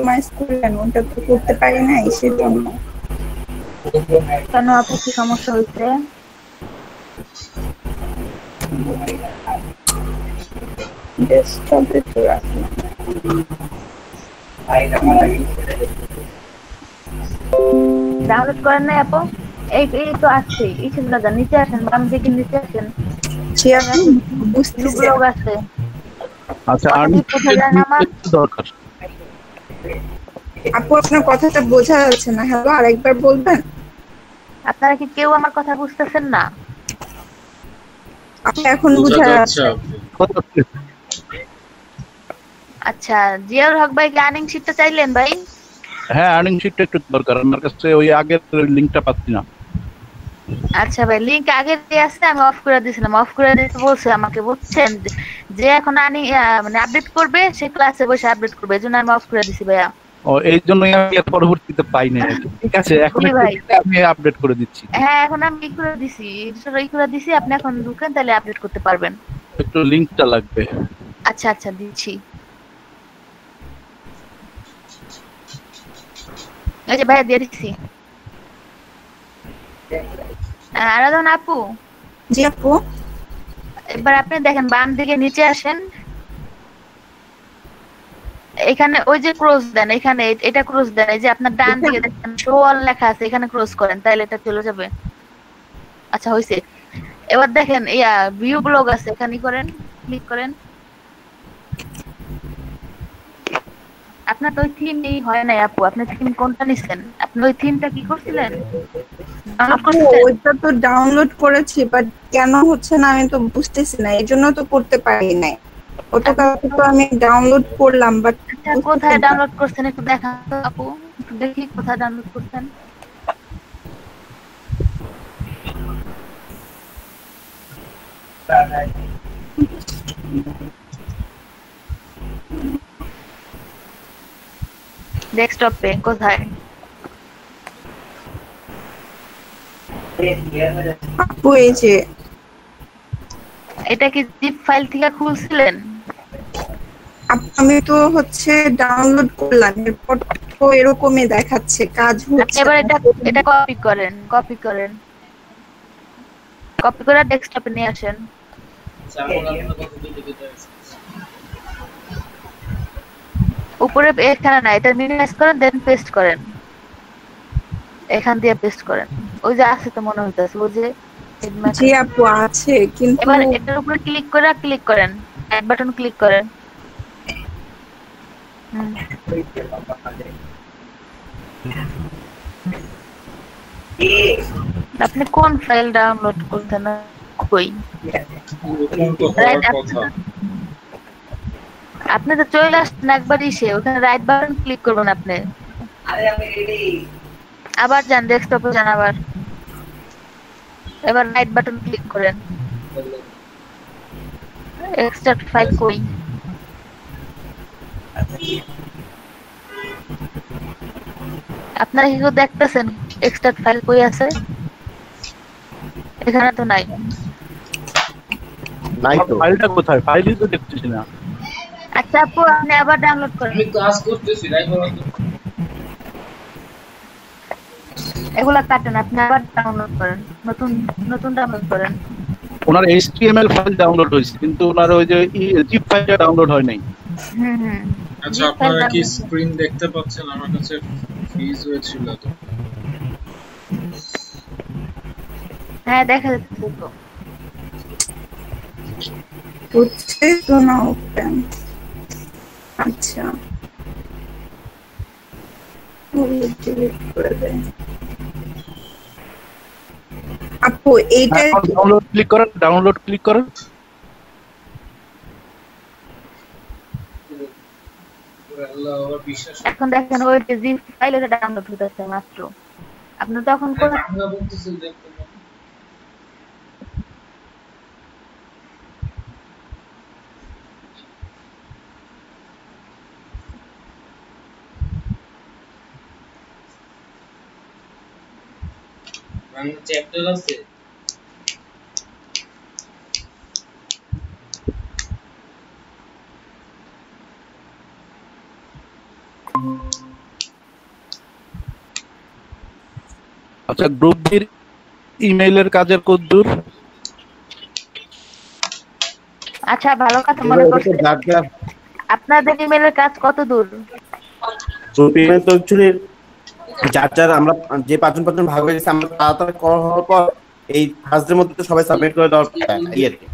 Customise করলেন, ওটা তো করতে পারি নাই, সেজন্য। কেন আপু, কি সমস্যা হয়েছে? ডেস্কটপে তো রাখলাম। ডাউনলোড করেন নাই আপু? এই এই তো আসছে, এই সেগুলো নিচে আসেন, বাম দিকে নিচে আসেন। জি আপু, বুঝতেছি। লোক আছে। আচ্ছা, কথা কি বোঝা যায় না আমার? দরকার। আপু আপনার কথাটা বোঝা যাচ্ছে না, হ্যালো আরেকবার বলবেন? আপনারা কি কেউ আমার কথা বুঝতেছেন না? আপনি এখন বোঝা যাচ্ছে। আচ্ছা, জিয়াউল হক ভাই, আর্নিং শিটটা চাইলেন ভাই? হ্যাঁ, আর্নিং শিটটা একটু দরকার, আমার কাছে ওই আগের লিংকটা পাচ্ছি না। আচ্ছা ভাই, লিংক আগে দিয়ে আসছে, আমি অফ করে দিয়েছিলাম, অফ করে দিতে বলছে আমাকে, বুঝছেন? যে এখন আর্নিং মানে আপডেট করবে, সে ক্লাসে বসে আপডেট করবে, এই জন্য আমি অফ করে দিছি ভাইয়া। ও, এই জন্যই আমি এর পরবর্তীতে পাইনি আর কি। ঠিক আছে, এখন জি একটু ভাই। দিলে আমি আপডেট করে দিচ্ছি। হ্যাঁ, এখন আমি ই করে দিছি, ই করে দিছি, আপনি এখন ঢুকেন, তাহলে আপডেট করতে পারবেন। একটু লিংকটা লাগবে। আচ্ছা আচ্ছা, দিচ্ছি। এই যে ভাইয়া দিয়ে দিচ্ছি। আরাধন আপু, জি আপু। এবার আপনি দেখেন, বাম দিকে নিচে আসেন, এখানে ওই যে ক্রস দেন, এখানে এটা ক্রস দেন, এই যে আপনার ডান দিকে দেখেন শো অল লেখা আছে, এখানে ক্রস করেন, তাহলে এটা চলে যাবে। আচ্ছা হয়েছে। এবার দেখেন ভিউ ব্লগ আছে, এখানে করেন, ক্লিক করেন। আপনার তো ওই থিম এই হয় নাই আপু, আপনি থিম কোনটা নিছেন? আপনি ওই থিমটা কি করছিলেন, ডাউনলোড আপু করছিলেন? ওইটা তো ডাউনলোড করেছি, বাট কেন হচ্ছে না আমি তো বুঝতেছি না, এই জন্য তো করতে পারি নাই। ওটা কালকে তো আমি ডাউনলোড করলাম, বাট আচ্ছা, বুঝতেছি কোথায় না। ডাউনলোড করছেন একটু দেখান তো আপু, একটু দেখি কোথায় ডাউনলোড করছেন। ডেস্কটপে কোথায়? আপু এই যে এটা কি জিপ ফাইল থেকে খুলছিলেন? আমি তো হচ্ছে ডাউনলোড করলাম, এরপর তো এরকমই দেখাচ্ছে, কাজ আপনি হচ্ছে এবার না। এটা কপি করেন, কপি করেন, কপি করে ডেস্কটপে নিয়ে আসেন। উপরে এখানে না, এটা মিনিমাইজ করেন, দেন পেস্ট করেন, এখান দিয়ে পেস্ট করেন। ওই যে আছে তো মনে হইতাছে, ওই যে জি আপু আছে, কিন্তু এবার এটার উপরে ক্লিক করেন, অ্যাড বাটন ক্লিক করেন। আপনি কোন ফাইল ডাউনলোড করতেন? কই আপনি তো চলে আসছেন একবার ইসে, ওখানে রাইট বাটন ক্লিক করবেন আপনি, আবার যান ডেস্কটপে যান, আবার এবার রাইট বাটন ক্লিক করেন, এক্সট্রাক্ট ফাইল কই? আপনারা কি কেউ দেখতেছেন এক্সট্রাক্ট ফাইল কই আছে? এখানে তো নাই। নাই তো, ফাইলটা কোথায়? ফাইলই তো দেখতেছি না। আচ্ছা আপু, আপনি আবার ডাউনলোড করেন, আমি ক্লাস করতেছি তাই বলো তো। এগুলা কাটেন, আপনি আবার ডাউনলোড করেন, নতুন নতুন ডাউনলোড করেন। ওনার HTML ফাইল ডাউনলোড হয়েছে, কিন্তু ওনার ওই যে জিপ ফাইলটা ডাউনলোড হয় নাই। আচ্ছা, আপনারা কি স্ক্রিন দেখতে পাচ্ছেন? আমার কাছে ফ্রিজ হয়েছিল তো। হ্যাঁ, দেখা যাচ্ছে তো। হচ্ছে তো না ওপেন। আচ্ছা ডিলিট করে দেন। আপু এইটা ডাউনলোড ক্লিক করেন, ডাউনলোড ক্লিক করেন। এখন দেখেন ওই যে জিপ ফাইল, এটা ডাউনলোড হতেছে মাত্র। আপনি তখন কোন চ্যাপ্টার আছে? আচ্ছা, গ্রুপ ডির ইমেইলের কাজের কদ্দূর? আচ্ছা, ভালো কথা মনে করছেন। আপনাদের ইমেলের কাজ কত দূর? গ্রুপ ইমেল তো অ্যাকচুয়ালি যার আমরা যে পাঁচজন ভাগ হয়ে গেছে, আমরা তাড়াতাড়ি করা হওয়ার পর এই ফার্স্টের মধ্যে তো সবাই সাবমিট করে দেওয়ার ইয়েতে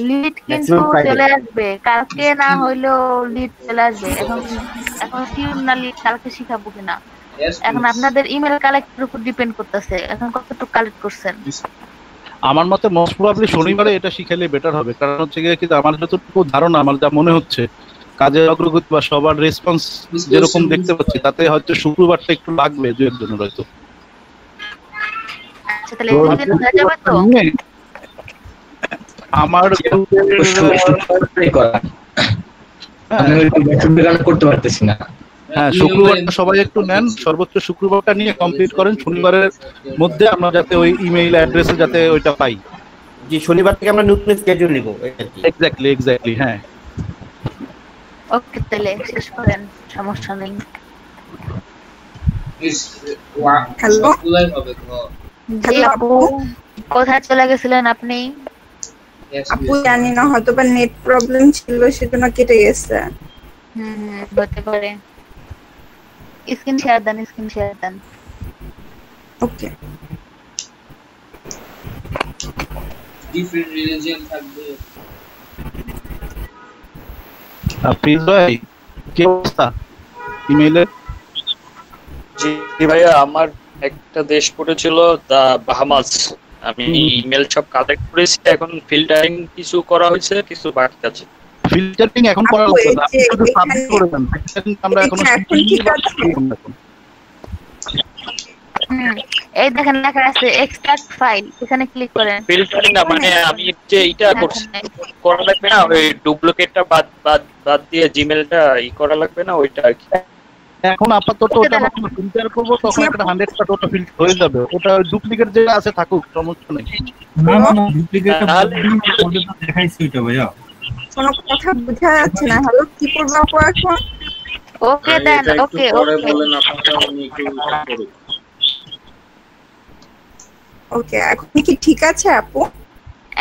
লিড কিন্তু চলে আসবে কালকে, না হইলেও লিড চলে আসবে। এখন শিওর না লিড কালকে শিখাবো কিনা। এখন আপনাদের ইমেল কালেক্টের উপর ডিপেন্ড করতেছে, এখন কতটুকু কালেক্ট করছেন। আমার মতে মোস্ট প্রবাবলি শনিবারে এটা শিখাইলে বেটার হবে, কারণ হচ্ছে গিয়ে কিন্তু আমার যতটুকু ধারণা, আমার যা মনে হচ্ছে কাজের অগ্রগতি বা সবার রেসপন্স যেরকম দেখতে পাচ্ছি, তাতে হয়তো শুক্রবারটা একটু লাগবে দু একজনের হয়তো। আচ্ছা, তাহলে দুদিন হয়ে যাবে তো? আমার করতে পারতেছি না। হ্যাঁ, শুক্রবারটা সবাই একটু নেন, সর্বোচ্চ শুক্রবারটা নিয়ে কমপ্লিট করেন, শনিবারের মধ্যে আমরা যাতে ওই ইমেইল অ্যাড্রেসে যাতে ওইটা পাই। যে শনিবার থেকে আমরা নতুন স্কেডিউল নিব। এক্স্যাক্টলি, হ্যাঁ। ওকে, তাহলে শেষ করেন, সমস্যা নেই। হ্যালো, জি আপু, কোথায় চলে গেছিলেন আপনি? আপু জানি না, হয়তো বা নেট প্রবলেম ছিল সেজন্য কেটে গেছে। হতে পারে। স্ক্রিন শেয়ার দেন। ওকে। ডিফারেন্ট রিলিজিয়ন থাকবে। হাফিজ ভাই, কি অবস্থা ইমেইলে? জি ভাইয়া, আমার একটা দেশ পড়েছিল দা বাহামাস। আমি ইমেল সব কালেক্ট করেছি, এখন ফিল্টারিং কিছু করা হয়েছে, কিছু বাকি আছে। ফিল্টারিং এখন করা হচ্ছে না, শুধু সাবমিট করে দেন। ফিল্টারিং আমরা এখন ঠিক আছে। এই দেখেন লেখা আছে এক্সট্রাক্ট ফাইল, এখানে ক্লিক করেন। ফিল্টারিং না, মানে আমি যে এটা করছি করা লাগবে না, ওই ডুপ্লিকেটটা বাদ দিয়ে জিমেলটা করা লাগবে না, ওইটা আর কি। এখন আপাতত ওটা যখন ফিল্টার করব তখন একটা 100টা ওটা ফিল্টার হয়ে যাবে। ওটা ডুপ্লিকেট যেটা আছে থাকুক, সমস্যা নেই। না ডুপ্লিকেটটা মধ্যে তো দেখাইছি ওইটা ভাইয়া। কোনো কথা বোঝা যাচ্ছে না। হ্যালো, কি করব আপু এখন? ওকে দেন, ওকে বলেন আপনারা, আমি একটু করব। ওকে, এখন কি ঠিক আছে আপু?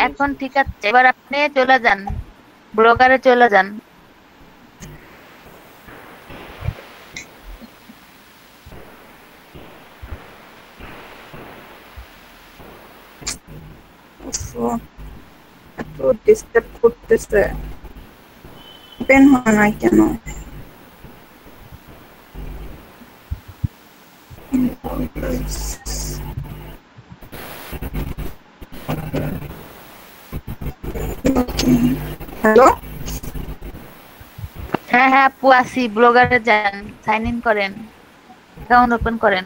এখন ঠিক আছে। এবার আপনি চলে যান, ব্লগারে চলে যান। এত ডিস্টার্ব করতেছে, ওপেন হয় না কেন? হ্যালো, হ্যাঁ আপু, আসি। ব্লগারে যান, সাইন ইন করেন, অ্যাকাউন্ট ওপেন করেন।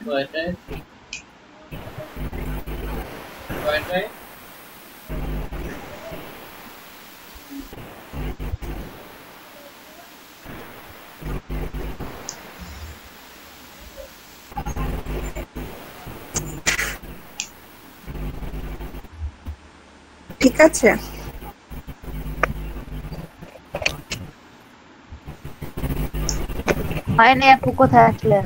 ঠিক আছে। হয়নি আপু, কোথায় আসলেন?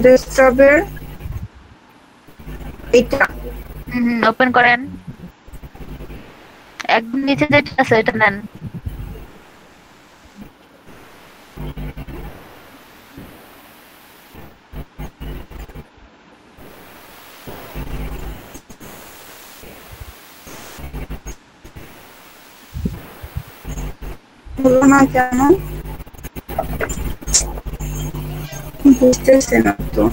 ডেস্কটপের এটা ওপেন করেন, একদম নিচে যেটা আছে এটা নেন। হলো না কেন বুঝতেছি না তো।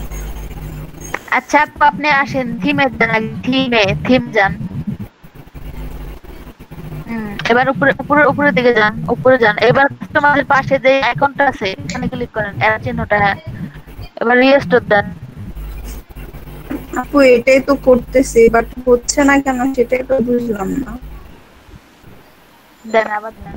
আচ্ছা আপু, আপনি আসেন, থিমে যান, থিম যান। এবার উপরের দিকে যান, উপরে যান। এবার কাস্টমারের পাশে যে আইকনটা আছে এখানে ক্লিক করেন, এর চিহ্নটা। হ্যাঁ, এবার রিস্টোর দেন। আপু এটাই তো করতেছি, বাট হচ্ছে না কেন সেটাই তো বুঝলাম না। দেন, আবার দেন।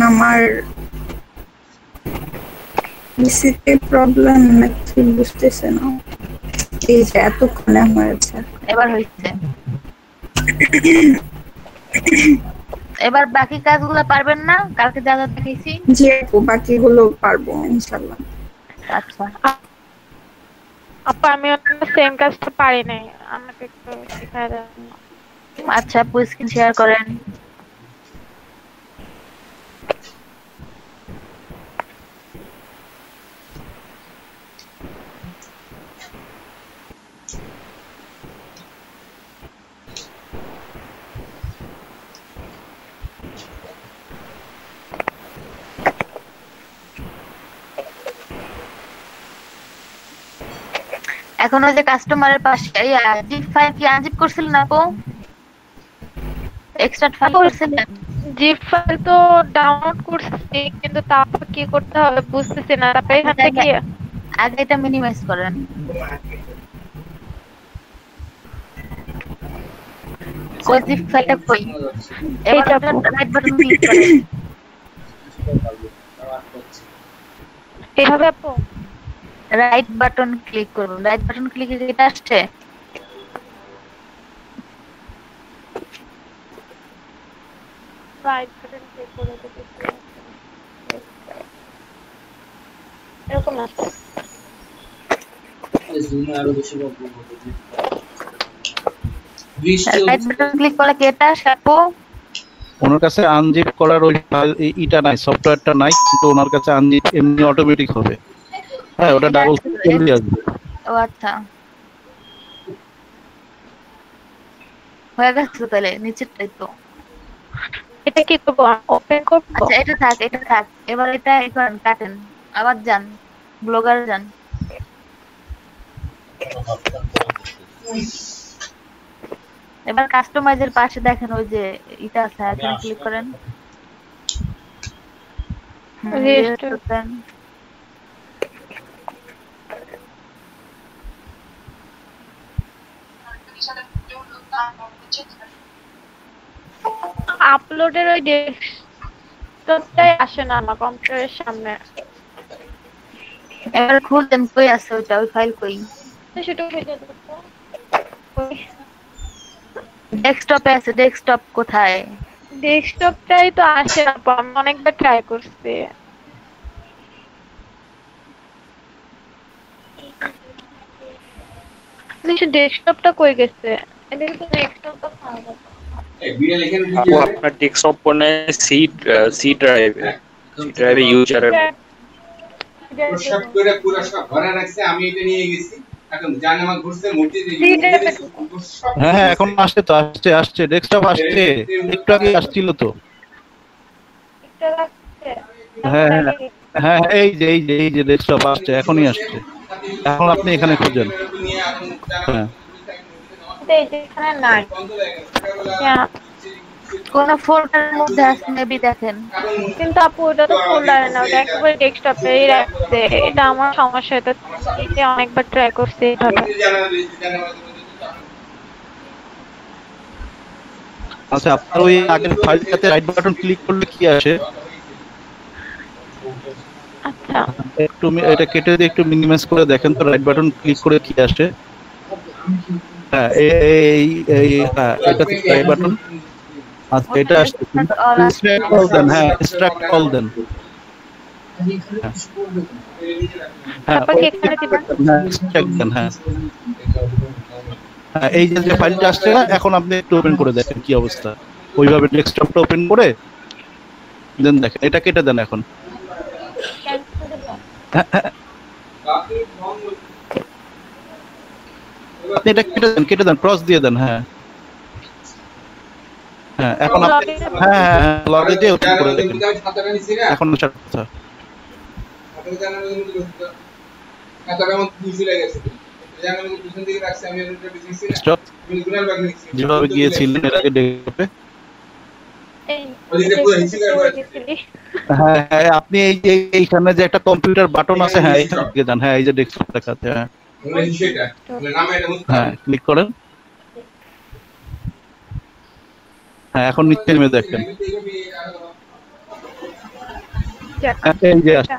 আমার পিসিতে প্রবলেম নাকি বুঝতেছে না। এই যে এতক্ষণে হয়েছে, এবার হয়েছে। এবার বাকি কাজগুলো পারবেন না? কালকে যা যা দেখাইছি। জি আপু, বাকিগুলো পারবো ইনশাআল্লাহ। আচ্ছা আপা আমি সেম কাজটা পারি নাই, আমাকে একটু শেখায় দেন। আচ্ছা আপু স্ক্রিন শেয়ার করেন। এখন ওই যে কাস্টমারের পাশে জিপ ফাইল কি আনজিপ করছিলেন আপু? এক্সট্রাক্ট ফাইল করছিলেন? জিপ ফাইল তো ডাউনলোড করছি, কিন্তু তারপর কি করতে হবে বুঝতেছি না। তারপরে এখান থেকে আগে এটা মিনিমাইজ করেন। ওই জিপ ফাইলটা কই? এইটা রাইট বাটন ক্লিক করেন। এইভাবে আপু রাইট বাটন ক্লিক করুন। রাইট বাটন ক্লিকে এটা আসছে। রাইট বাটন ক্লিক করে দিতে এরকম আছে। রাইট বাটন ক্লিক করলে কি এটা আসে আপু? ওনার কাছে আনজিপ করার ওই ইটা নাই, সফটওয়্যারটা নাই, কিন্তু ওনার কাছে আনজিপ এমনি অটোমেটিক হবে। হ্যাঁ, ওটা ডাবল ক্লিক করলেই আসবে। ও আচ্ছা, হয়ে গেছে তাহলে নিচেরটাই তো। এটা কি করব? ওপেন করব? আচ্ছা এটা থাক, এটা থাক। এবার এটা এখন কাটেন, আবার যান ব্লগারে যান। এবার কাস্টমাইজের পাশে দেখেন ওই যে এটা আছে, এখানে ক্লিক করেন। আপলোডের ওই ডেস্কটপটাই আসে না আমার কম্পিউটারের সামনে। এবার খুলতেন, কই আছে ওইটা? ওই ফাইল কই? সেটা খুঁজে দেবো। ডেস্কটপে আছে। ডেস্কটপ কোথায়? ডেস্কটপটাই তো আসে না, আমি অনেকবার ট্রাই করছি। ডেস্কটপটা কই গেছে? এদিকে তো ডেস্কটপটা পাওয়া যায়। আপু আপনার ডেস্কটপ ফোনে সি ড্রাইভে ইউজারের প্রসাদ করে পুরো সব ভরা রাখছে, আমি এটা নিয়ে গেছি। এখন জান আমার ঘুরছে মসজিদে। হ্যাঁ এখন আসছে তো, আসছে ডেস্কটপ আসছে, একটু আগে আসছিল তো। হ্যাঁ হ্যাঁ, এই যে ডেস্কটপ আসছে, এখনই আসছে। এখন আপনি এখানে খুঁজেন। হ্যাঁ এখানে নাই। কোন ফোল্ডারের মধ্যে আছে মেবি দেখেন। কিন্তু আপু ওটা তো ফোল্ডারে না, ওটা একেবারে ডেস্কটপেই রাখছে। এটা আমার সমস্যা, এটা দিতে অনেকবার ট্রাই করছি এইভাবে। আচ্ছা, আপনার ওই আগের ফাইলটাতে রাইট বাটন ক্লিক করলে কি আসে? আচ্ছা একটু এটা কেটে দিয়ে একটু মিনিমাইজ করে দেখেন তো, রাইট বাটন ক্লিক করে কি আসে। হ্যাঁ এটা রাইট বাটন। আচ্ছা এটা আসছে, এক্সট্রাক্ট অল দেন। হ্যাঁ এক্সট্রাক্ট অল দেন। হ্যাঁ এই যে ফাইলটা আসছে না, এখন আপনি একটু ওপেন করে দেখেন কি অবস্থা। ওইভাবে ডেস্কটপটা ওপেন করে দেন, দেখেন এটা কেটে দেন এখন। আপনি এটা কেটে দেন, ক্রস দিয়ে দেন। হ্যাঁ হ্যাঁ এখন আপনি লগে দিয়ে ওপেন করে দেখেন। এখন কথা যেভাবে গিয়েছিলেন এর আগে ডেস্কটপে। হ্যাঁ হ্যাঁ, আপনি এই যে এইখানে যে একটা কম্পিউটার বাটন আছে, হ্যাঁ এইখানে দিয়ে দেন। হ্যাঁ এই যে ডেস্কটপ দেখাচ্ছে। হ্যাঁ ক্লিক করেন। হ্যাঁ এখন নিচে নেমে দেখেন। এই যে আসছে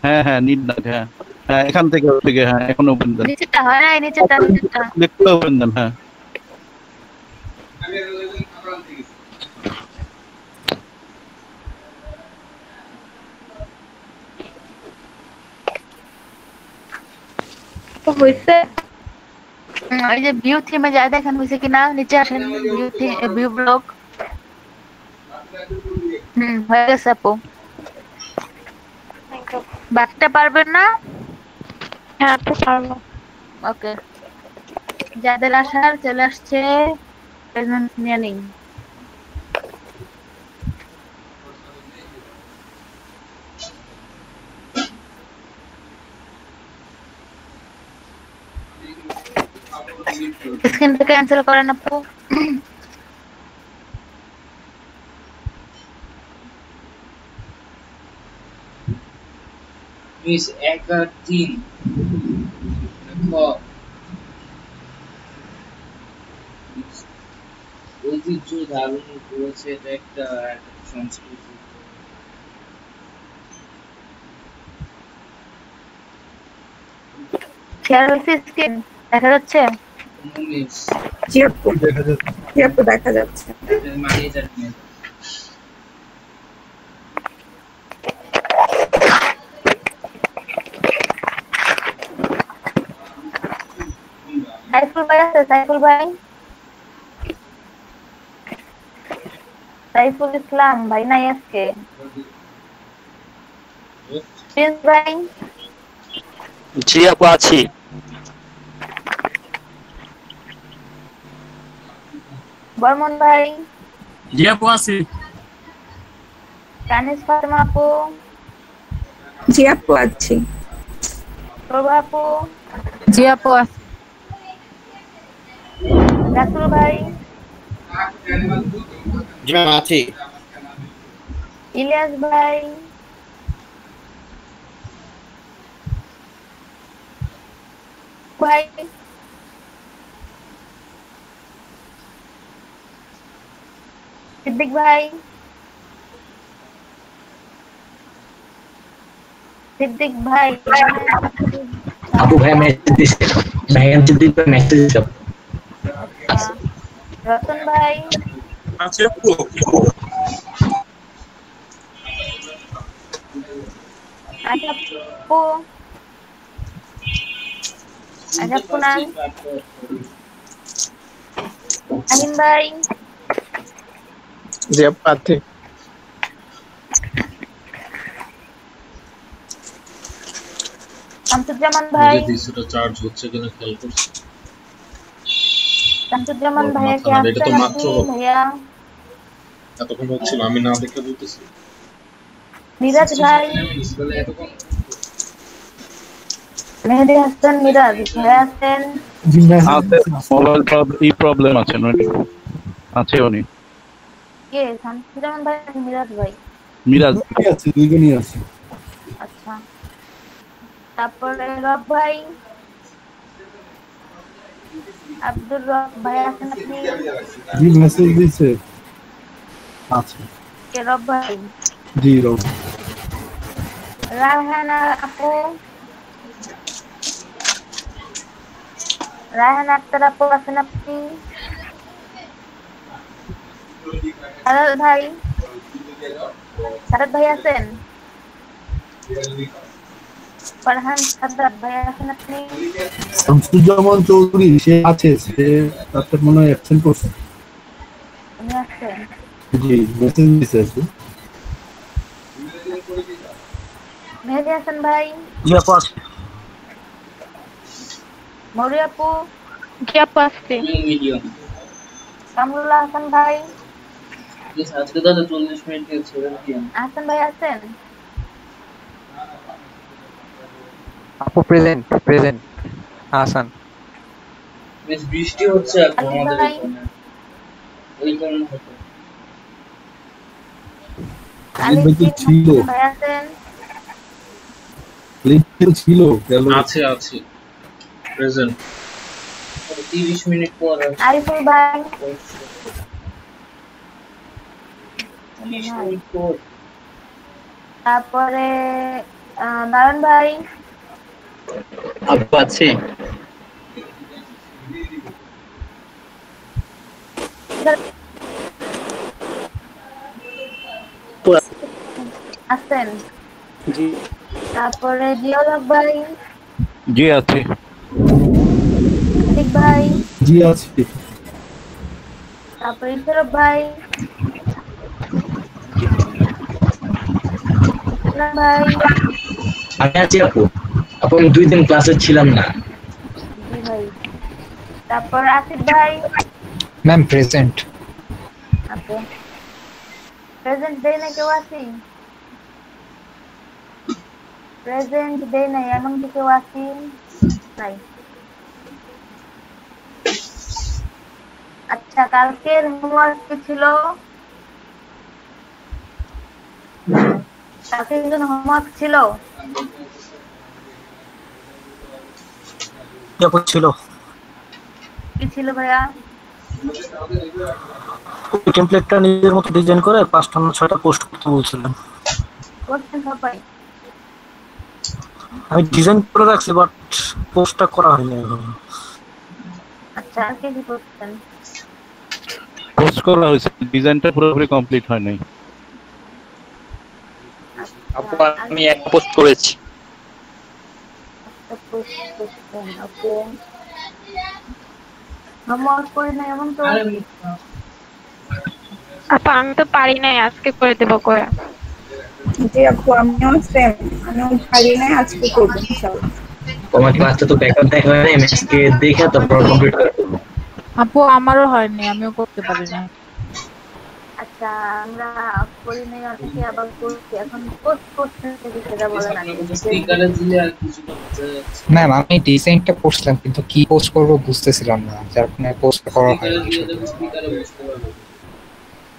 হ্যাঁ নিড না হ্যাঁ এখান থেকে হ্যাঁ এখন ওপেন দেন নিচেটা হয় না নিচেটা দেখতে ওপেন দেন হ্যাঁ হইছে এই যে ভিউ থিমে যায় দেখেন হইছে কিনা নিচে আসেন ভিউ ব্লক হয়ে গেছে আপু বাকিটা পারবেন না হ্যাঁ তো পারবো ওকে যাদের আসার চলে আসছে প্রেজেন্ট নিয়ে নিন স্ক্রিনটা ক্যান্সেল করেন আপু মিস 1 আর 3 দেখো ঐতিহ্য ধারণ করেছে এটা একটা সংস্কৃতি শেয়ার হচ্ছে স্ক্রিন দেখা যাচ্ছে মিস জি আপু দেখা যাচ্ছে মানে জানি সাইফুল ভাই আছে সাইফুল ইসলাম ভাই নাই আজকে প্রিন্স ভাই জি আপু আছি বর্মন ভাই জি আপু আছি কানিস ফাতেমা আপু জি আপু আছি প্রভা আপু জি আপু আছি রাসুল ভাই জি ম্যাম আছি ইলিয়াস ভাই ভাই সিদ্দিক ভাই আপু ভাই মেসেজ দিছে ভাইয়ান সিদ্দিক ভাই মেসেজ দিছে রতন ভাই আছে আপু আপু না আহিম ভাই জি আপু আছি শামসুজ্জামান ভাই ডিসিটা চার্জ হচ্ছে কিনা খেয়াল করছি শামসুজ্জামান ভাইয়া কি এটা তো আসছেন মাত্র ভাইয়া এতক্ষণ হচ্ছিল আমি না দেখে বলতেছি মিরাজ ভাই মেহেদি হাসান মিরাজ ভাই আছেন মোবাইল প্রবলেম আছে আছে উনি কে শামসুজ্জামান ভাই মিরাজ ভাই মিরাজ আছে দুইজনই আছে আচ্ছা তারপরে রব ভাই আব্দুর রব ভাই আছেন আপনি জি মেসেজ দিছে আচ্ছা কে রব ভাই জি রব রায়হানা আপু রায়হানা আক্তার আপু আছেন আপনি সারাদ ভাই আছেন ফারহান সাদাত ভাই আছেন আপনি শামসুজ্জামান চৌধুরী সে আছে সে তার মনে হয় অ্যাবসেন্ট করছে উনি আছেন জি মেসেজ দিছে মেহেদি হাসান ভাই জি আপু আছি মরি আপু জি আপু আসছে মিডিয়াম কামরুল্লাহ হাসান ভাই আজকে দাদা 40 মিনিট গেছে হাসান ভাই আছেন আপু প্রেজেন্ট হাসান বেশ বৃষ্টি হচ্ছে এখন আমাদের এখানে ওই কারণে হতো ছিল ভাই আছেন ছিল আছে প্রেজেন্ট 30 মিনিট পর আরিফুল ভাই 30 মিনিট পর তারপরে নারায়ণ ভাই আপু আছে আছেন? জি। তারপরে জিয়াউল হক ভাই, জি আছে। আতিক ভাই, জি আছে। তারপরে ইসরফ ভাই, ভাই। আমি আছি আপু। আপু আমি 2 দিন ক্লাসে ছিলাম না। জি ভাই। তারপর আসিফ ভাই। Ma'am present. ওকে। প্রেজেন্ট দেই না কেউ আছি? প্রেজেন্ট দেই নাই এমন কি কেউ আছি? নাই। আচ্ছা, কালকের হোমওয়ার্ক কি ছিল? কালকে কিন্তু হোমওয়ার্ক ছিল। ছিল কি ছিল ভাইয়া? টেমপ্লেটটা নিজের মতো ডিজাইন করে 5টা না 6টা পোস্ট করতে বলছিলেন। করছেন সবাই? আমি ডিজাইন করে রাখছি বাট পোস্টটা করা হয়নি এখনো। আচ্ছা, আর কি করছেন? পোস্ট করা হয়েছে, ডিজাইনটা পুরোপুরি কমপ্লিট হয় নাই। আপু আমি এক পোস্ট করেছি। ওকে। হোমওয়ার্ক করে না এমন তো? আপা আমি তো পারি নাই, আজকে করে দেবো করে। জি আপু, আমিও সেম, আমিও পারি নাই, আজকে করবো ইনশাআল্লাহ। তোমার ক্লাসটা তো ব্যাকআপ দেখা হয় নাই, আমি আজকে দেখে তারপর কমপ্লিট করে দেবো। আপু আমারও হয়নি, আমিও করতে পারি না। আচ্ছা, আমরা করি নাই অনেকে, আবার করছি। এখন পোস্ট করতে সেটা বলেন আগে। স্পিকারে দিলে আর কিছু করতে ম্যাম আমি ডিজাইনটা করছিলাম কিন্তু কি পোস্ট করব বুঝতেছিলাম না, যার কারণে পোস্ট করা হয়নি। স্পিকারে বুঝতে পারবে।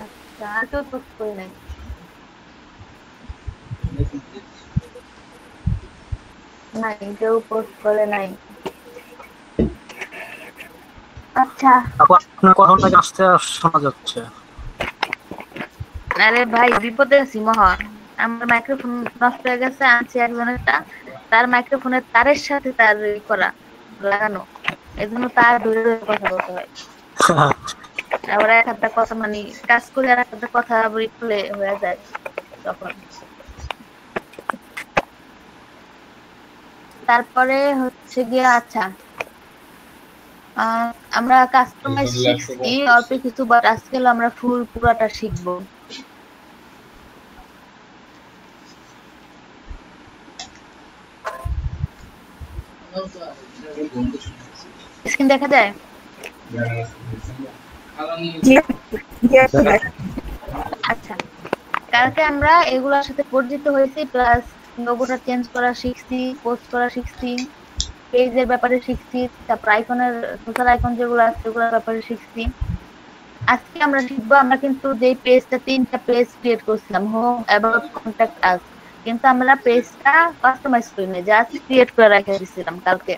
আচ্ছা, আর কেউ পোস্ট করি নাই? নাই, কেউ পোস্ট করে নাই। আচ্ছা, আপনার কথা নাকি আস্তে শোনা যাচ্ছে। আরে ভাই বিপদে আছি মহা। আমার মাইক্রোফোন নষ্ট হয়ে গেছে, আনছি একজনেরটা, তার মাইক্রোফোনের তারের সাথে তার করা লাগানো, এজন্য তার দূরে দূরে কথা বলতে হয়। আবার এক একটা কথা মানে কাজ করে আর একটা কথা বলি খুলে হয়ে যায় তখন। তারপরে হচ্ছে গিয়ে আচ্ছা, আমরা কাস্টমাইজ শিখছি অল্প কিছু, বাট আজকে আমরা ফুল পুরাটা শিখবো। স্ক্রিন দেখা যায়? আচ্ছা, কালকে আমরা এগুলোর সাথে পরিচিত হয়েছি, প্লাস লোগোটা চেঞ্জ করা শিখছি, পোস্ট করা শিখছি, পেজের ব্যাপারে শিখছি, তারপর আইকনের সোশ্যাল আইকন যেগুলো আছে সেগুলোর ব্যাপারে শিখছি। আজকে আমরা শিখবো, আমরা কিন্তু যেই পেজটা 3টা পেজ ক্রিয়েট করছিলাম, হোম, অ্যাবাউট, কন্ট্যাক্ট আস, কিন্তু আমরা পেজটা কাস্টমাইজ করি না, জাস্ট ক্রিয়েট করে রেখে দিয়েছিলাম কালকে।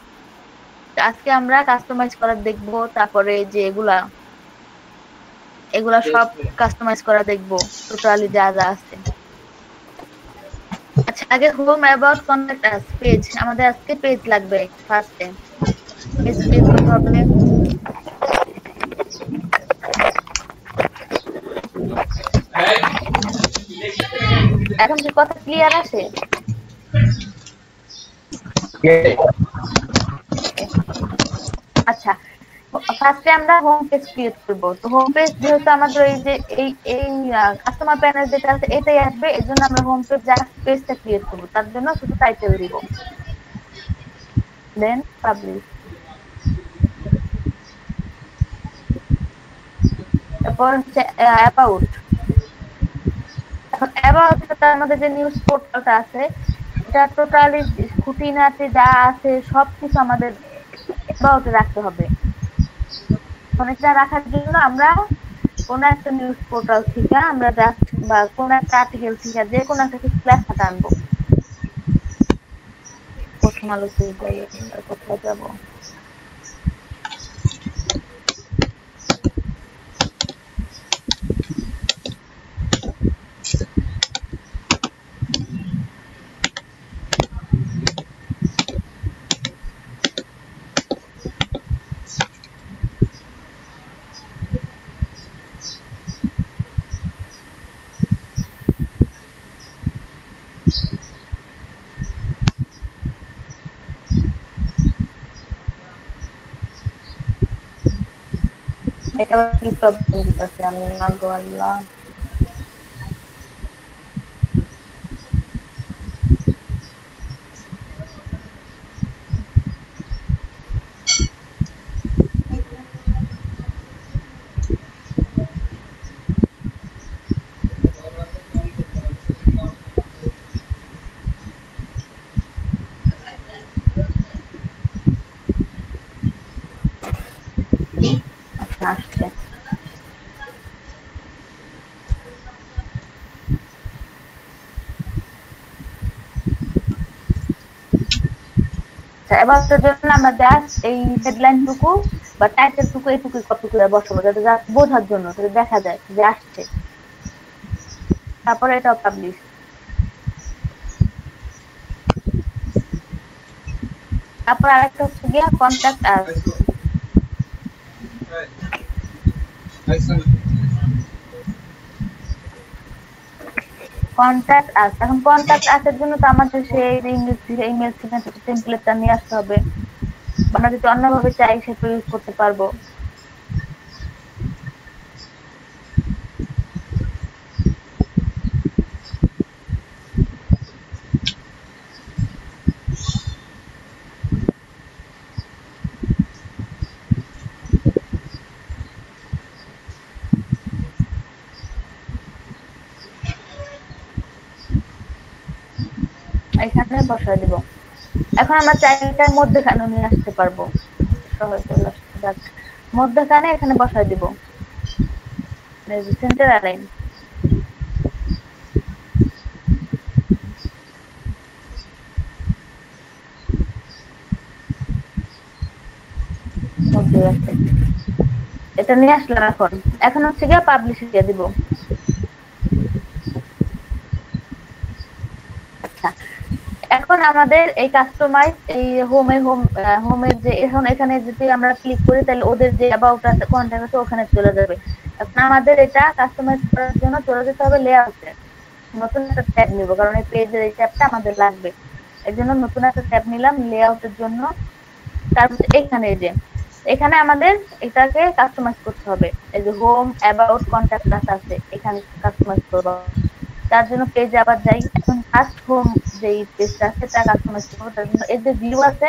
আজকে আমরা কাস্টমাইজ করা দেখবো, তারপরে যে এগুলা সব কাস্টমাইজ করা দেখবো, টোটালি যা যা আছে। আচ্ছা, আগে home, about, contact us page, আমাদের আজকে পেজ লাগবে। ফার্স্টে পেজ ক্রিয়েট করতে হবে। এখন কি কথা ক্লিয়ার আসে? আচ্ছা, ফার্স্টে আমরা হোম পেজ ক্রিয়েট করব। তো হোম পেজ যেহেতু আমাদের এই কাস্টমার প্যানেল যেটা আছে এটাই আসবে, এজন্য আমরা হোম পেজ জাস্ট পেজটা ক্রিয়েট করব, তার জন্য শুধু টাইটেল দিব, দেন পাবলিশ। তারপর হচ্ছে অ্যাবাউট। এখন অ্যাবাউটটা আমাদের যে নিউজ পোর্টালটা আছে, এটা টোটালি খুঁটিনাটি যা আছে সবকিছু আমাদের অ্যাবাউটে রাখতে হবে। এটা রাখার জন্য আমরা কোন একটা নিউজ পোর্টাল থেকে আমরা জাস্ট বা কোন একটা আর্টিকেল থেকে যে কোনো একটা ক্লাসটা আনবো। প্রথম আলোতে যাই, কোথায় যাবো? এটা কি প্রবলেম দিতেছে আমি না গো আল্লাহ। আসছে এবার তো জন্য আমরা জাস্ট এই হেডলাইন টুকু বা টাইটেল টুকু এইটুকু কপি করে বসাবো যাতে জাস্ট বোঝার জন্য যাতে দেখা যায় যে আসছে। তারপরে এটা পাবলিশ। তারপর আরেকটা হচ্ছে গিয়া কন্ট্যাক্ট আস। কন্ট্যাক্ট আস, এখন কন্ট্যাক্ট আসার জন্য তো আমাদের সেই ইংলিশ থেকে ইমেল সিগনেচার টেমপ্লেটটা নিয়ে আসতে হবে। আমরা যদি অন্যভাবে চাই সেটা ইউজ করতে পারবো। এখানে বসায় দিব। এখন আমরা চাইটার মধ্যখানে নিয়ে আসতে পারবো, মধ্যখানে এখানে বসায় দিব সেন্টার অ্যালাইন। এটা নিয়ে আসলাম। এখন হচ্ছে গিয়ে পাবলিশ দিয়ে দিব। আচ্ছা, এখন আমাদের এই কাস্টমাইজ এই হোমের যে এখন এখানে যদি আমরা ক্লিক করি তাহলে ওদের যে অ্যাবাউট আছে কন্টেন্ট আছে ওখানে চলে যাবে। এখন আমাদের এটা কাস্টমাইজ করার জন্য চলে যেতে হবে লেআউটে। নতুন একটা ট্যাব নিব কারণ এই পেজের এই ট্যাবটা আমাদের লাগবে। এর জন্য নতুন একটা ট্যাব নিলাম লেআউটের জন্য। তারপর এখানে যে এখানে আমাদের এটাকে কাস্টমাইজ করতে হবে। এই যে হোম অ্যাবাউট কন্ট্যাক্ট আছে এখানে কাস্টমাইজ করব। তার জন্য পেজে আবার যাই। এখন ফার্স্ট হোম যেই পেজটা আছে তা কাস্টমাইজ করব। তার জন্য এই যে ভিউ আছে,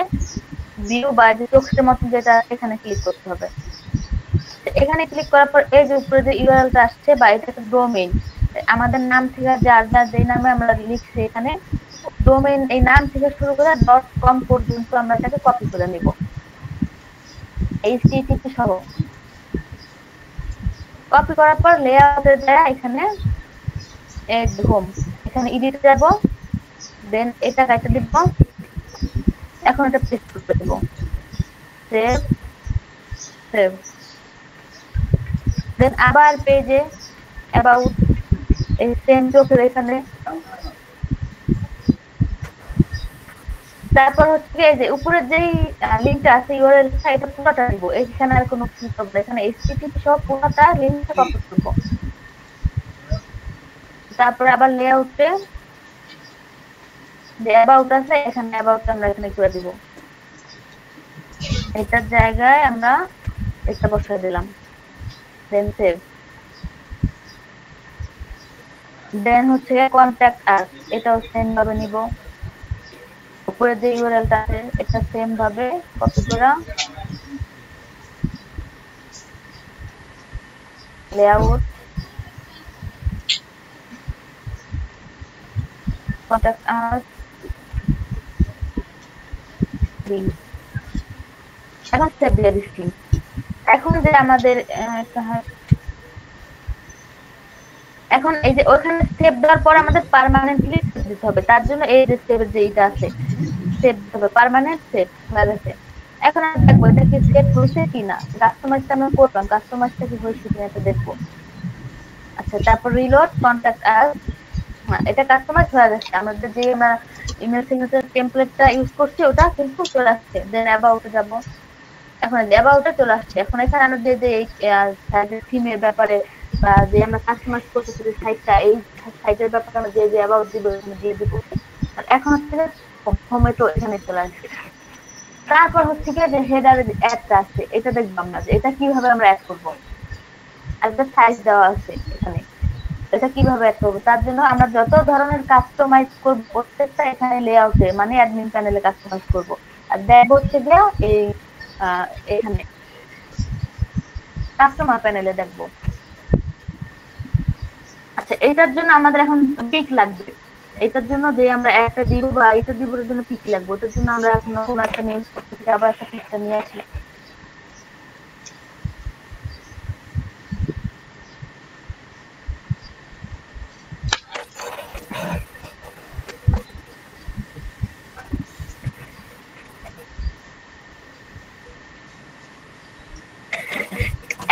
ভিউ বা যে চোখের মতো যেটা এখানে ক্লিক করতে হবে। এখানে ক্লিক করার পর এই যে উপরে যে ইউআরএলটা আসছে বা এটা একটা ডোমেইন, আমাদের নাম থেকে যার যে নামে আমরা লিখছি এখানে ডোমেইন এই নাম থেকে শুরু করে .com পর্যন্ত আমরা এটাকে কপি করে নিব এইচটিটিপি সহ। কপি করার পর লেআউটের দ্বারা এখানে হোম এখানে এডিট যাব, দেন এটা কাটে দিব। এখন এটা পেস্ট করে দেব, সেভ সেভ। দেন আবার পেজে অ্যাবাউট এই সেম চোখের এখানে। তারপর হচ্ছে এই যে উপরের যেই লিংকটা আছে ইউআরএলটা এটা পুরোটা দিব। এখানে আর কোনো কিছু হবে না, এখানে এইচটিটিপি সব পুরোটা লিংকটা কপি করব। তারপর আবার লেআউটে যে অ্যাবাউট আছে এখানে অ্যাবাউট আমরা এখানে করে দিব। এটার জায়গায় আমরা এটা বসায় দিলাম, দেন সেভ। দেন হচ্ছে কন্ট্যাক্ট আস, এটাও সেম ভাবে নিব। উপরে যে ইউআরএলটা আছে এটা সেম ভাবে কপি করা লেআউট কন্ট্যাক্ট আস। এখন সেভ দিয়ে দিচ্ছি। এখন যে আমাদের এখন এই যে ওখানে সেভ দেওয়ার পর আমাদের পার্মানেন্টলি দিতে হবে। তার জন্য এই যে সেভের যে এটা আছে সেভ দিতে হবে, পার্মানেন্ট সেভ হয়ে গেছে। এখন আমরা দেখবো এটা কি সেভ হয়েছে কিনা। কাস্টমাইজটা আমরা করলাম, কাস্টমাইজটা কি হয়েছে কিনা এটা দেখবো। আচ্ছা, তারপর রিলোড কন্ট্যাক্ট আস। এটা কাস্টমাইজ হয়ে গেছে। আমাদের যে ইমেল সিগনেচার টেমপ্লেটটা ইউজ করছি ওটা কিন্তু চলে আসছে। দেন অ্যাবাউটে যাব। এখন অ্যাবাউটে চলে আসছে। এখন এখানে আমরা যে এই সাইটের থিমের ব্যাপারে বা যে আমরা কাস্টমাইজ করতেছি যে সাইটটা, এই সাইটের ব্যাপারে আমরা যে অ্যাবাউট দিব দিয়ে দিব। আর এখন হচ্ছে হোমে তো এখানে চলে আসছে। তারপর হচ্ছে কি যে হেডারের অ্যাডটা আছে এটা দেখবো আমরা যে এটা কিভাবে আমরা অ্যাড করবো। আর একটা সাইজ দেওয়া আছে এখানে। এটা কিভাবে অ্যাড করব? তার জন্য আমরা যত ধরনের কাস্টমাইজ করব প্রত্যেকটা এখানে লেআউটে মানে অ্যাডমিন প্যানেলে কাস্টমাইজ করব। আর দেব হচ্ছে যে এই এখানে কাস্টমার প্যানেলে দেখব। আচ্ছা, এটার জন্য আমাদের এখন পিক লাগবে। এটার জন্য যে আমরা একটা দিব বা এটা দিব এর জন্য পিক লাগবে। ওটার জন্য আমরা এখন নতুন একটা নেম থেকে আবার একটা পিকটা নিয়ে আসি।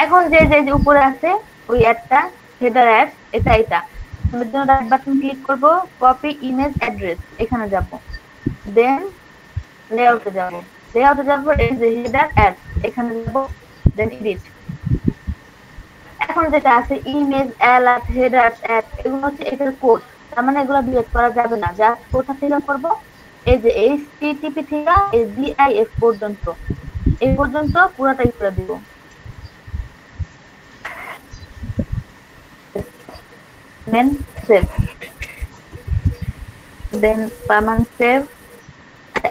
এখন যে যে উপরে আছে ওই অ্যাডটা হেডার অ্যাড এটা আমরা জন্য রাইট বাটন ক্লিক করব, কপি ইমেজ অ্যাড্রেস এখানে যাব, দেন লেআউটে যাব, এই যে হেডার অ্যাড এখানে যাব, দেন এডিট। এখন যেটা আছে ইমেজ অ্যালার্ট হেডার অ্যাড এগুলো হচ্ছে এটার কোড, তার মানে এগুলো ডিলিট করা যাবে না। যা কোথা থেকে করব, এই যে http থেকে এই DIF পর্যন্ত এই পর্যন্ত পুরোটাই করে দিব। Then save, then permanent save।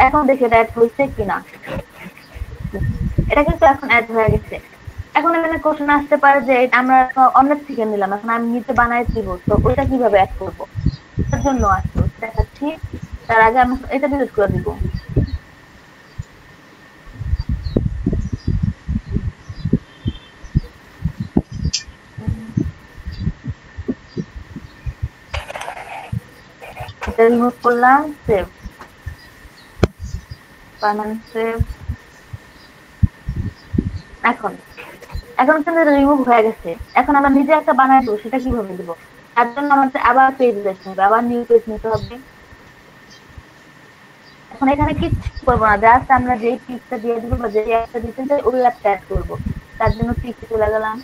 এখন দেখে অ্যাড হয়েছে কিনা, এটা কিন্তু এখন অ্যাড হয়ে গেছে। এখন এখানে কোশ্চেন আসতে পারে যে আমরা অন্য থেকে নিলাম, এখন আমি নিচে বানাই দিব, তো ওইটা কিভাবে অ্যাড করব? তার জন্য আসলে দেখাচ্ছি। তার আগে আমি এটা ডিলিট করে দিব। রিমুভ করলাম, সেভ, পার্মানেন্ট সেভ। এখন কিন্তু রিমুভ হয়ে গেছে। এখন আমরা নিজে একটা বানাই দেবো, সেটা কিভাবে দিব? তার জন্য আমাদের আবার পেজ দেখতে হবে, আবার নিউ পেজ নিতে হবে। এখন এখানে কিচ্ছু করবো না, জাস্ট আমরা যেই পিকটা দিয়ে দিব বা যেই অ্যাপটা দিতে চাই ওই অ্যাপটা অ্যাড করবো। তার জন্য পিকে চলে গেলাম,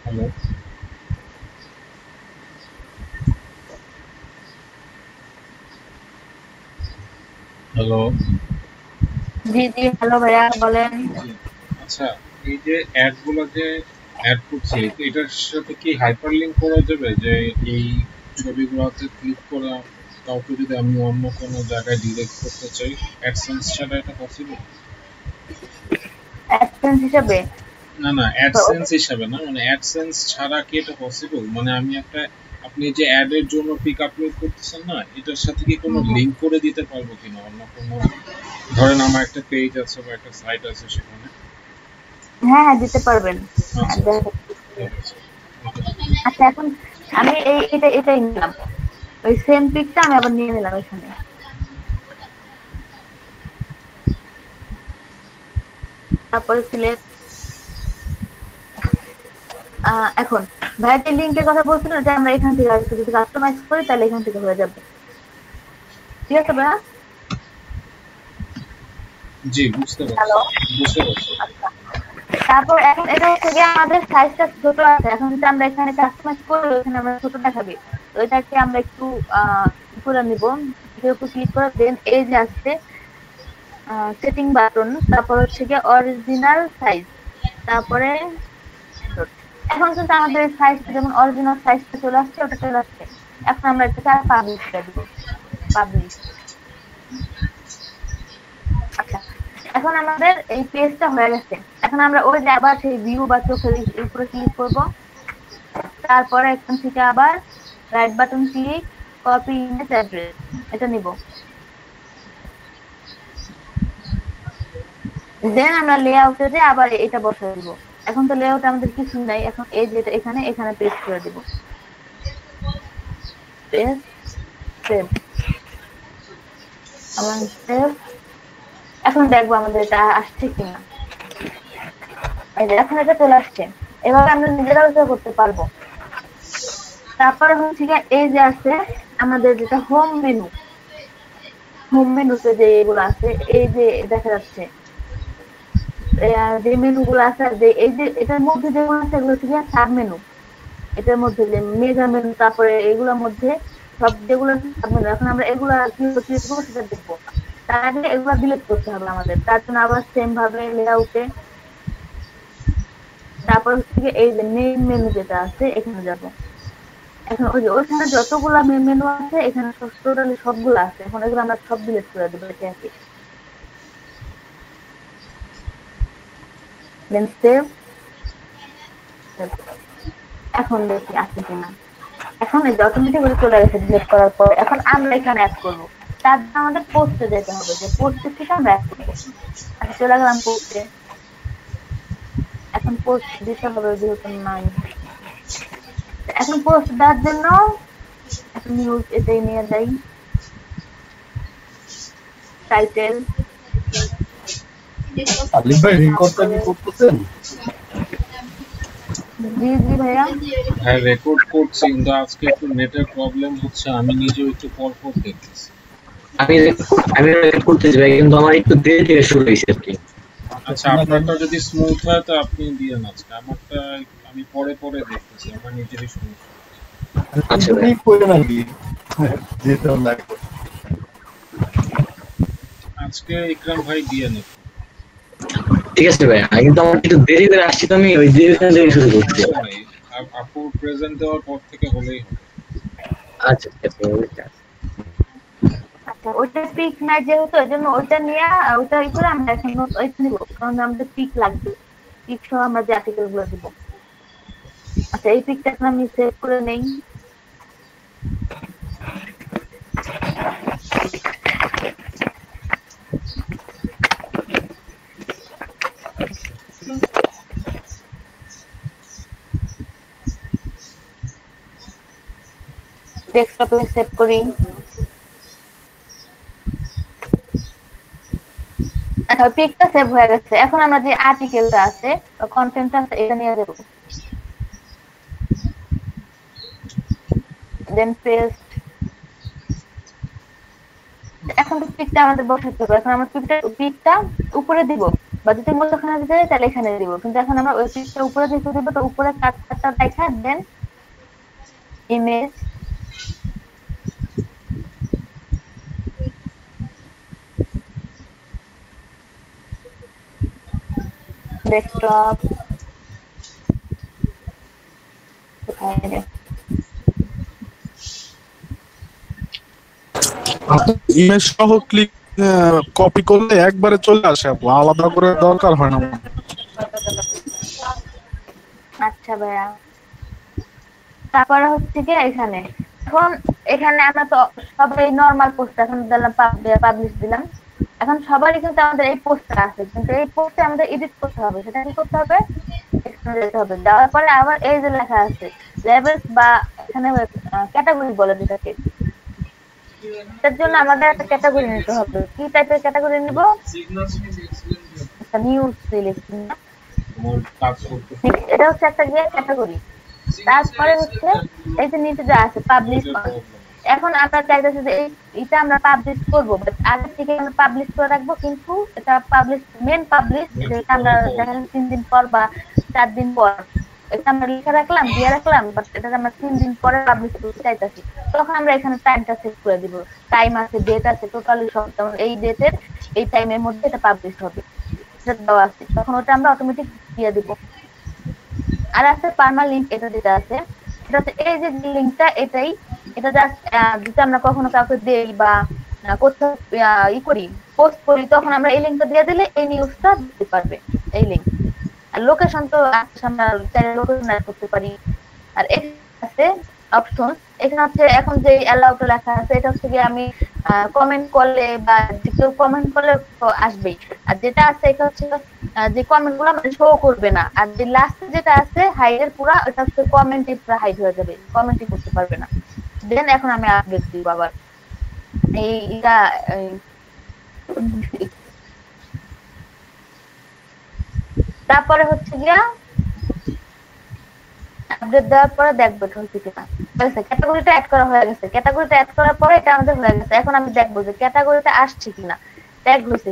হ্যালো হ্যালো জি জি হ্যালো ভাইয়া বলেন। আচ্ছা, এই যে অ্যাড গুলো যে অ্যাড করছি এটার সাথে কি হাইপারলিংক করা যাবে? যে এই ছবিগুলোতে ক্লিক করা কাউকে যদি আমি অন্য কোনো জায়গায় ডিরেক্ট করতে চাই অ্যাডসেন্স ছাড়া, এটা পসিবল? অ্যাডসেন্স হিসাবে না না, অ্যাডসেন্স হিসাবে না, মানে অ্যাডসেন্স ছাড়া কি এটা পসিবল? মানে আমি একটা, আপনি যে অ্যাড এর জন্য পিক আপলোড করতেছেন না, এটার সাথে কি কোনো লিংক করে দিতে পারবো কিনা অন্য কোনো? ধরেন আমার একটা পেজ আছে বা একটা সাইট আছে সেখানে। হ্যাঁ হ্যাঁ দিতে পারবেন। আচ্ছা, এখন আমি এটাই নিলাম, ওই সেম পিকটা আমি আবার নিয়ে নিলাম এখানে। তারপরে সিলেক্ট। এখন ভাইটি লিংকের কথা বলছিলেন যে আমরা এখান থেকে যদি কাস্টমাইজ করি তাহলে এখান থেকে হয়ে যাবে, ঠিক আছে ভাইয়া? জি বুঝতে পারছি। তারপর এখন এটা হচ্ছে যে আমাদের সাইজটা ছোট আছে, এখন যদি আমরা এখানে কাস্টমাইজ করি এখানে আমরা ছোট দেখাবে, তো এটাকে আমরা একটু করে নিব, এর উপর ক্লিক করে দেন এই যে আসছে সেটিং বাটন, তারপর হচ্ছে গিয়ে অরিজিনাল সাইজ, তারপরে এখন কিন্তু আমাদের সাইজটা যেমন অরিজিনাল সাইজটা চলে আসছে, ওটা চলে আসছে। এখন আমরা এটাকে পাবলিশ করে দিব, পাবলিশ। আচ্ছা, এখন আমাদের এই পেজটা হয়ে গেছে। এখন আমরা ওই যে আবার সেই ভিউ বা চোখের উপরে ক্লিক করব, তারপরে এখান থেকে আবার right button click, copy image address এটা নিব, দেন আমরা লেআউটে যে আবার এটা বসাই দিব। এখন তো লেআউট আমাদের কিছু নাই, এখন এই যে এখানে পেস্ট করে দিব, পেস্ট সেভ, আবার সেভ। এখন দেখবো আমাদের এটা আসছে কিনা। এই যে এখন এটা চলে আসছে, এভাবে আমরা নিজেরাও এটা করতে পারবো। তারপরে হচ্ছে এই যে আছে আমাদের যেটা হোম মেনুতে যে এগুলো আছে, এই যে দেখা যাচ্ছে যে মেনুগুলো আছে, যে এই যে এটার মধ্যে যেগুলো আছে এগুলো হচ্ছে সাব মেনু। এটার মধ্যে যে মেজারমেন্ট, তারপরে এগুলোর মধ্যে সব যেগুলো এখন আমরা এগুলা কি করবো সেটা দেখবো। তার আগে এগুলা ডিলিট করতে হবে আমাদের, তার জন্য আবার সেম ভাবে লেআউটে, তারপর হচ্ছে এই যে মেইন মেনু যেটা আছে এখানে যাব। এখন ওই যে ওইখানে যতগুলা মেইন মেনু আছে এখানে টোটালি সবগুলো আছে, এখন এগুলো আমরা সব ডিলিট করে দেবো একে একে। দেন সেভ। এখন দেখি আছে কিনা, এখন এই যে অটোমেটিক্যালি চলে গেছে ডিলিট করার পর। এখন আমরা এখানে অ্যাড করবো, তার জন্য আমাদের পোস্টে যেতে হবে, যে পোস্টে থেকে আমরা অ্যাড করবো। আচ্ছা চলে গেলাম পোস্টে। এখন পোস্ট দিতে হবে যেহেতু নাই, এখন পোস্ট দেওয়ার জন্য নিউজ এটাই নিয়ে যাই, টাইটেল। আলিফ ভাই রেকর্ডটা কি করতেছেন? জি জি ভাইয়া। হ্যাঁ রেকর্ড করছি, কিন্তু আজকে একটু নেটের প্রবলেম হচ্ছে, আমি নিজেও একটু পর দেখতেছি। আমি রেকর্ড করতেছি ভাই, কিন্তু আমার একটু দেরি থেকে শুরু হয়েছে আর কি। আচ্ছা আপনারটা যদি স্মুথ হয় তো আপনি দিয়ে আজকে, আমারটা আমি পরে দেখতেছি, আমার নিজেরই সমস্যা। আচ্ছা ভাই কইরা নাকি যেটা লাগবে আজকে ইকরাম ভাই দিয়ে নেব। ঠিক আছে ভাই, কিন্তু আমার একটু দেরি করে আসছি, তো আমি ওই দেরি থেকে শুরু করছি। আপু প্রেজেন্ট দেওয়ার পর থেকে হলেই হবে। আচ্ছা ঠিক আছে। আচ্ছা ওইটা পিক না যেহেতু, এই জন্য ওইটা নিয়ে ওইটা করে আমরা এখন ওইটা নিব, কারণ আমাদের পিক লাগবে, পিক সহ আমরা যে আর্টিকেল গুলো দিব। আচ্ছা এই পিকটা এখন আমি সেভ করে নেই। ডেস্কটপে সেভ করি। আচ্ছা পিকটা সেভ হয়ে গেছে, এখন আমরা যে আর্টিকেলটা আছে বা কন্টেন্টটা আছে এটা নিয়ে দেব। দেন পেস্ট। এখন তো পিকটা আমাদের বসাতে হবে, এখন আমরা পিকটা উপরে দিব, বা যদি মধ্যখানে দিতে চাই তাহলে এখানে দিব, কিন্তু এখন আমরা ওই পিকটা উপরে দিতে দিব, তো উপরে কাটটা দেখা দেন ইমেজ, ডেস্কটপ, ইমেজ সহ ক্লিক কপি করলে একবারে চলে আসে, আলাদা করে দরকার হয় না। আচ্ছা ভাইয়া। তারপরে হচ্ছে কি এখানে, এখন এখানে আমরা তো সবাই নরমাল পোস্ট এখন দিলাম, পাবলিশ দিলাম। এখন সবারই কিন্তু আমাদের এই পোস্টটা আছে, কিন্তু এই পোস্টে আমাদের এডিট করতে হবে। সেটা কি করতে হবে? এখানে যেতে হবে, যাওয়ার পরে আবার এই যে লেখা আছে লেভেলস বা এখানে ক্যাটাগরি বলে যেটাকে, তার জন্য আমাদের একটা ক্যাটাগরি নিতে হবে। কি টাইপের ক্যাটাগরি নিব? নিউজ সিলেকশন, এটা হচ্ছে একটা ক্যাটাগরি। তারপরে হচ্ছে এই যে নিচে যা আছে পাবলিশ। এখন আমরা চাইতেছি যে এটা আমরা পাবলিশ করবো, বাট আগে থেকে আমরা পাবলিশ করে রাখবো, কিন্তু এটা পাবলিশ মেন পাবলিশ যেটা আমরা দেখেন 3 দিন পর বা 4 দিন পর এটা আমরা লিখে রাখলাম, দিয়ে রাখলাম, বাট এটা আমরা 3 দিন পরে পাবলিশ করতে চাইতেছি, তখন আমরা এখানে টাইমটা সেট করে দিব। টাইম আছে, ডেট আছে, টোটালি সব, যেমন এই ডেটের এই টাইমের মধ্যে এটা পাবলিশ হবে, সেটা দেওয়া আছে, তখন ওটা আমরা অটোমেটিক দিয়ে দিব। আর আছে পার্মালিঙ্ক, এটা যেটা আছে এটা হচ্ছে এই যে লিঙ্কটা, এটাই এটা জাস্ট যদি আমরা কখনো কাউকে দেই বা কোথাও করি পোস্ট করি, তখন আমরা এই লিঙ্কটা দিয়ে দিলে এই নিউজটা দিতে পারবে এই লিঙ্ক। আর লোকেশন তো আমরা চাইলে লোকেশন অ্যাড করতে পারি। আর এখানে আছে অপশন, এখানে হচ্ছে এখন যে অ্যালাউড লেখা আছে এটা হচ্ছে কি আমি কমেন্ট করলে বা কেউ কমেন্ট করলে আসবেই, আর যেটা আছে এটা হচ্ছে যে কমেন্ট গুলো মানে শো করবে না, আর যে লাস্টে যেটা আছে হাইডের পুরা এটা হচ্ছে কমেন্টই পুরো হাইড হয়ে যাবে, কমেন্টই করতে পারবে না। দেন এখন আমি আপডেট দিব আবার এইটা, তারপরে হচ্ছে গিয়া আপডেট দেওয়ার পরে দেখবো হচ্ছে কিনা। ক্যাটাগরিটা অ্যাড করা হয়ে গেছে, ক্যাটাগরিটা অ্যাড করার পরে এটা আমাদের হয়ে গেছে। এখন আমি দেখবো যে ক্যাটাগরিটা আসছে কিনা, ট্যাগ হয়েছে।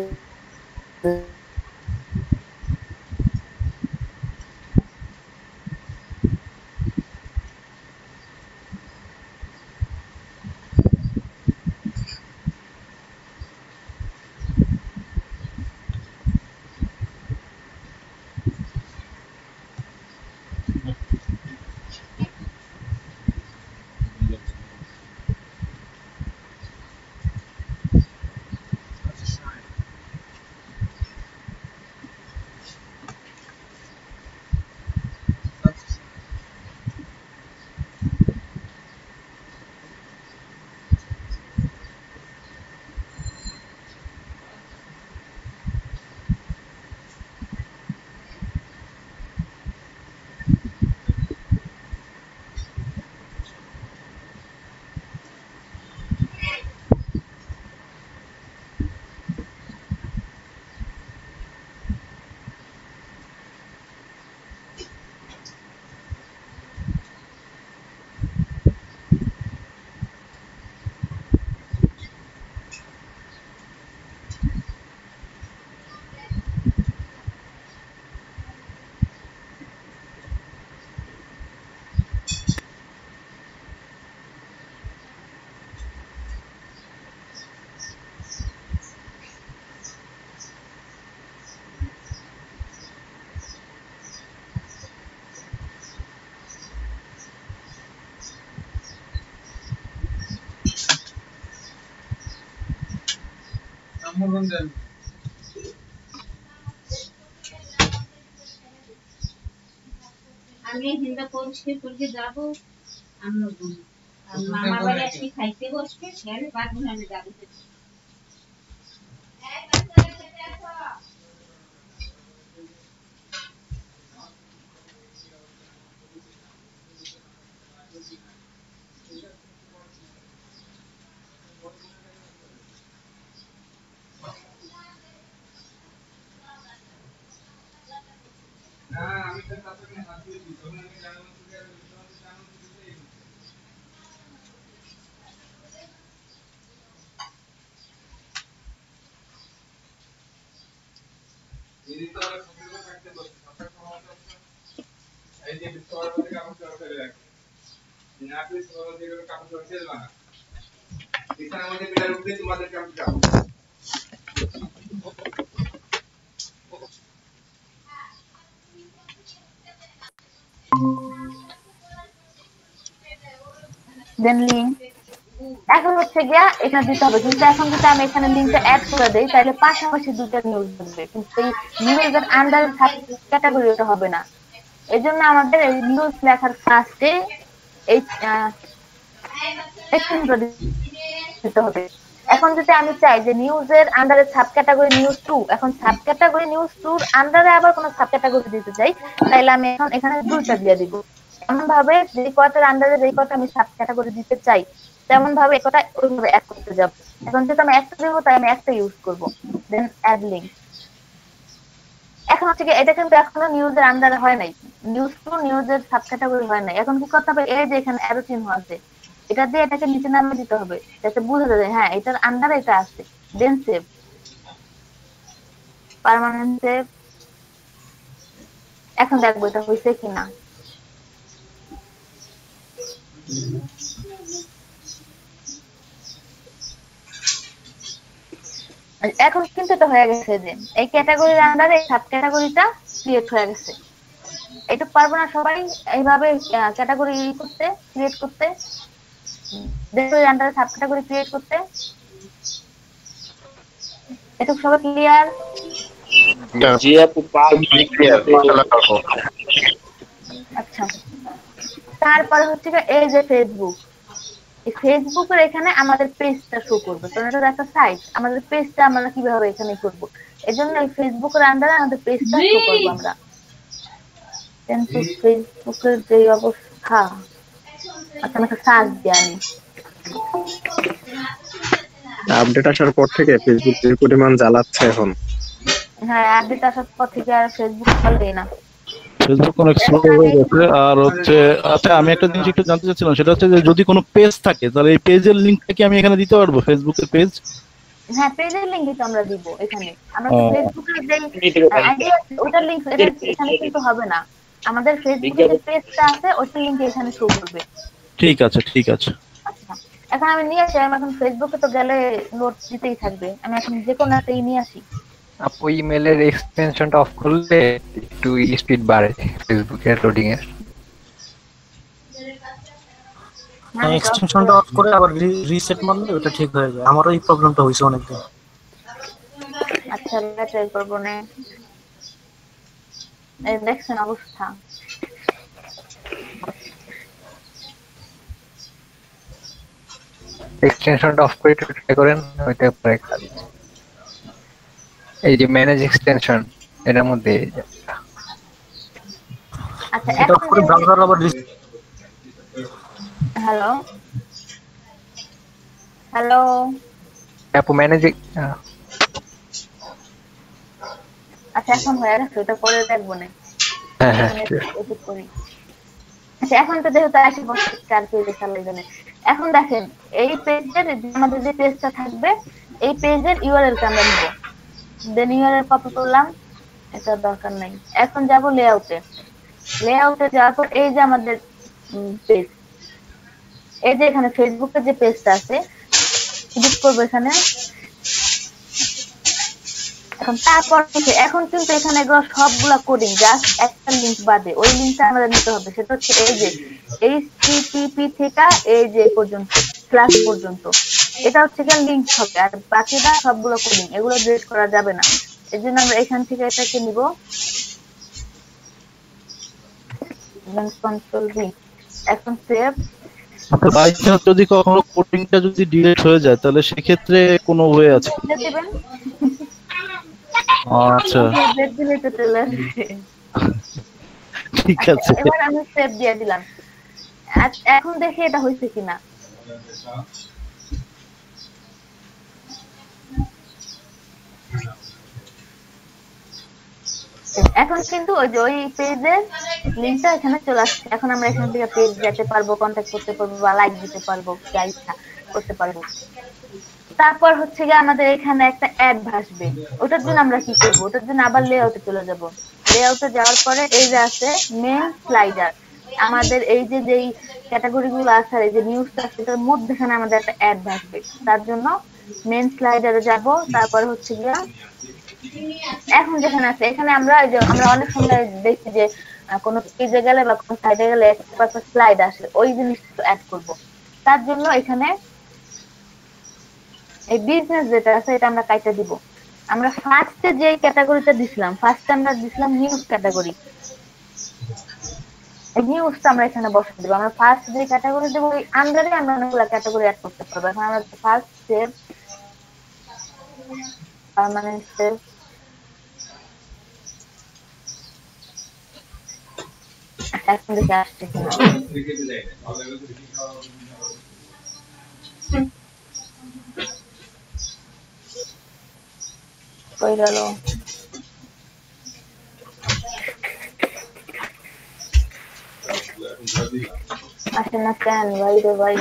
আমি হিন্দা পরিষ্কার করে যাব আমরা মামা বাড়ি আসি খাইতে বসবে খেলে বাদ আমি যাব না আমি তো তারপরে হাত দিয়েছি তখন আমি জানলাম যে এই তো আর সম্পূর্ণ থাকতে বসে কথা কথা এই যে বিশ্বর থেকে কাপড় চড়তে রাখে না আপনি সবার থেকে কাপড় চড়তে না এখানে আমাদের বিড়াল উঠে তোমাদের কাপড় চাও দেন লিংক এখন হচ্ছে গিয়া এখানে দিতে হবে, কিন্তু এখন যদি আমি এখানে লিংকটা অ্যাড করে দেই তাহলে পাশাপাশি দুটো নিউজ হবে, কিন্তু এই নিউজের আন্ডার ক্যাটাগরি ওটা হবে না। এই জন্য আমাদের এই নিউজ লেখার ফার্স্টে এই দিতে হবে। এখন যদি আমি চাই যে নিউজের আন্ডারে সাব ক্যাটাগরি নিউজ 2, এখন সাব ক্যাটাগরি নিউজ 2 এর আন্ডারে আবার কোনো সাব ক্যাটাগরি দিতে চাই, তাহলে আমি এখন এখানে দুইটা দিয়ে দিব। এমন ভাবে যে কয়টার আন্ডারে যে কয়টা আমি সাব ক্যাটাগরি দিতে চাই তেমন ভাবে একটা ওইভাবে অ্যাড করতে যাব। এখন যেটা আমি একটা দিব তাই আমি একটা ইউজ করব, দেন অ্যাড লিংক। এখন হচ্ছে কি এটা কিন্তু এখনো নিউজের আন্ডারে হয় নাই, নিউজ 2 নিউজের সাব ক্যাটাগরি হয় নাই। এখন কি করতে হবে, এই যে এখানে অ্যারো চিহ্ন আছে এটা দিয়ে এটাকে নিচে নামিয়ে দিতে হবে যাতে বোঝা যায় হ্যাঁ এটার আন্ডারে এটা আছে। দেন সেভ, পার্মানেন্ট সেভ। এখন দেখবো এটা হইছে কিনা। এখন কিন্তু এটা হয়ে গেছে যে এই ক্যাটাগরির আন্ডারে সাব ক্যাটাগরিটা ক্রিয়েট হয়ে গেছে। এটা পারবো না সবাই এইভাবে ক্যাটাগরি করতে, ক্রিয়েট করতে, দেখো এই আন্ডারে সাব ক্যাটাগরি ক্রিয়েট করতে। এটা সবাই ক্লিয়ার? জি আপু ক্লিয়ার, মাশাআল্লাহ পারবো। আচ্ছা, তারপর হচ্ছে এই যে ফেসবুক, এই ফেসবুকের এখানে আমাদের পেজটা শো করবে, কারণ এটা একটা সাইট। আমাদের পেজটা আমরা কিভাবে এখানে করব, এজন্য এই ফেসবুকের আন্ডারে আমাদের পেজটা শো করব আমরা। কিন্তু ফেসবুকের যে অবস্থা, আচ্ছা আমি সার্চ দিই আমি। আপডেট আসার পর থেকে ফেসবুক যে পরিমাণ জ্বালাচ্ছে এখন। হ্যাঁ, আপডেট আসার পর থেকে আর ফেসবুক চলেই না, ফেসবুক অনেক স্লো হয়ে গেছে। আর হচ্ছে আচ্ছা আমি একটা জিনিস একটু জানতে চাচ্ছিলাম, সেটা হচ্ছে যে যদি কোনো পেজ থাকে তাহলে এই পেজের লিংকটা কি আমি এখানে দিতে পারবো, ফেসবুকের পেজ? হ্যাঁ, পেজের লিংক তো আমরা দিব এখানে। আমরা ফেসবুকের যে আইডি আছে ওটার লিংক এখানে কিন্তু হবে না, আমাদের ফেসবুকের যে পেজটা আছে ওটার লিংক এখানে শো করবে। ঠিক আছে ঠিক আছে। আচ্ছা, এখন আমি নিয়ে আসি। আমি এখন ফেসবুকে তো গেলে নোট দিতেই থাকবে, আমি এখন যে কোনো একটা নিয়ে আসি। আপু ইমেলের এক্সটেনশনটা অফ করলে একটু স্পিড বাড়ে ফেসবুকের লোডিং এর। এক্সটেনশনটা অফ করে আবার রিসেট মারলে ওটা ঠিক হয়ে যায়। আমারও এই প্রবলেমটা হইছে অনেকদিন। আচ্ছা, ট্রাই করব না। এই দেখছেন অবস্থা। এক্সটেনশনটা অফ করে ট্রাই করেন, ওইটা পরে কাজ। এই যে ম্যানেজ এক্সটেনশন এর মধ্যে আচ্ছা এটা অফ করে ব্রাউজার আবার হ্যালো হ্যালো আপু ম্যানেজ। আচ্ছা এখন হয়ে গেছে, ওটা করে দেখবো না। হ্যাঁ হ্যাঁ আচ্ছা, এখন তো যেহেতু 80% পেজে চালাই জানে। এখন দেখেন এই পেজের আমাদের যে পেজটা থাকবে এই পেজের ইউআরএল আমরা নিব, দেন ইউআরএল কপি করলাম, এটা দরকার নাই। এখন যাব লেআউটে। লেআউটে যাওয়ার পর এই যে আমাদের পেজ, এই যে এখানে ফেসবুকের যে পেজটা আছে ক্লিক করব এখানে। এখন তারপর এখন কিন্তু এখানে এগুলো সবগুলা কোডিং, জাস্ট একটা লিংক বাদে ওই লিংকটা আমাদের নিতে হবে। সেটা হচ্ছে এই যে HTTP থেকে এই যে পর্যন্ত ক্লাস পর্যন্ত। এটা হচ্ছে কি লিংক হবে, আর বাকিটা সবগুলো কোডিং, এগুলো ডিলিট করা যাবে না। এর জন্য আমরা এখান থেকে এটাকে নিব, কন্ট্রোল ভি, এখন সেভ। বাই চান্স যদি কখনো কোডিংটা যদি ডিলিট হয়ে যায় তাহলে সেক্ষেত্রে কোনো ওয়ে আছে? দিবেন। আচ্ছা ডিলিট চলে আসছে। ঠিক আছে, এবার আমি সেভ দিয়ে দিলাম। এখন দেখি এটা হইছে কিনা। এখন কিন্তু ওই পেজের লিংকটা এখানে চলে আসছে। এখন আমরা এখান থেকে পেজ যেতে পারবো, কন্টাক্ট করতে পারবো বা লাইক দিতে পারবো, যা ইচ্ছা করতে পারবো। তারপর হচ্ছে গিয়ে আমাদের এখানে একটা অ্যাড ভাসবে। ওটার জন্য আমরা কি করবো? ওটার জন্য আবার লেআউটে চলে যাব। লেআউটে যাওয়ার পরে এই যে আছে মেন স্লাইডার, আমাদের এই যে যেই ক্যাটাগরি গুলো আছে, এই যে নিউজটা আছে, এটার মধ্যখানে আমাদের একটা অ্যাড ভাসবে। তার জন্য মেন স্লাইডারে যাব। তারপর হচ্ছে গিয়ে এখন যেখানে আছে এখানে আমরা অনেক সময় দেখি যে কোনো পেজে গেলে বা কোনো সাইডে গেলে একটা স্লাইড আসে, ওই জিনিসটা অ্যাড করব। তার জন্য এখানে এই বিজনেস যেটা আছে এটা আমরা কাইটা দিব। আমরা ফার্স্টে যে ক্যাটাগরিটা দিছিলাম, ফার্স্টে আমরা দিছিলাম নিউজ ক্যাটাগরি, এই নিউজটা আমরা এখানে বসে দিব। আমরা ফার্স্ট যে ক্যাটাগরি দেবো ওই আন্ডারে আমরা অনেকগুলো ক্যাটাগরি অ্যাড করতে পারবো। এখন আমরা ফার্স্ট সেভ, পার্মানেন্ট সেভ, এখন দেখে আসছে কিনা। কই গেল? আসে না কেন ভাই রে ভাই?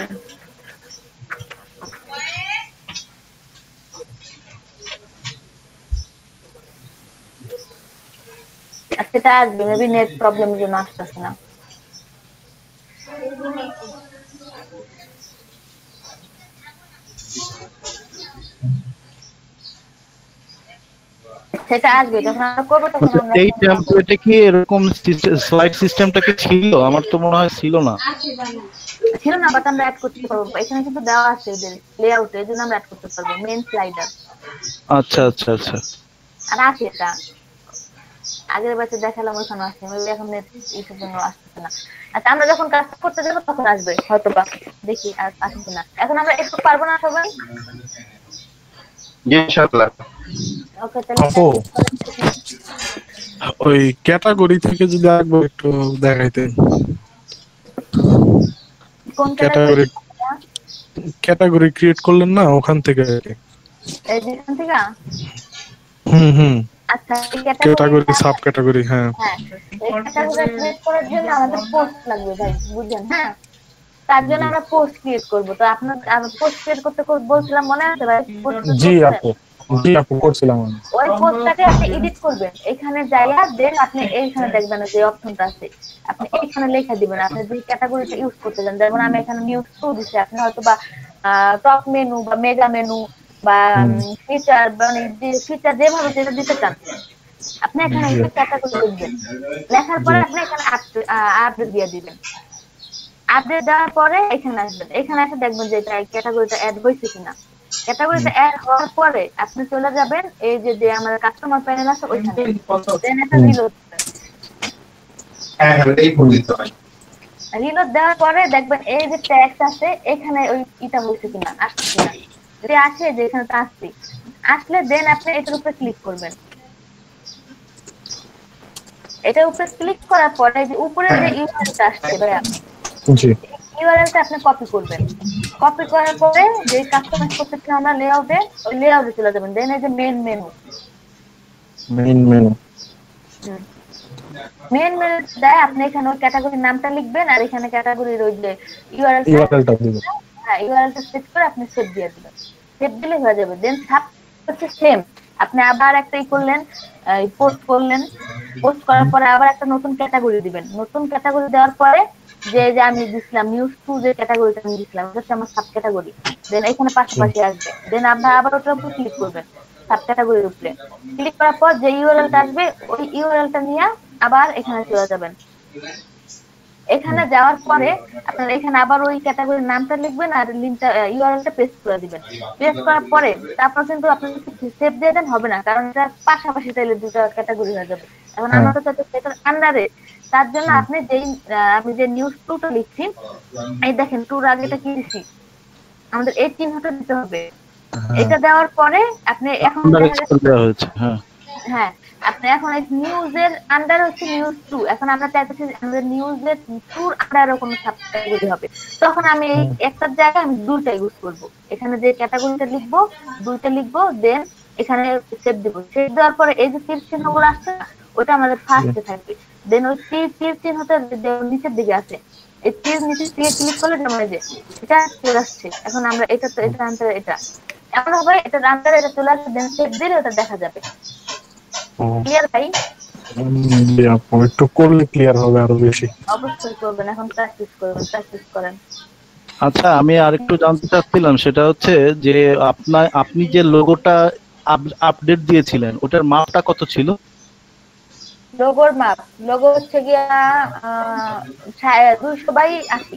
সেটা আসবে, মেবি নেট প্রবলেমের জন্য আসতেছে না। সেটা আসবে যখন আমরা করবো তখন আমরা এই টেমপ্লেটে কি এরকম স্লাইড সিস্টেমটা কি ছিল? আমার তো মনে হয় ছিল না। ছিল না, বাট আমরা অ্যাড করতে পারবো। এখানে কিন্তু দেওয়া আছে এদের লেআউটে, এই জন্য আমরা অ্যাড করতে পারবো মেন স্লাইডার। আচ্ছা আচ্ছা আচ্ছা, আর আছে এটা আগের ব্যাচে দেখালাম, ওখানে আসছে, এখন নেট ইস্যুর জন্য আসছে না। আচ্ছা আমরা যখন কাজ করতে যাবো তখন আসবে হয়তো বা, দেখি আর আসছে না। এখন আমরা একটু পারবো না সবাই? ইনশাআল্লাহ। ওকে তাহলে আপু ওই ক্যাটাগরি থেকে যদি একবার একটু দেখাইতেন। কোন ক্যাটাগরি ক্রিয়েট করলেন না ওখান থেকে? এই যেখান থেকে? হুম। আচ্ছা ক্যাটাগরি সাব ক্যাটাগরি, হ্যাঁ এই ক্যাটাগরি ক্রিয়েট করার জন্য আমাদের পোস্ট লাগবে ভাই, বুঝছেন? হ্যাঁ, তার জন্য আমরা পোস্ট ক্রিয়েট করব। তো আপনার পোস্ট ক্রিয়েট করতে বলছিলাম, মনে আছে ভাই? জি আপু করছিলাম। ওই পোস্টটাকে আপনি এডিট করবেন, এখানে যাইয়া দেন আপনি এইখানে দেখবেন যে অপশনটা আছে, আপনি এইখানে লেখা দিবেন আপনি যে ক্যাটাগরিটা ইউজ করতে চান। যেমন আমি এখানে নিউজ 2 দিছি, আপনি হয়তো বা টপ মেনু বা মেগা মেনু বা ফিচার, মানে যে ফিচার যেভাবে যেটা দিতে চান আপনি এখানে একটা ক্যাটাগরি লিখবেন। লেখার পরে আপনি এখানে আপডেট দিয়ে দিবেন। আপডেট দেওয়ার পরে এখানে আসবেন, এখানে এসে দেখবেন যে এটা ক্যাটাগরিটা অ্যাড হয়েছে কিনা। ক্যাটাগরিটা অ্যাড হওয়ার পরে আপনি চলে যাবেন এই যে আমাদের কাস্টমার প্যানেল আছে ওইখানে, দেন এটা রিলোড রিলোড দেওয়ার পরে দেখবেন এই যে ট্যাক্স আছে এখানে ওই এটা হয়েছে কিনা, আসছে কিনা। যদি আসে যে এখানে আসছে, আসলে দেন আপনি এটার উপরে ক্লিক করবেন। এটার উপরে ক্লিক করার পরে যে উপরে যে ইউআরএলটা আসছে ভাইয়া, জি ইউআরএলটা আপনি কপি করবেন। কপি করার পরে যে কাস্টমাইজ করতেছি আমরা লেআউটে, ওই লেআউটে চলে যাবেন। দেন এই যে মেন মেনু দেয়, আপনি এখানে ওই ক্যাটাগরির নামটা লিখবেন আর এখানে ক্যাটাগরির ওই যে ইউআরএলটা দিবেন। হ্যাঁ, ইউআরএলটা সেট করে আপনি সেভ দিয়ে দিবেন। সেভ দিলে হয়ে যাবে। দেন সাব হচ্ছে সেম, আপনি আবার একটা করলেন, পোস্ট করলেন, পোস্ট করার পরে আবার একটা নতুন ক্যাটাগরি দিবেন। নতুন ক্যাটাগরি দেওয়ার পরে যে আমি দিছিলাম নিউজ 2 যে ক্যাটাগরিটা আমি দিছিলাম এটা হচ্ছে আমার সাব ক্যাটাগরি। দেন এখানে পাশাপাশি আসবে। দেন আপনারা আবার ওটার উপর ক্লিক করবেন, সাব ক্যাটাগরির উপরে ক্লিক করার পর যে ইউআরএলটা আসবে ওই ইউআরএলটা নিয়ে আবার এখানে চলে যাবেন। এখানে যাওয়ার পরে আপনারা এখানে আবার ওই ক্যাটাগরির নামটা লিখবেন আর লিংকটা ইউআরএলটা পেস্ট করে দিবেন। পেস্ট করার পরে তারপর কিন্তু আপনারা সেভ দিয়ে দেন হবে না, কারণ এটা পাশাপাশি তাইলে দুটো ক্যাটাগরি হয়ে যাবে। এখন আমরা তো চাচ্ছি এটার আন্ডারে, তার জন্য আপনি আমি যে নিউজ 2টা লিখছি, এই দেখেন 2 এর আগেটা কি দিছি, আমাদের এই চিহ্নটা দিতে হবে। এটা দেওয়ার পরে আপনি এখন হ্যাঁ আপনি এখন এই নিউজের আন্ডার হচ্ছে নিউজ 2, এখন আমরা চাইতেছি আমাদের নিউজের 2 আন্ডারে কোনো সাবক্যাটাগরি হবে, তখন আমি এই একটার জায়গায় আমি 2টা ইউজ করব। এখানে যে ক্যাটাগরিটা লিখবো 2টা লিখবো, দেন এখানে সেভ দিব। সেভ দেওয়ার পরে এই যে তীর চিহ্নগুলো আসছে ওটা আমাদের ফার্স্টে থাকবে, দেন ওই তীর চিহ্নটা নিচের দিকে আছে, এই তীর নিচের দিকে ক্লিক করলে আমরা যে এটা চলে আসছে। এখন আমরা এটা তো এটা আনতে এটা এমন হবে, এটা আনতে এটা চলে আসছে, দেন সেভ দিলে ওটা দেখা যাবে। ক্লিয়ার ভাই? জি আপু, একটু করলে ক্লিয়ার হবে আরো বেশি। অবশ্যই করবেন, এখন প্র্যাকটিস করবেন, প্র্যাকটিস করেন। আচ্ছা, আমি আরেকটু জানতে চাচ্ছিলাম, সেটা হচ্ছে যে আপনি যে লোগোটা আপডেট দিয়েছিলেন ওটার মাপটা কত ছিল? লোগোর মাপ, লোগো হচ্ছে গিয়া 200/80।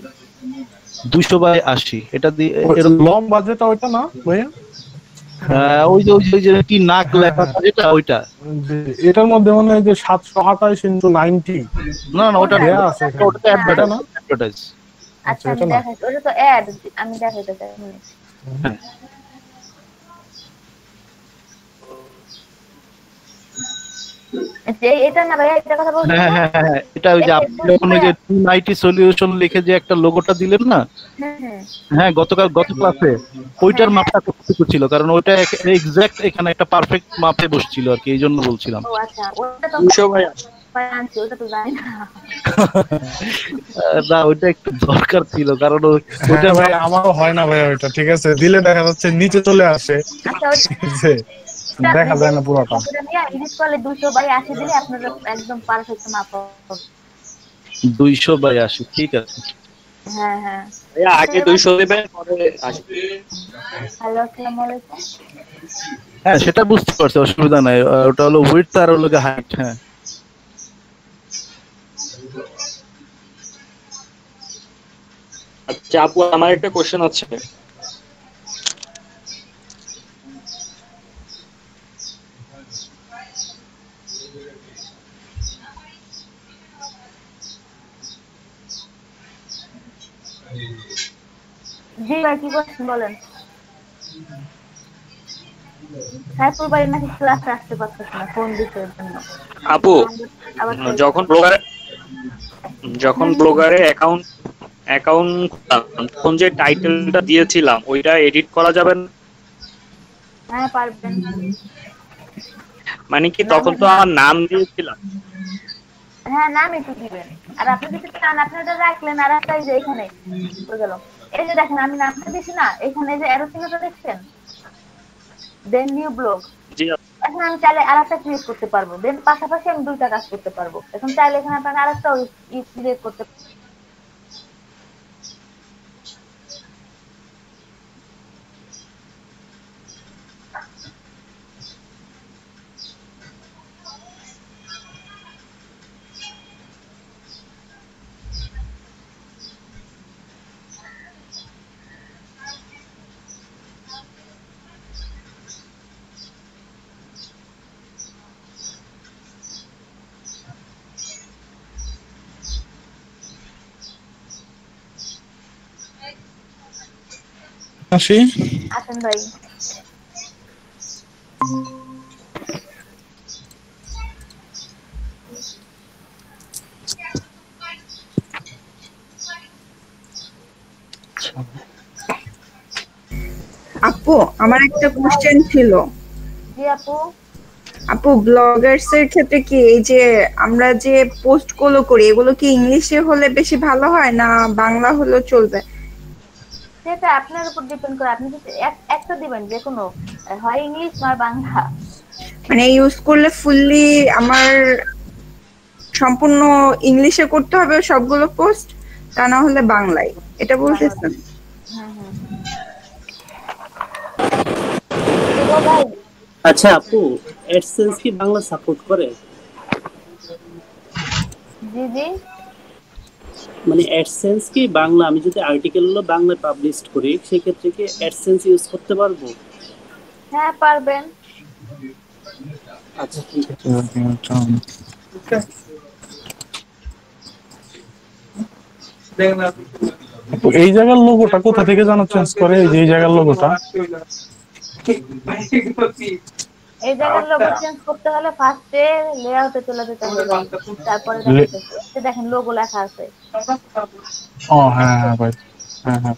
200/80, এটা দিয়ে লম্বা যেটা ওইটা না ভাইয়া? ওই যে কি নাক লেখা যেটা ওইটা, এটার মধ্যে মনে হয় যে 728x90। না ওটা আছে, ওটা অ্যাডভার্টাইজ। আচ্ছা আমি দেখাই, ওটা তো অ্যাড, আমি দেখাইতে চাই। এটা না ভাই, এটা কথা বলছি। হ্যাঁ এটা ওই যে আপনি যখন ওই যে 290 সলিউশন লিখে যে একটা লোগোটা দিলেন না, হ্যাঁ গত ক্লাসে ওইটার মাপটা কতটুকু ছিল? কারণ ওইটা এক্সাক্ট এখানে একটা পারফেক্ট মাপে বসছিল আর কি, এই জন্য বলছিলাম। ও আচ্ছা, ওটা তো 200 ভাই আনছি, ওটা তো জানি না। না ওইটা একটু দরকার ছিল, কারণ ওইটা ভাই আমারও হয় না ভাই ওইটা, ঠিক আছে দিলে দেখা যাচ্ছে নিচে চলে আসে, দেখা যায় না পুরোটা। এটা নিয়ে এডিট করলে 200/80 দিলে আপনাদের একদম পারফেক্ট মাপ হবে। 200/80, ঠিক আছে। হ্যাঁ হ্যাঁ ভাইয়া আগে 200 দিবেন পরে 80। হ্যালো, আসসালামু আলাইকুম। হ্যাঁ সেটা বুঝতে পারছি, অসুবিধা নাই। ওটা হলো উইডথ আর হলো হাইট। হ্যাঁ আচ্ছা আপু, আমার একটা কোশ্চেন আছে। জি ভাই, কি কোশ্চেন বলেন। সাইফুল ভাই নাকি ক্লাসে আসতে পারতেছে না কোন বিষয়ের জন্য? আপু যখন ব্লগারে অ্যাকাউন্ট তখন যে টাইটেলটা দিয়েছিলাম ওইটা এডিট করা যাবে না? হ্যাঁ পারবেন। মানে কি তখন তো আমার নাম দিয়েছিলাম। হ্যাঁ নামই তো দিবেন, আর আপনি যদি চান আপনারা রাখলেন, আর একটা এই যে এখানে হয়ে গেল, এই যে দেখেন আমি নামটা দিছি না, এখানে যে অ্যারো চিহ্নটা দেখছেন, দেন নিউ ব্লগ। জি এখন আমি চাইলে আরেকটা ক্রিয়েট করতে পারবো, দেন পাশাপাশি আমি 2টা কাজ করতে পারবো। এখন চাইলে এখানে আপনারা আরেকটা ক্রিয়েট করতে আসেন ভাই। আপু আমার একটা কোশ্চেন ছিল। জি আপু। আপু ব্লগার্স এর ক্ষেত্রে কি এই যে আমরা যে পোস্ট গুলো করি এগুলো কি ইংলিশে হলে বেশি ভালো হয় না বাংলা হলেও চলবে? সেটা আপনার উপর ডিপেন্ড করে, আপনি যদি একটা দিবেন যে কোনো, হয় ইংলিশ না বাংলা। মানে ইউজ করলে ফুললি আমার সম্পূর্ণ ইংলিশে করতে হবে সবগুলো পোস্ট, তা না হলে বাংলায়, এটা বলতেছেন? আচ্ছা আপু, অ্যাডসেন্স কি বাংলা সাপোর্ট করে? জি জি। মানে অ্যাডসেন্স কি বাংলা, আমি যদি আর্টিকেল গুলো বাংলায় পাবলিশ করি সেক্ষেত্রে কি অ্যাডসেন্স ইউজ করতে পারবো? হ্যাঁ পারবেন। আচ্ছা ঠিক আছে। এই জায়গার লোগোটা কোথা থেকে জানো চেঞ্জ করে? এই যে এই জায়গার লোগোটা এই জায়গার লোগো চেঞ্জ করতে হলে ফার্স্টে লেআউটে চলে যেতে হবে ভাই, তারপরে দেখাচ্ছে দেখেন লোগো লেখা আছে। ও হ্যাঁ হ্যাঁ ভাই, হ্যাঁ হ্যাঁ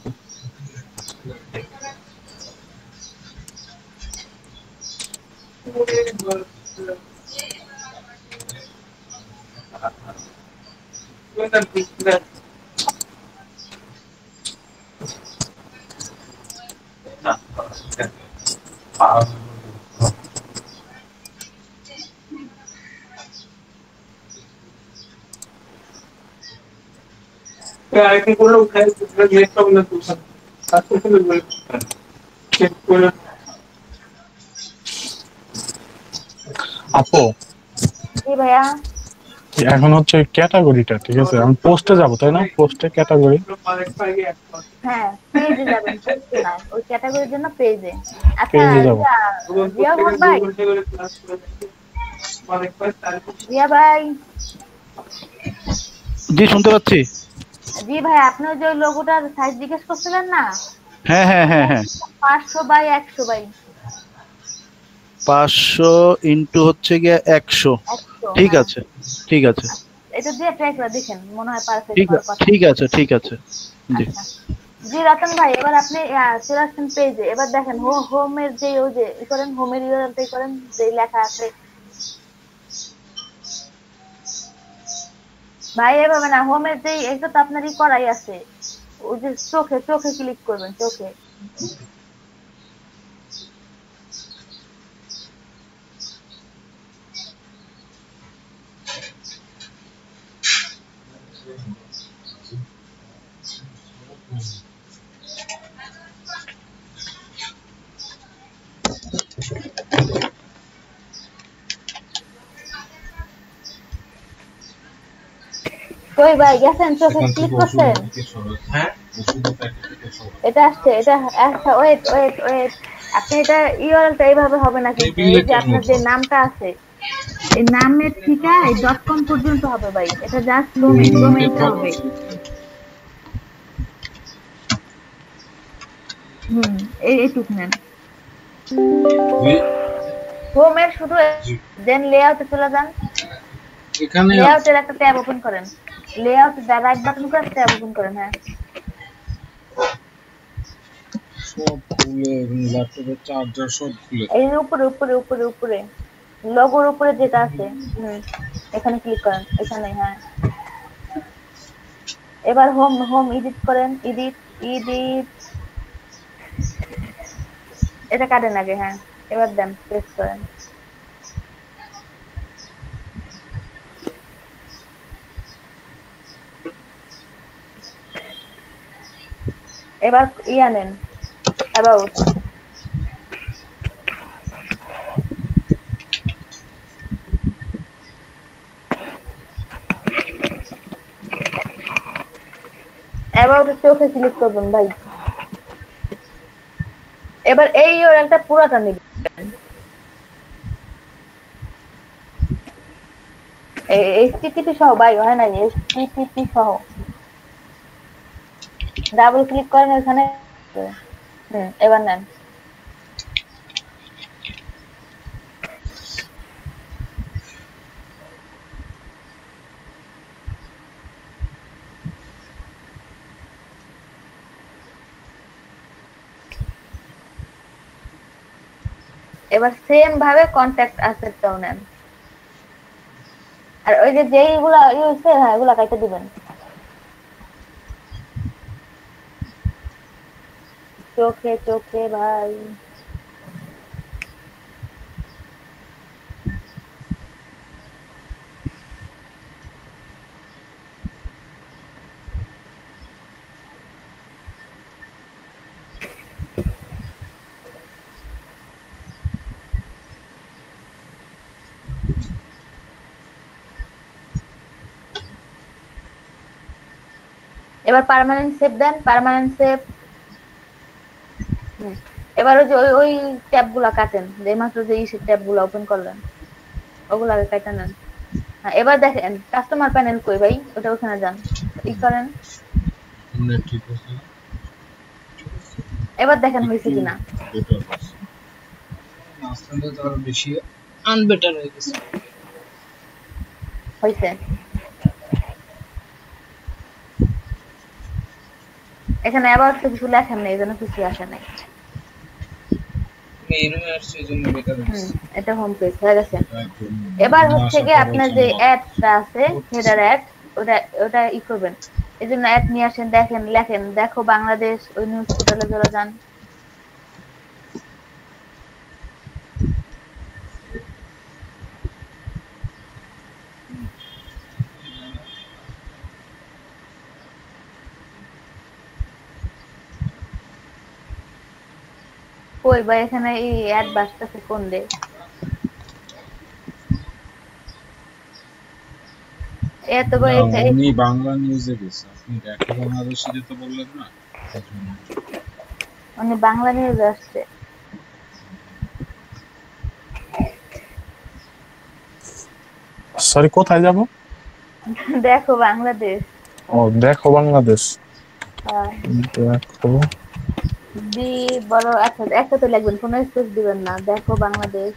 আপু কি ভাইয়া? এখন হচ্ছে ক্যাটাগরিটা, ঠিক আছে আমি পোস্টে যাব তাই না? পোস্টে ক্যাটাগরি, হ্যাঁ পেজে যাবেন, পোস্টে না, ওই ক্যাটাগরির জন্য পেজে। আচ্ছা পেজে যাব। জিয়া ভাই, জিয়া ভাই। জি শুনতে পাচ্ছি। জি ভাই, আপনি যে ওই লোগোটার সাইজ জিজ্ঞেস করছিলেন না? হ্যাঁ হ্যাঁ হ্যাঁ হ্যাঁ 500 বাই 100 বাই 500 ইনটু হচ্ছে গিয়ে 100। ঠিক আছে ঠিক আছে, এটা দিয়ে ট্রাই করে দেখেন, মনে হয় পারফেক্ট ঠিক হওয়ার কথা। ঠিক আছে ঠিক আছে। জি জি রতন ভাই, এবার আপনি চলে আসছেন পেজে। এবার দেখেন হোমের যে ওই যে করেন, হোমের ইউআরএলটাই করেন যে লেখা আছে ভাই। এভাবে না, হোমের যে এটা তো আপনারই করাই আছে, ওই যে চোখে চোখে ক্লিক করবেন, চোখে। কই ভাই গেছেন? চোখে ক্লিক করছেন? এটা আসছে, এটা একটা ওয়েট ওয়েট ওয়েট। আপনি এটা ইউআরএলটা এইভাবে হবে না কিন্তু, এই যে আপনার যে নামটা আছে এই নামের ঠিকা এই .com পর্যন্ত হবে ভাই। এটা জাস্ট ডোমেইনটা হবে। এইটুক নেন। হোমের শুধু দেন লেআউটে চলে যান। এখানে লেআউটের একটা ট্যাব ওপেন করেন, লেআউট রাইট বাটন করে ট্যাব ওপেন করেন। হ্যাঁ সব খুলে, ল্যাপটপের চার্জার সব খুলে। এই উপরে উপরে উপরে উপরে লোগোর উপরে যেটা আছে এখানে ক্লিক করেন, এখানে। হ্যাঁ এবার হোম এডিট করেন, এডিট এডিট, এটা কাটেন আগে। হ্যাঁ এবার দেন প্রেস করেন। এবার নেন অ্যাবাউট। অ্যাবাউটের চোখে ক্লিক করবেন ভাই। এবার এই ইউআরএলটা পুরোটা নেবেন, এইচটিটিপি সহ ভাই, হয় না এইচটিটিপি সহ। ডাবল ক্লিক করেন এখানে। এবার নেন। এবার সেম ভাবে কন্টাক্ট আসেটটাও নেন, আর ওই যে যেইগুলা হইছে হ্যাঁ এগুলা কাটে দিবেন। চোখে চোখে ভাই। এবার পার্মানেন্ট সেভ দেন, পার্মানেন্ট সেভ। এবার ওই যে ওই ট্যাবগুলা কাটেন, যে মাত্র যে এই ট্যাবগুলো ওপেন করলেন ওগুলো আগে কাটা নেন। হ্যাঁ, এবার দেখেন কাস্টমার প্যানেল কই ভাই, ওটা ওখানে যান, ই করেন। এবার দেখেন হয়েছে কিনা। মাঝখানে তো আরো বেশি আনবেটার হয়ে গেছে। হয়েছে। এখানে আবার তো কিছু লেখেন নেই, এই জন্য কিছু আসে নাই। এটা হোম পেজ হয়ে গেছে। এবার হচ্ছে গিয়ে আপনার যে অ্যাডটা আছে হেডার অ্যাড, ওটা ই করবেন। এই জন্য অ্যাড নিয়ে আসেন, দেখেন লেখেন দেখো বাংলাদেশ, ওই নিউজ পোর্টালে চলে যান। কই ভাই এখানে এই অ্যাড বাসটাছে কোন দে? এত বড় উনি বাংলা নিউজে গেছে, আপনি দেখো বাংলাদেশে যেতে বললেন না, উনি বাংলা নিউজে আসছে। সরি কোথায় যাব? দেখো বাংলাদেশ। ও দেখো বাংলাদেশ। দেখো দি বড় একটা তো লিখবেন, কোনো স্পেস দিবেন না, দেখো বাংলাদেশ।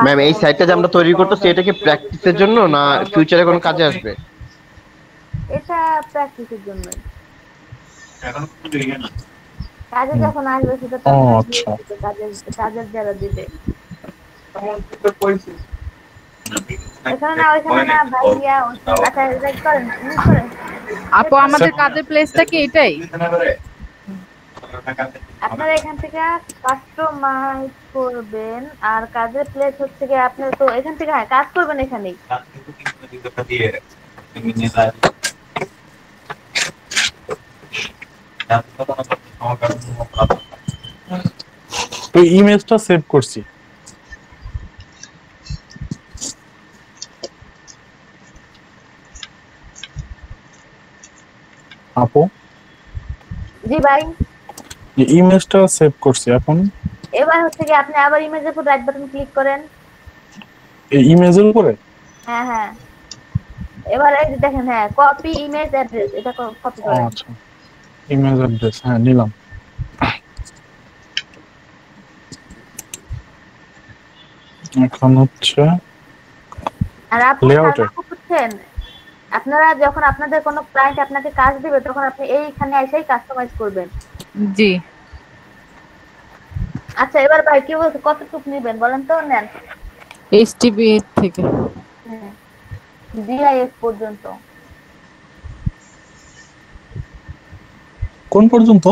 ম্যাম এই সাইটটা যে আমরা তৈরি করতেছি এটা কি প্র্যাকটিসের জন্য না ফিউচারে কোনো কাজে আসবে? এটা প্র্যাকটিসের জন্যই। এখন কাজে যখন আসবে সেটা তো কাজের যারা দিবে। এখানে না ওইখানে না ভাইয়া, আচ্ছা রেড করেন, করেন। আপু আমাদের কাজের প্লেসটা কি এটাই? আপনারা এখান থেকে কাস্টমাইজ করবেন, আর কাজের প্লেস হচ্ছে কি আপনারা তো এখান থেকে কাজ করবেন এখানেই। তো ইমেজটা সেভ করছি। আপু জি ভাই, এই ইমেজটা সেভ করছি। এখন এবার হচ্ছে কি আপনি আবার ইমেজের উপর রাইট বাটন ক্লিক করেন। এই ইমেজের উপরে? হ্যাঁ হ্যাঁ, এবার এই যে দেখেন, হ্যাঁ কপি ইমেজ অ্যাড্রেস, এটা কপি করেন। আচ্ছা ইমেজ অ্যাড্রেস, হ্যাঁ নিলাম। এখন হচ্ছে আর আপনি বুঝছেন, আপনারা যখন আপনাদের কোনো ক্লায়েন্ট আপনাকে কাজ দিবে তখন আপনি এইখানে এসেই কাস্টমাইজ করবেন। জি আচ্ছা এবার ভাই কি বলতে, কতটুকু নেবেন বলেন তো? নেন এইচটিবি থেকে জিআইএফ পর্যন্ত। কোন পর্যন্ত?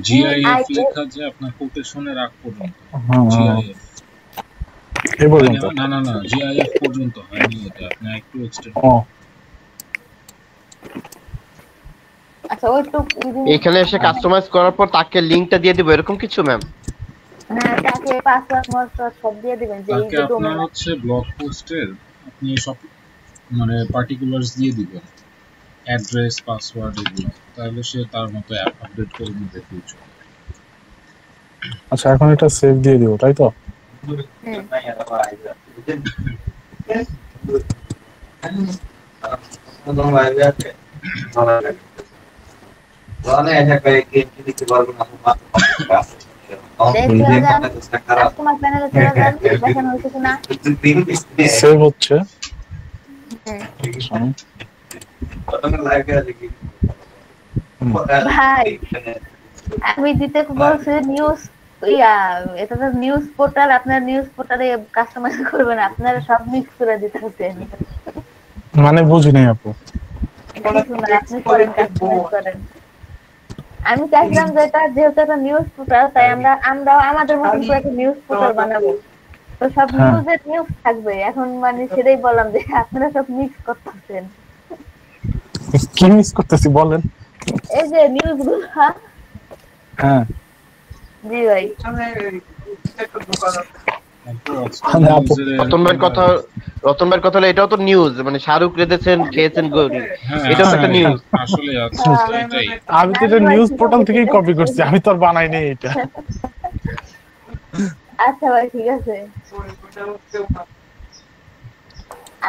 জিআইএফ লেখা যে আপনার কোটেশনে রাখ পর্যন্ত। জিআইএফ এই পর্যন্ত? না না না, জিআইএফ পর্যন্ত হয়নি, এটা আপনি একটু এক্সটেন্ড। আচ্ছা ওইটুকু এখানে এসে কাস্টমাইজ করার পর তাকে লিংকটা দিয়ে দিব এরকম কিছু ম্যাম? হ্যাঁ, তাকে পাসওয়ার্ড মাসওয়ার্ড সব দিয়ে দিবেন, যে এই যে আপনার হচ্ছে ব্লগ পোস্টের আপনি সব মানে পার্টিকুলারস দিয়ে দিবেন, অ্যাড্রেস পাসওয়ার্ড এগুলো, তাহলে সে তার মতো আপডেট করে নেবে ফিউচার। আচ্ছা এখন এটা সেভ দিয়ে দিব, তাই তো? সেভ হচ্ছে। ভাই আমি দিতে বলছি নিউজ, এটা তো নিউজ পোর্টাল, আপনার নিউজ পোর্টালে কাস্টমাইজ করবেন, আপনারা সব মিক্স করে দিতে হচ্ছেন। মানে বুঝি নাই আপু। আপনি করেন, কাস্টমাইজ করেন। আমি চাইছিলাম যে এটা যেহেতু একটা নিউজ পোর্টাল, তাই আমরা আমাদের মতন করে একটা নিউজ পোর্টাল বানাবো, তো সব নিউজের নিউজ থাকবে। এখন মানে সেটাই বললাম যে আপনারা সব মিক্স করতেছেন। কি মিক্স করতেছি বলেন? এই যে নিউজগুলো। হ্যাঁ জি ভাই। প্রথমবার কথা রতন ভাইয়ের কথা হলো এটাও তো নিউজ, মানে শাহরুখ রেঁধেছেন খেয়েছেন গৌরী, এটাও তো একটা নিউজ। আসলে আছে এটাই। আমি তো এটা নিউজ পোর্টাল থেকেই কপি করছি, আমি তো আর বানাইনি এটা। আচ্ছা ভাই ঠিক আছে।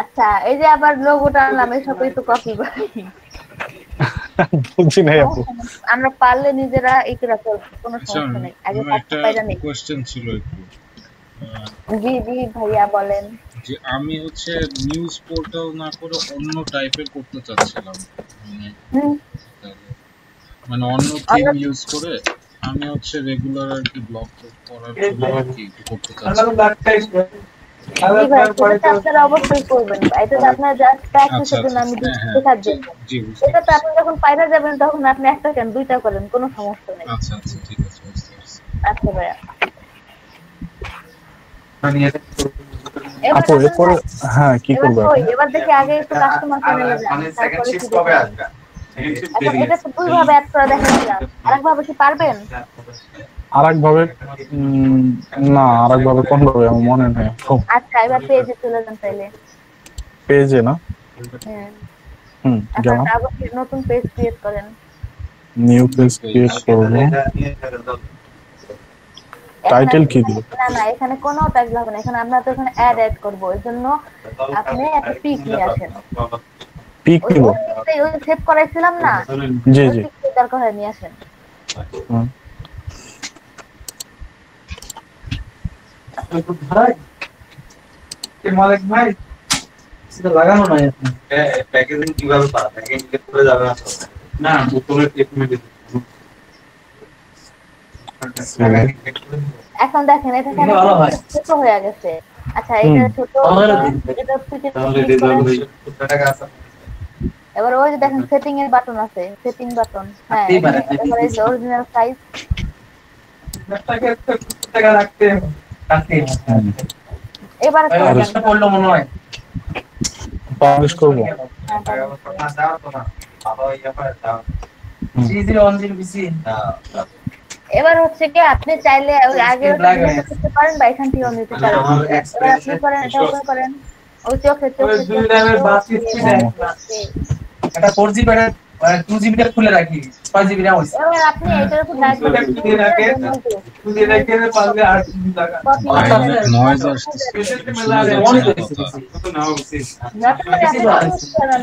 আচ্ছা এই যে আবার লোগোটা আনলাম, এই সবই তো কপি ভাই। বুঝছি নাই আপু। আমরা পারলে নিজেরা এই করে করব, কোনো সমস্যা নেই। আগে একটা পাইরা নেই। কোশ্চেন ছিল একটু। জি জি ভাইয়া বলেন। যে আমি হচ্ছে নিউজ পোর্টাল না করে অন্য টাইপের করতে চাচ্ছিলাম, মানে অন্য থিম ইউজ করে আমি হচ্ছে রেগুলার আর কি ব্লগ করার জন্য আর কি করতে চাচ্ছিলাম। জি ভাই, সেটা আপনারা অবশ্যই করবেন। এটা তো আপনার জাস্ট প্র্যাকটিসের জন্য আমি শেখার জন্য। এটা তো আপনি যখন পাইরা যাবেন তখন আপনি একটা কেন দুইটা করেন, কোনো সমস্যা নেই। আচ্ছা আচ্ছা ঠিক আছে, বুঝতে পারছি। আচ্ছা ভাইয়া। আপু এরপরে হ্যাঁ কি করব? এবার দেখি আগে একটু কাস্টমার প্যানেলে যান, তারপরে কি কবে আসবে? আচ্ছা এটা তো দুই ভাবে অ্যাড করা দেখাচ্ছিলাম, আরেকভাবে কি পারবেন? আরেকভাবে না, আরেকভাবে কোন ভাবে আমার মনে নেই। আচ্ছা এবার পেজে চলে যান তাইলে। পেজে না? এখন আবার নতুন পেজ ক্রিয়েট করেন। নিউ পেজ ক্রিয়েট করব। টাইটেল কি দিব? না না, এখানে কোনো টাইটেল হবে না, এখানে আমরা তো এখানে অ্যাড করব। এজন্য আপনি একটা পিক নিয়ে আসেন। পিক নিব? ওই সেভ করাইছিলাম না? জি জি। দরকার হয় নিয়ে আসেন। ভাই কে মালিক ভাই সেটা লাগানো নাই আপনি প্যাকেজিং কিভাবে পাবেন? প্যাকেজিং করে যাবে না বোতলের টেপমেন্ট। এখন দেখেন এটা ছোট হয়ে গেছে। আচ্ছা এটা ছোট, এটা এবার ওই যে দেখেন সেটিং এর বাটন আছে, সেটিং বাটন। হ্যাঁ এবার এই অরিজিনাল সাইজ টাকা রাখতে কাছে এবারে পড়লো মনে হয় পাবলিশ করব। এবার হচ্ছে কি আপনি চাইলে আগে করতে পারেন বা এখান থেকে নিতে পারেন। এবার আপনি করেন, এটা ওপেন করেন। ওই চোখে একটা 4G প্যাকেট 2GB টা খুলে রাখি, 5GB না হইছে। এবার আপনি এটার উপর ডাইরেক্ট পারলে 8GB টাকা নয়েজ আসছে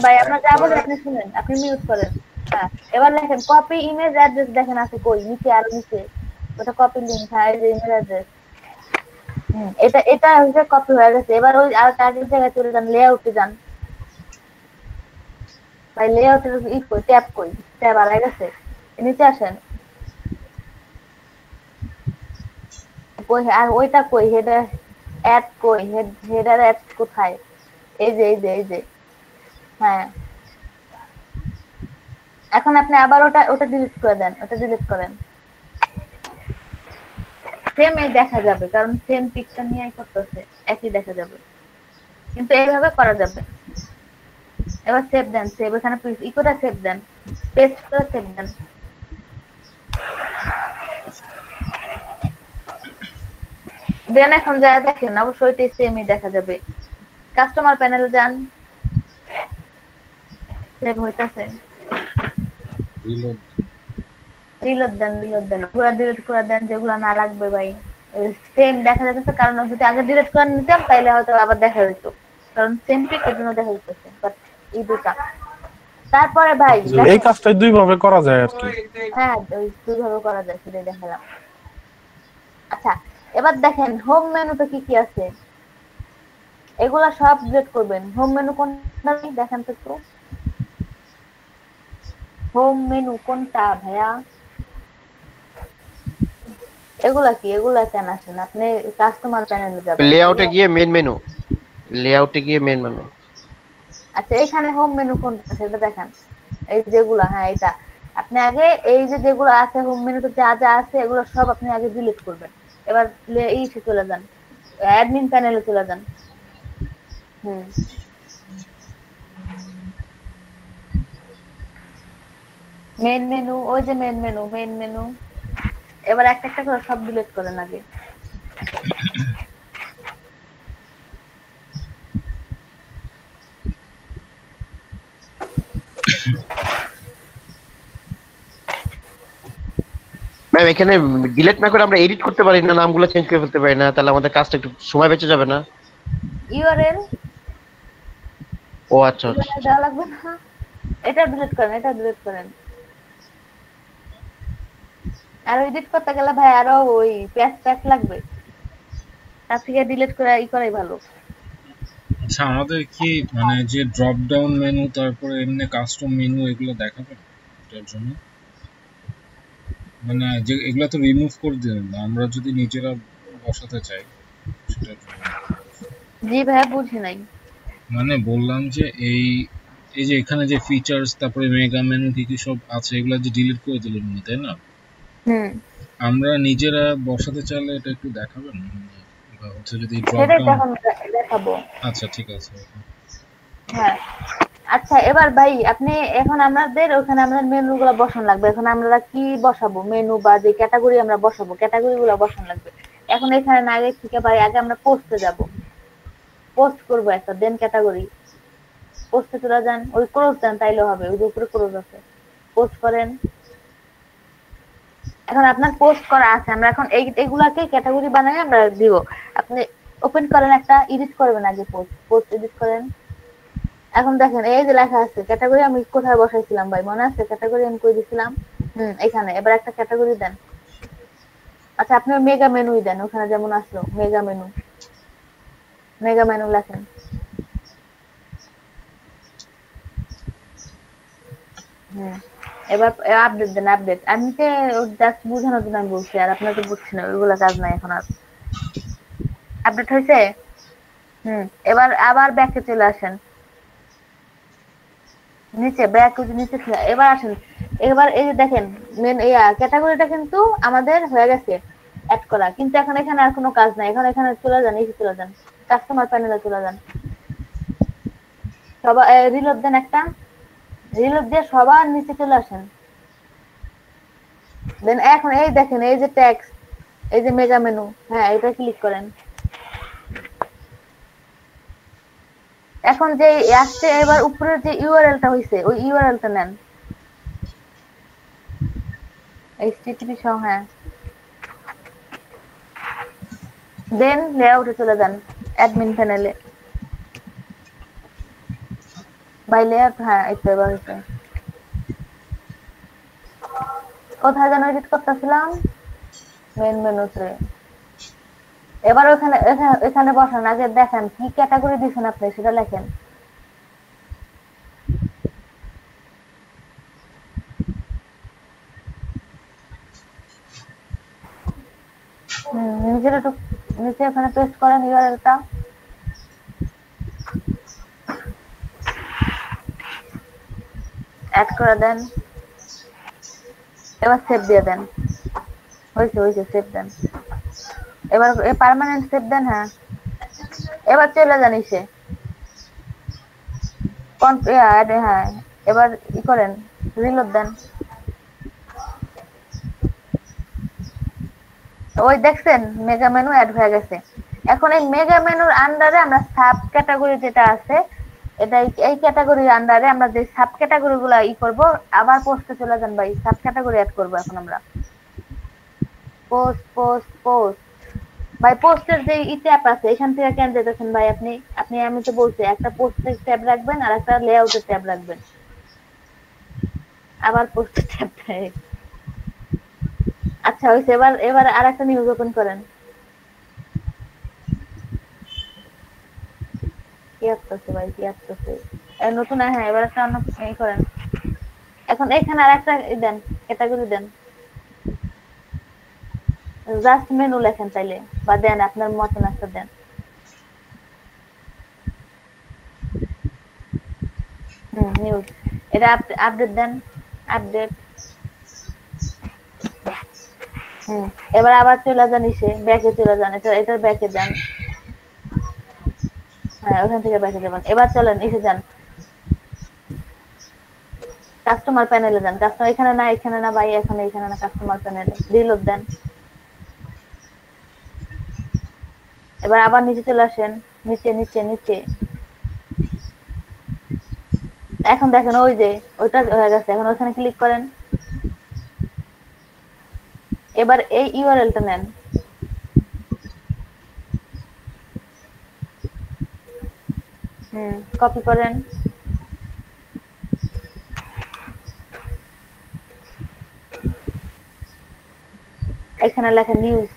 ভাই। আপনার যা বলে আপনি শুনেন, আপনি মিউট করেন। হ্যাঁ এবার দেখেন কপি ইমেজ অ্যাড্রেস দেখেন আছে কই নিচে, আর নিচে ওটা কপি লিংক। হ্যাঁ এই যে ইমেল অ্যাড্রেস, এটা হচ্ছে কপি হয়ে গেছে। এবার ওই আর আগের জায়গায় চলে যান, লেআউটে যান ভাই। লেআউটের ট্যাব কই, ট্যাব আর গেছে, নিচে আসেন। কই আর ওইটা কই, হেডার অ্যাড কই, হেডার অ্যাড কোথায়? এই যে এই যে এই যে হ্যাঁ। এখন আপনি আবার ওটা ডিলিট করে দেন, ওটা ডিলিট করেন। সেম এই দেখা যাবে, কারণ সেম পিকচার নিয়েই করতেছে, একই দেখা যাবে, কিন্তু এইভাবে করা যাবে। এবার সেভ দেন, সেভ এখানে ইকোটা সেভ দেন, পেস্ট করে সেভ দেন। দেন এখন যা দেখেন অবশ্যই ওইটাই সেমই দেখা যাবে। কাস্টমার প্যানেলে যান, সেভ হইতাছে। রিলোড দেন পুরো ডিলিট করে দেন যেগুলো না লাগবে ভাই। সেম দেখা যাচ্ছে, কারণ যদি আগে ডিলিট করে নিতাম তাইলে হয়তো আবার দেখা যেত, কারণ সেম পিক এর জন্য দেখা যাচ্ছে। বাট এই দুটা তারপরে ভাই এই কাজটা দুই ভাবে করা যায় আর কি। হ্যাঁ দুই ভাবে করা যায়, সেটাই দেখালাম। আচ্ছা এবার দেখেন হোম মেনুতে কি কি আছে, এগুলা সব ডিলিট করবেন। হোম মেনু কোনটা দেখেন তো একটু, হোম মেনু কোনটা ভাইয়া? এগুলা কি, এগুলা কেন আসেন? আপনি কাস্টমার প্যানেলে যাবেন, লেআউটে গিয়ে মেইন মেনু, লেআউটে গিয়ে মেইন মেনু। আচ্ছা এখানে হোম মেনু কোনটা সেটা দেখেন, এই যেগুলা। হ্যাঁ এটা আপনি আগে এই যে যেগুলো আছে হোম মেনুতে যা যা আছে এগুলো সব আপনি আগে ডিলিট করবেন। এবার এইসে চলে যান, অ্যাডমিন প্যানেলে চলে যান। মেইন মেনু, ওই যে মেইন মেনু। এবার একটা একটা করে সব ডিলিট করেন আগে। ম্যাম এখানে ডিলিট না করে আমরা এডিট করতে পারি না, নামগুলো চেঞ্জ করে ফেলতে পারি না, তাহলে আমাদের কাজটা একটু সময় বেঁচে যাবে না? ইউআরএল ও আচ্ছা আচ্ছা দেওয়া লাগবে না, এটা ডিলিট করেন, এটা ডিলিট করেন। আর এডিট করতে গেলে ভাই আরো ওই প্যাচ লাগবে, তার থেকে ডিলিট করে করাই ভালো। আচ্ছা আমাদের কি মানে যে ড্রপ ডাউন মেনু তারপরে এমনি কাস্টম মেনু এগুলো দেখাবেন এটার জন্য? মানে যে এগুলো তো রিমুভ করে দিবেন না, আমরা যদি নিজেরা বসাতে চাই সেটার জন্য। জি ভাই বুঝি নাই। মানে বললাম যে এই যে এখানে যে ফিচারস তারপরে মেগা মেনু কি সব আছে এগুলো যে ডিলিট করে দিলেন না, তাই না? আমরা নিজেরা বসাতে চাইলে এটা একটু দেখাবেন বা হচ্ছে যদি ড্রপ ডাউন দেখাবো। আচ্ছা ঠিক আছে। হ্যাঁ আচ্ছা এবার ভাই আপনি এখন আমাদের ওখানে আমাদের মেনুগুলো বসানো লাগবে। এখন আমরা কি বসাবো মেনু বা যে ক্যাটাগরি আমরা বসাবো ক্যাটাগরিগুলো বসানো লাগবে। এখন এখানে না আগে ঠিক ভাই আগে আমরা পোস্টে যাব, পোস্ট করব একটা, দেন ক্যাটাগরি পোস্টে চলে যান, ওই ক্রস দেন তাইলে হবে, ওই উপরে ক্রস আছে, পোস্ট করেন। এখন আপনার পোস্ট করা আছে, আমরা এখন এইগুলাকে ক্যাটাগরি বানাই আমরা দিব। আপনি ওপেন করেন একটা, এডিট করবেন আগে, পোস্ট এডিট করেন। এখন দেখেন এই যে লেখা আছে ক্যাটাগরি, আমি কোথায় বসাইছিলাম ভাই মনে আছে? ক্যাটাগরি আমি কই দিছিলাম, এখানে। এবার একটা ক্যাটাগরি দেন। আচ্ছা আপনি মেগা মেনুই দেন, ওখানে যেমন আসলো মেগা মেনু, মেগা মেনু লেখেন। এবার আপডেট দেন, আপডেট। আমি তো জাস্ট বোঝানোর জন্য আমি বলছি, আর আপনার তো বুঝছি না, ওইগুলো কাজ নাই এখন আর। আপডেট হয়েছে? এবার আবার ব্যাকে চলে আসেন, নিচে ব্যাক নিচে। এবার আসেন, এবার এই যে দেখেন ক্যাটাগরিটা কিন্তু আমাদের হয়ে গেছে অ্যাড করা, কিন্তু এখন এখানে আর কোনো কাজ নাই। এখন এখানে চলে যান, এই চলে যান কাস্টমার প্যানেলে চলে যান, সবাই রিলোড দেন একটা, রিলোড দিয়ে সবার নিচে চলে আসেন। দেন এখন এই দেখেন এই যে ট্যাক্স, এই যে মেগা মেনু, হ্যাঁ এটা ক্লিক করেন। এখন যে আসছে এবার উপরে যে ইউআরএলটা হইছে ওই ইউআরএলটা নেন, http সহ। হ্যাঁ দেন লেআউটে চলে যান, অ্যাডমিন প্যানেলে বাই লেআউট। হ্যাঁ এই তো এবার হইছে। কোথায় যেন এডিট করতেছিলাম, মেন মেনুতে। এবার ওখানে এখানে বসান, আগে দেখেন কি ক্যাটাগরি দিয়েছেন আপনি সেটা লেখেন। নিজের একটু নিচে ওখানে পেস্ট করেন ইউআরএলটা। অ্যাড করে দেন, এবার সেভ দিয়ে দেন। হয়েছে সেভ দেন। এবার পার্মানেন্ট সেভ দেন। হ্যাঁ এবার চলে যান ইসে হ্যাঁ এবার করেন, রিলোড দেন। ওই দেখছেন মেগা মেনু অ্যাড হয়ে গেছে। এখন এই মেগা মেনুর আন্ডারে আমরা সাব ক্যাটাগরি যেটা আছে, এটা এই ক্যাটাগরির আন্ডারে আমরা যে সাব ক্যাটাগরি গুলা করব, আবার পোস্টে চলে যান ভাই, সাব ক্যাটাগরি অ্যাড করব এখন আমরা। পোস্ট পোস্ট পোস্ট ভাই, পোস্টের যে ট্যাব আছে এখান থেকে কেন যেতেছেন ভাই? আপনি আমি তো বলছি একটা পোস্টের ট্যাব রাখবেন আর একটা লেআউটের ট্যাব রাখবেন। আবার পোস্টের ট্যাব। আচ্ছা হইছে। এবার আরেকটা নিউজ ওপেন করেন। কি আসছে ভাই, কি আসছে? নতুন। হ্যাঁ এবার একটা অন্য করেন। এখন এখানে আরেকটা দেন, ক্যাটাগরি দেন, জাস্ট মেনু লেখেন চাইলে, বা দেন আপনার মতন একটা দেন। নিউজ, এটা আপডেট দেন, আপডেট। এবার আবার চলে যান ইসে, ব্যাকে চলে যান, এটার ব্যাকে যান। হ্যাঁ ওখান থেকে ব্যাকে যাবেন। এবার চলেন ইসে যান, কাস্টমার প্যানেলে যান। কাস্টমার এখানে না ভাই, এখানে না, কাস্টমার প্যানেলে রিলোড দেন। এবার আবার নিচে চলে আসেন, নিচে। এখন দেখেন ওই যে ওইটা হয়ে গেছে। এখন ওখানে ক্লিক করেন, এবার এই ইউআরএলটা নেন, কপি করেন, এখানে লেখেন নিউজ,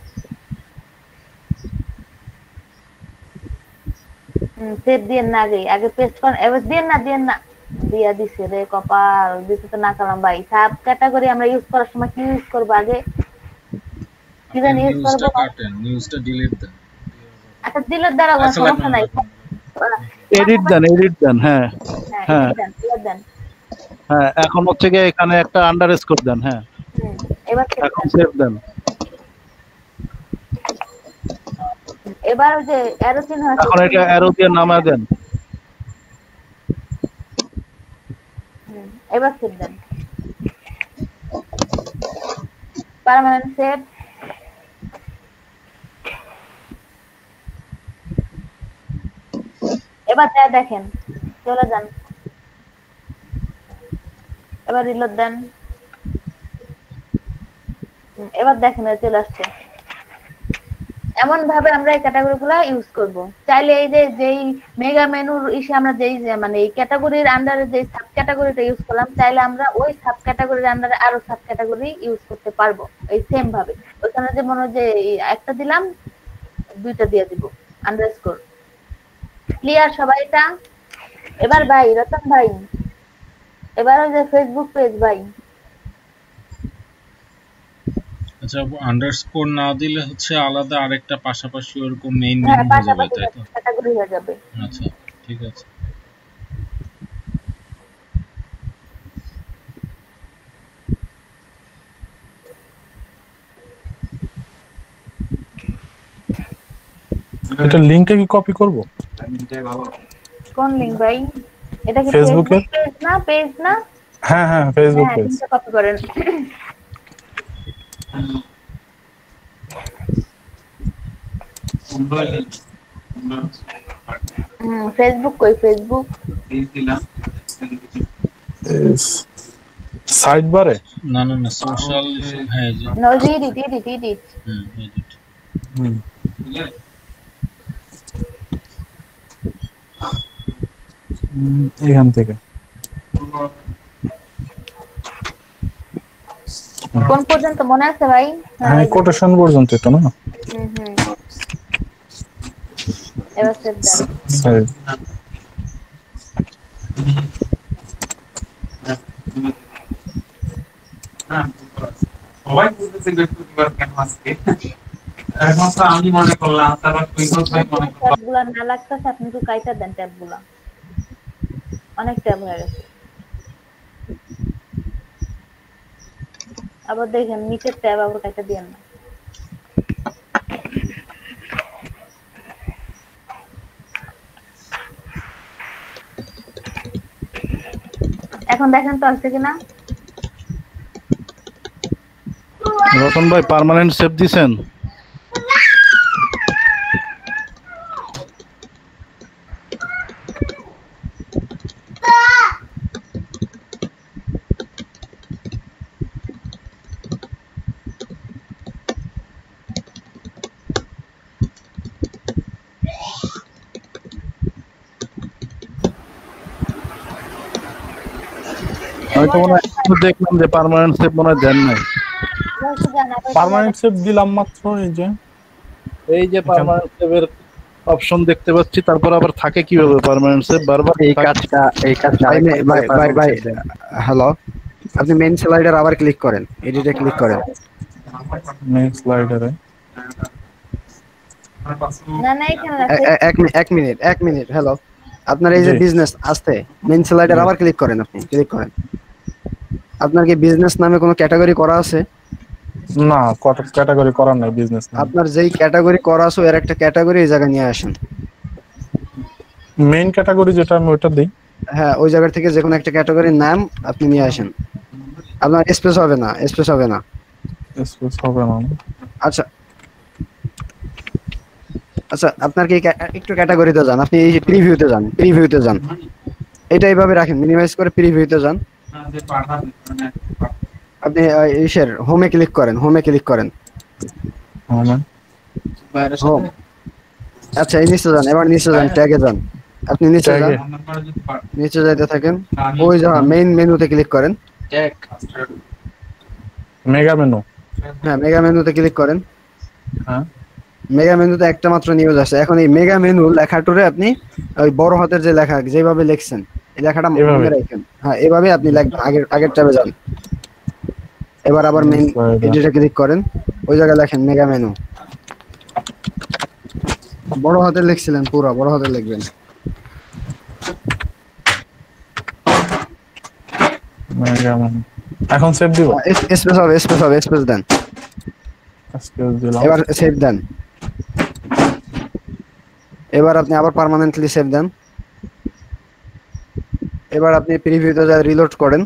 সেভ দিয়ে না, আগে পেস্ট করেন, এবার দিয়ে না দিয়া দিছে রে কপাল, দিতে তো না কালাম ভাই। সাব ক্যাটাগরি আমরা ইউজ করার সময় কি ইউজ করব, আগে কি জানি ইউজ করব, নিউজটা ডিলিট দেন। আচ্ছা ডিলিট দ্বারা কোনো সমস্যা নাই, এডিট দেন। হ্যাঁ হ্যাঁ হ্যাঁ, এখন হচ্ছে গিয়ে এখানে একটা আন্ডারস্কোর দেন। হ্যাঁ এবার এখন সেভ দেন। এবার ওই যে অ্যারো চিহ্ন আছে, এখন এটা অ্যারো দিয়ে নামায় দেন। এবার সেভ দেন, পার্মানেন্ট সেভ। এবার দেখেন চলে যান, এবার রিলোড দেন, এবার দেখেন চলে আসছে। এমন ভাবে আমরা এই ক্যাটাগরি গুলা ইউজ করব। চাইলে এই যে যেই মেগা মেনুর ইসে আমরা যেই মানে এই ক্যাটাগরির আন্ডারে যে সাব ক্যাটাগরিটা ইউজ করলাম, চাইলে আমরা ওই সাব ক্যাটাগরির আন্ডারে আরো সাব ক্যাটাগরি ইউজ করতে পারবো এই সেম ভাবে। ওখানে যে মনে যে একটা দিলাম, দুইটা দিয়ে দিব আন্ডারস্কোর। ক্লিয়ার সবাই এটা? এবার ভাই রতন ভাই, এবার ওই যে ফেসবুক পেজ ভাই, আচ্ছা আন্ডারস্কোর না দিলে হচ্ছে আলাদা আরেকটা পাশাপাশি ওরকম মেইন মেনু হয়ে যাবে, তাই তো? ক্যাটাগরি হয়ে যাবে। আচ্ছা ঠিক আছে। এটা লিংকে কি কপি করব? কোন লিংক ভাই? এটা কি ফেসবুকে পেজ না? পেজ না? হ্যাঁ হ্যাঁ ফেসবুক পেজ। লিংকটা কপি করেন। ফেসবুক কই? ফেসবুক সাইড বারে? না না না, সোশ্যাল। হ্যাঁ জি, নো এডিট এডিট। এডিট। এখান থেকে কোন পর্যন্ত মনে আছে ভাই? হ্যাঁ কোটেশন পর্যন্ত তো না? এবার সেভ দেন। সাইড সবাই বুঝতেছে বৃহস্পতিবার কেন আজকে, এখন তো আমি মনে করলাম, তারপর ফেসবুক ভাই মনে করলাম ট্যাবগুলো না লাগতেছে, আপনি একটু কাইটা দেন ট্যাবগুলো, অনেক ট্যাব হয়ে গেছে। আবার দেখেন নিচের ট্যাব আবার কাইটা দিয়েন না। এখন দেখেন তো আসছে কিনা। রতন ভাই পার্মানেন্ট সেভ দিছেন? হয়তো মনে হয় দেখলাম যে পার্মানেন্ট সেভ মনে হয় দেন নাই। পার্মানেন্ট সেভ দিলাম মাত্র। এই যে পার্মানেন্ট সেভের অপশন দেখতে পাচ্ছি, তারপর আবার থাকে কিভাবে পার্মানেন্ট সেভ বারবার? এই কাজটা ভাই হ্যালো, আপনি মেইন স্লাইডার আবার ক্লিক করেন, এডিটে ক্লিক করেন। মেইন স্লাইডারে না না এখানে এক মিনিট হ্যালো, আপনার এই যে বিজনেস আসতে মেইন স্লাইডার আবার ক্লিক করেন, আপনি ক্লিক করেন। আপনার কি বিজনেস নামে কোনো ক্যাটাগরি করা আছে? না, ক্যাটাগরি করা নাই বিজনেস। আপনার যেই ক্যাটাগরি করা আছে এর একটা ক্যাটাগরি এই জায়গায় নিয়ে আসেন। মেইন ক্যাটাগরি যেটা আমি ওটা দেই। হ্যাঁ, ওই জায়গা থেকে যে কোনো একটা ক্যাটাগরির নাম আপনি নিয়ে আসেন। আপনার স্পেস হবে না। স্পেস হবে না। আচ্ছা আচ্ছা, আপনার কি একটু ক্যাটাগরিতে যান, আপনি এই প্রিভিউতে যান, এটা এইভাবে রাখেন, মিনিমাইজ করে প্রিভিউতে যান। আপনি ইসের হোমে ক্লিক করেন, হোম। আচ্ছা এই নিচে যান, এবার নিচে যান, ট্যাগে যান। আপনি নিচে যান, নিচে যাইতে থাকেন, ওই যা মেইন মেনুতে ক্লিক করেন। মেগা মেনু, হ্যাঁ মেগা মেনুতে ক্লিক করেন। হ্যাঁ মেগা মেনুতে একটা মাত্র নিউজ আছে। এখন এই মেগা মেনু লেখাটারে আপনি ওই বড় হাতের যে লেখা যেভাবে লিখছেন এই লেখাটা মনে রাখেন। হ্যাঁ এভাবে আপনি আগের ট্যাবে যান। এবার আবার মেইন এডিটে ক্লিক করেন, ওই জায়গায় লেখেন মেগা মেনু। বড় হাতে লিখছিলেন, পুরো বড় হাতে লিখবেন। মেগা মেনু এখন সেভ দিব। স্পেস দেন। দিলাম। এবার সেভ দেন। এবার আপনি আবার পার্মানেন্টলি সেভ দেন। এবার আপনি প্রিভিউতে যা রিলোড করেন।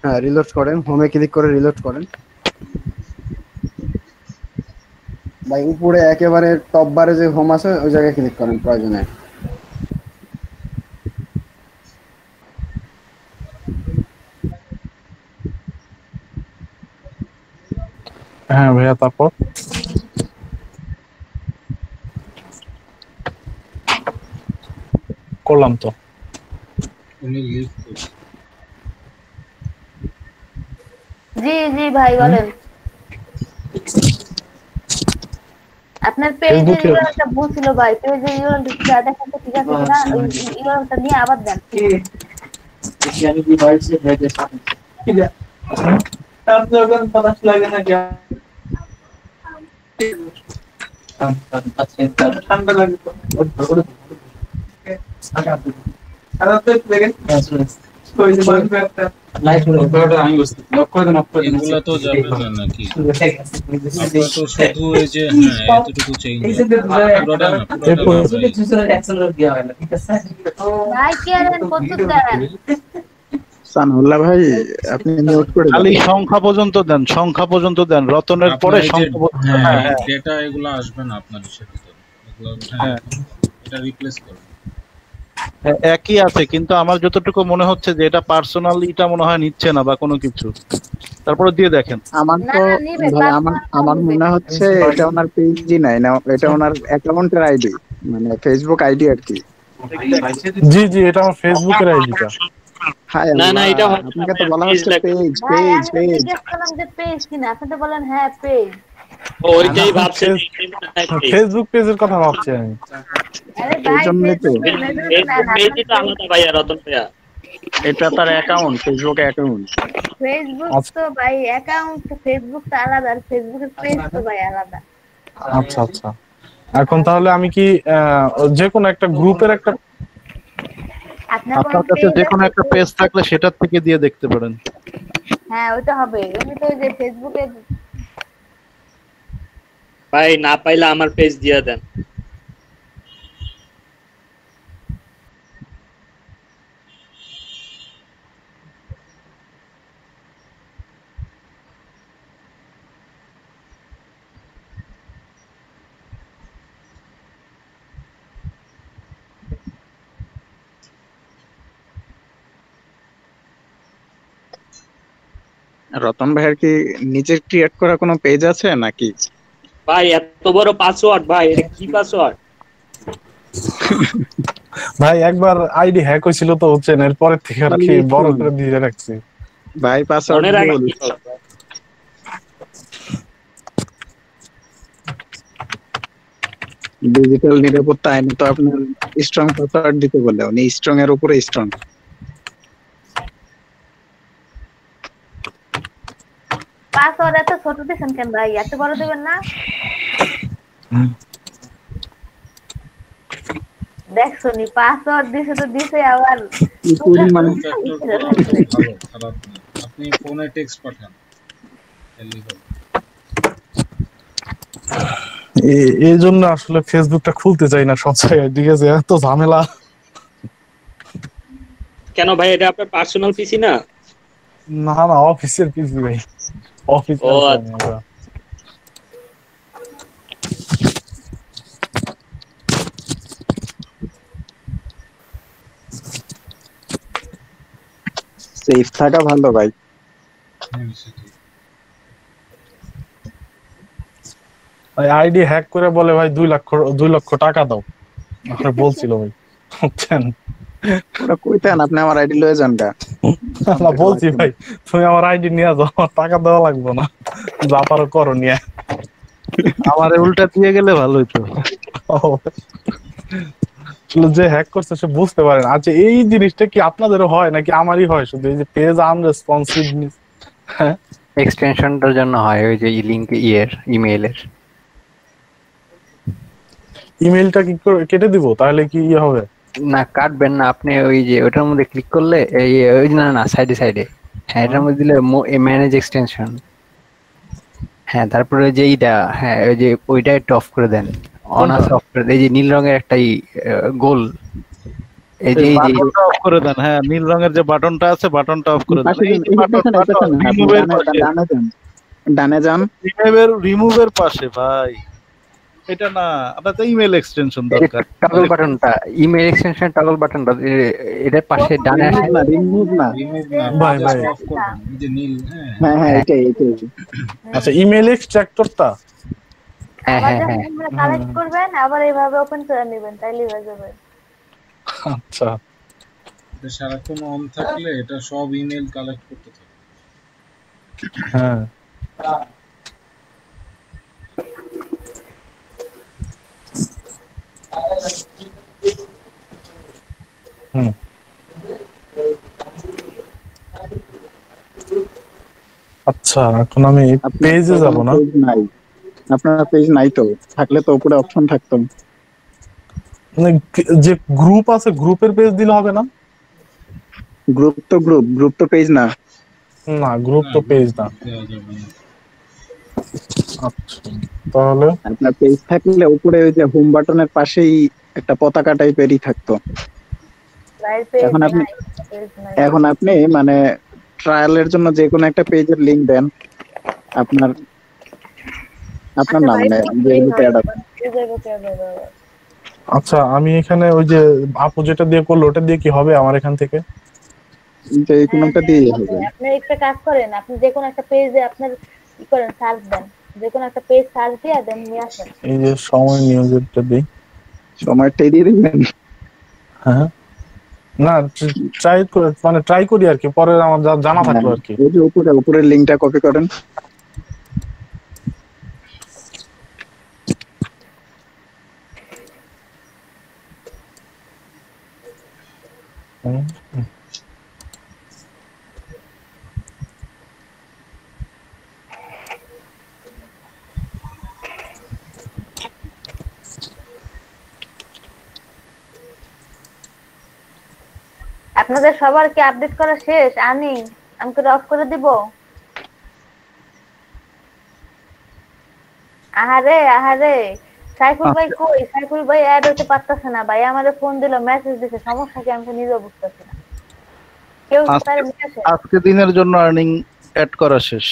হ্যাঁ রিলোড করেন, হোমে ক্লিক করে রিলোড করেন। ভাই উপরে একেবারে টপ বারে যে হোম আছে ওই জায়গায় ক্লিক করেন প্রয়োজনে। হ্যাঁ ভাইয়া তারপর করলাম তো। জি জি ভাই বলেন। আপনার পেজে একটা ভুল ছিল ভাই, পেজে ইউআরএলটা দেখেন তো ঠিক আছে কিনা, ওই ইউআরএলটা নিয়ে আবার দেন। আমি কি বলছি হেডে ঠিক আছে আপনি যখন পড়া লাগে না কি ঠান্ডা লাগে তো খারাপ তো দেখেন ওই যে বাকি একটা লাইট ওটা আমি বুঝতে লক্ষ্য করে এগুলা তো যাবে না নাকি আপনারা তো শুধু এই যে হ্যাঁ এতটুকু চেঞ্জ পুরোটা না পুরোটা জুসার অ্যাক্সেলারেট দেওয়া হয় না ঠিক আছে ভাই কি আরেন কত দেন সানুল্লাহ ভাই আপনি মিউট করে দেন। খালি সংখ্যা পর্যন্ত দেন, রতনের পরে সংখ্যা। হ্যাঁ ডেটা এগুলো আসবে না আপনার সাথে, এগুলো হ্যাঁ এটা রিপ্লেস করুন। একই আছে, কিন্তু আমার যতটুকু মনে হচ্ছে যে এটা পার্সোনাল, এটা মনে হয় নিচ্ছে না বা কোনো কিছু। তারপরে দিয়ে দেখেন। আমার তো ভাই আমার মনে হচ্ছে এটা ওনার পেজই নাই না, এটা ওনার অ্যাকাউন্টের আইডি, মানে ফেসবুক আইডি আর কি। জি জি এটা আমার ফেসবুকের আইডিটা। না না এটা আপনাকে তো বলা হচ্ছে পেজ পেজ পেজ। যে পেজ কিনা আপনি তো বলেন হ্যাঁ পেজ। ওইটাই ভাবছেন ফেসবুক পেজের কথা ভাবছি আমি। আরে ভাই পেজই তো আলাদা ভাই রতন ভাইয়া, এটা তার অ্যাকাউন্ট, ফেসবুক অ্যাকাউন্ট। ফেসবুক তো ভাই অ্যাকাউন্ট, ফেসবুক তো আলাদা আর ফেসবুকের পেজ তো ভাই আলাদা। আচ্ছা আচ্ছা এখন তাহলে আমি কি যে কোনো একটা গ্রুপের একটা আপনার কাছে যে কোনো একটা পেজ থাকলে সেটার থেকে দিয়ে দেখতে পারেন। হ্যাঁ ওটা হবে, এমনি তো যে ফেসবুকে ভাই না পাইলে আমার পেজ দিয়ে দেন। রতন ভাইয়ের কি নিজের ক্রিয়েট করা কোনো পেজ আছে নাকি? ভাই এত বড় পাসওয়ার্ড ভাই, এটা কি পাসওয়ার্ড? ভাই একবার আইডি হ্যাক হয়েছিল তো হচ্ছে না, এরপর থেকে আর কি বড় করে দিয়ে রাখছি ভাই পাসওয়ার্ড ভুল। ডিজিটাল নিরাপত্তা আইন তো আপনার স্ট্রং পাসওয়ার্ড দিতে বলে, উনি স্ট্রং এর উপরে স্ট্রং। পাসওয়ার্ড এত ছোট দিছেন কেন ভাই, এত বড় দিবেন না। দেখছো নি পাসওয়ার্ড দিছে তো দিছে আবার মানে ভালো খারাপ না, আপনি ফোনে টেক্সট পাঠান এই জন্য আসলে ফেসবুকটা খুলতে চাই না সব জায়গায়, ঠিক আছে এত ঝামেলা। কেন ভাই এটা আপনার পার্সোনাল পিসি না? না না অফিসের পিসি ভাই, অফিস। সেফ থাকা ভালো ভাই। ভাই আইডি হ্যাক করে বলে ভাই 2 লক্ষ টাকা দাও, আর বলছিল ভাই, বুঝছেন? ওরা কইতেন আপনি আমার আইডি লয়ে যান গা। না বলছি ভাই তুমি আমার আইডি নিয়ে যাও, আমার টাকা দেওয়া লাগবে না, যা পারো করো নিয়ে। আমারে উল্টা দিয়ে গেলে ভালো হইতো। যে হ্যাক করছে সে বুঝতে পারেন। আচ্ছা এই জিনিসটা কি আপনাদেরও হয় নাকি আমারই হয় শুধু, এই যে পেজ আনরেসপন্সিভনেস? হ্যাঁ, এক্সটেনশনটার জন্য হয় ওই যে লিংক ইমেইলের। ইমেইলটা কি করে কেটে দিব তাহলে কি ইয়ে হবে? না কাটবেন না, আপনি ওই যে ওটার মধ্যে ক্লিক করলে ওই না সাইডে হ্যাঁ এটার মধ্যে দিলে ম্যানেজ এক্সটেনশন, হ্যাঁ তারপরে যে এইটা, হ্যাঁ ওই যে ওইটা একটু অফ করে দেন, অন আছে অফ করে দেন। এই যে নীল রঙের একটা গোল, এই যে বাটনটা অফ করে দেন। হ্যাঁ নীল রঙের যে বাটনটা আছে বাটনটা অফ করে দেন। ডানে যান, রিমুভের পাশে ভাই, এটা না আপনার তো ইমেল এক্সটেনশন দরকার। টগল বাটনটা, ইমেল এক্সটেনশন টগল বাটনটা এটার পাশে ডানে আসে না, রিমুভ না ভাই ভাই, অফ করবেন এই যে নীল। হ্যাঁ এটাই। আচ্ছা ইমেল এক্সট্রাক্টরটা, হ্যাঁ কালেক্ট করবেন আবার এইভাবে ওপেন করে নেবেন, তাইলেই হয়ে যাবে। আচ্ছা এটা সারাক্ষণ অন থাকলে এটা সব ইমেল কালেক্ট করতে থাকে। হ্যাঁ আচ্ছা এখন আমি পেজে যাব না। আপনার পেজ নাই তো, থাকলে তো উপরে অপশন থাকতো। মানে যে গ্রুপ আছে গ্রুপের পেজ দিলে হবে না? গ্রুপ তো পেজ না। না গ্রুপ তো পেজ না। আচ্ছা তাহলে আপনার পেজ থাকলে উপরে ওই যে হোম বাটনের পাশেই একটা পতাকা টাইপেরই থাকতো। এখন আপনি মানে ট্রায়ালের জন্য যে কোনো একটা পেজের লিংক দেন, আপনার নাম নেই। আচ্ছা আমি এখানে ওই যে আপু যেটা দিয়ে করলো ওটা দিয়ে কি হবে আমার এখান থেকে? যে কোনটা দিয়ে হবে। আপনি একটা কাজ করেন, আপনি যে কোনো একটা পেজে আপনার কি করেন সার্চ দেন, যে কোনো একটা পেজ সার্চ দিয়ে দেন নিয়ে আসেন। এই যে সময় নিউজটা দেই, সময়টাই দিয়ে দিবেন। হ্যাঁ না ট্রাই করি আর কি, পরে আমার জানা থাকলো আর কি। এই যে উপরের লিংকটা কপি করেন। আপনাদের সবার কি আপডেট করা শেষ? আমি তো অফ করে দিব। আহারে সাইফুল ভাই কই? সাইফুল ভাই অ্যাড হতে পারতেছে না ভাই, আমারে ফোন দিল, মেসেজ দিছে, সমস্যা কি আমি নিজে বুঝতেছি না। কেউ তারে নিয়ে আসে। আজকে দিনের জন্য আর্নিং অ্যাড করা শেষ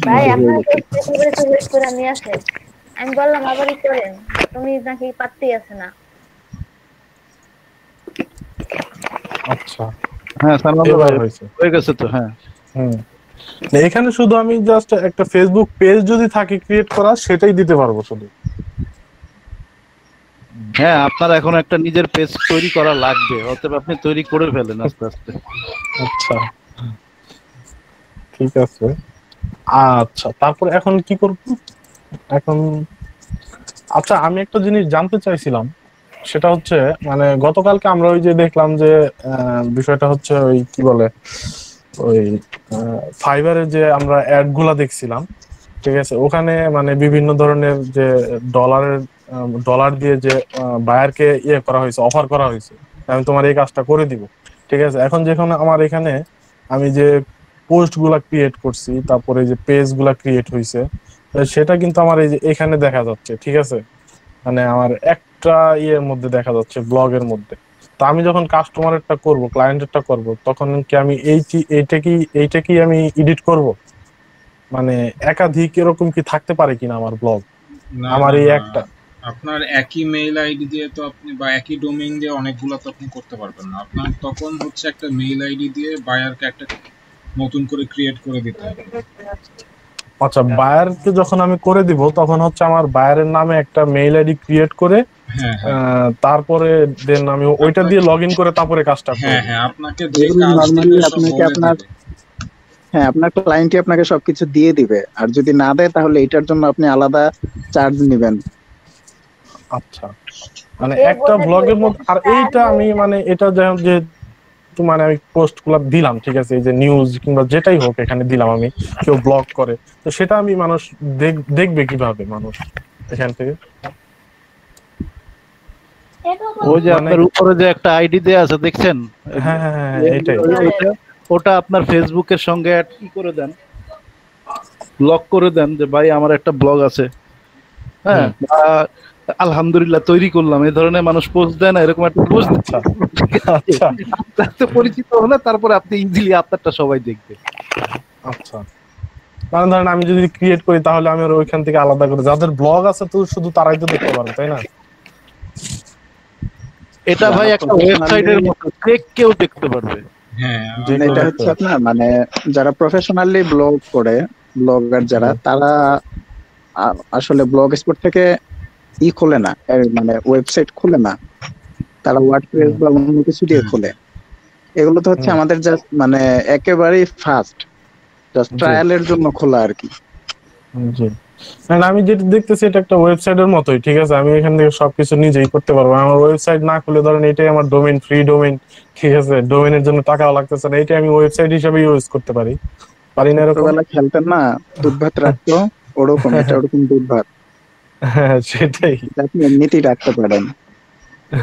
ভাই। আপনারা তো ওয়েট করে নিয়ে আসে, আমি বললাম আবারই করেন, তুমি নাকি পাত্তেই আছে না। আচ্ছা হ্যাঁ সালমান হয়ে গেছে তো। হ্যাঁ এখানে শুধু আমি জাস্ট একটা ফেসবুক পেজ যদি থাকে ক্রিয়েট করা, সেটাই দিতে পারবো শুধু। হ্যাঁ আপনার এখন একটা নিজের পেজ তৈরি করা লাগবে, অতএব আপনি তৈরি করে ফেলেন আস্তে আস্তে। আচ্ছা ঠিক আছে। আচ্ছা তারপর এখন কি করব এখন? আচ্ছা আমি একটা জিনিস জানতে চাইছিলাম, সেটা হচ্ছে মানে গতকালকে আমরা ওই যে দেখলাম যে বিষয়টা হচ্ছে ওই কি বলে ওই ফাইবারে যে আমরা অ্যাড গুলা দেখছিলাম, ঠিক আছে, ওখানে মানে বিভিন্ন ধরনের যে ডলার দিয়ে যে বায়ারকে ইয়ে করা হয়েছে, অফার করা হয়েছে, আমি তোমার এই কাজটা করে দিব, ঠিক আছে। এখন যেখানে আমার এখানে আমি যে পোস্ট গুলা ক্রিয়েট করছি, তারপরে যে পেজ গুলা ক্রিয়েট হয়েছে, সেটা কিন্তু আমার এই যে এখানে দেখা যাচ্ছে, ঠিক আছে, মানে আমার একটা ইয়ের মধ্যে দেখা যাচ্ছে, ব্লগের মধ্যে। তো আমি যখন কাস্টমারেরটা করব, ক্লায়েন্টেরটা করব, তখন কি আমি এইটা কি আমি এডিট করব? মানে একাধিক এরকম কি থাকতে পারে কিনা আমার ব্লগ? আমার এই একটা আপনার একই মেইল আইডি দিয়ে তো আপনি বা একই ডোমেইন দিয়ে অনেকগুলো তো আপনি করতে পারবেন না। আপনার তখন হচ্ছে একটা মেইল আইডি দিয়ে বায়ারকে একটা নতুন করে ক্রিয়েট করে দিতে হবে। আচ্ছা, বায়ারকে যখন আমি করে দিব তখন হচ্ছে আমার বায়ারের নামে একটা মেইল আইডি ক্রিয়েট করে তারপরে দেন আমি ওইটা দিয়ে লগইন করে তারপরে কাজটা করব। হ্যাঁ আপনাকে নরমালি আপনাকে আপনার ক্লায়েন্টই আপনাকে সবকিছু দিয়ে দিবে, আর যদি না দেয় তাহলে এটার জন্য আপনি আলাদা চার্জ নেবেন। আচ্ছা, মানে একটা ব্লগের মধ্যে আর এইটা আমি মানে এটা যে মানে আমি পোস্টগুলো দিলাম, ঠিক আছে, এই যে নিউজ কিংবা যেটাই হোক এখানে দিলাম, আমি কেউ ব্লগ করে, তো সেটা আমি মানুষ দেখবে কিভাবে মানুষ এখান থেকে? ওই যে আপনার উপরে যে একটা আইডি দেয়া আছে দেখছেন? হ্যাঁ এইটাই। ওটা আপনার ফেসবুকের সঙ্গে অ্যাড কি করে দেন, ব্লগ করে দেন যে ভাই আমার একটা ব্লগ আছে, হ্যাঁ আলহামদুলিল্লাহ তৈরি করলাম, এই ধরনের মানুষ পোস্ট দেয় না, এরকম একটা পোস্ট আচ্ছা পরিচিত হলে তারপরে আপনি ইজিলি আপনারটা সবাই দেখবে। আচ্ছা, মানে ধরেন আমি যদি ক্রিয়েট করি তাহলে আমি ওইখান থেকে আলাদা করে যাদের ব্লগ আছে তো শুধু তারাই তো দেখতে পারবে, তাই না? এটা ভাই একটা ওয়েবসাইটের মতো, কেউ দেখতে পারবে। হ্যাঁ, এটা হচ্ছে আপনার মানে যারা প্রফেশনালি ব্লগ করে, ব্লগার যারা, তারা আসলে ব্লগ স্পট থেকে খোলে না, মানে ওয়েবসাইট খোলে না, তারা ওয়ার্ডপ্রেস বা অন্য কিছু দিয়ে খোলে। এগুলো তো হচ্ছে আমাদের জাস্ট মানে একেবারেই ফার্স্ট জাস্ট ট্রায়ালের জন্য খোলা আর কি। আমি যেটা দেখতেছি এটা একটা ওয়েবসাইটের মতোই, ঠিক আছে, আমি এখান থেকে সবকিছু নিজেই করতে পারবো। আমার ওয়েবসাইট না খুলে ধরেন এটাই আমার ডোমেইন, ফ্রি ডোমেইন, ঠিক আছে, ডোমেইনের জন্য টাকাও লাগতেছে না, এটা আমি ওয়েবসাইট হিসেবে ইউজ করতে পারি না? এরকম বেলা খেলতেন না, দুধ ভাত রাখতো, ওরকম এটা ওরকম দুধ ভাত। হ্যাঁ সেটাই, আপনি এমনিতেই রাখতে পারেন,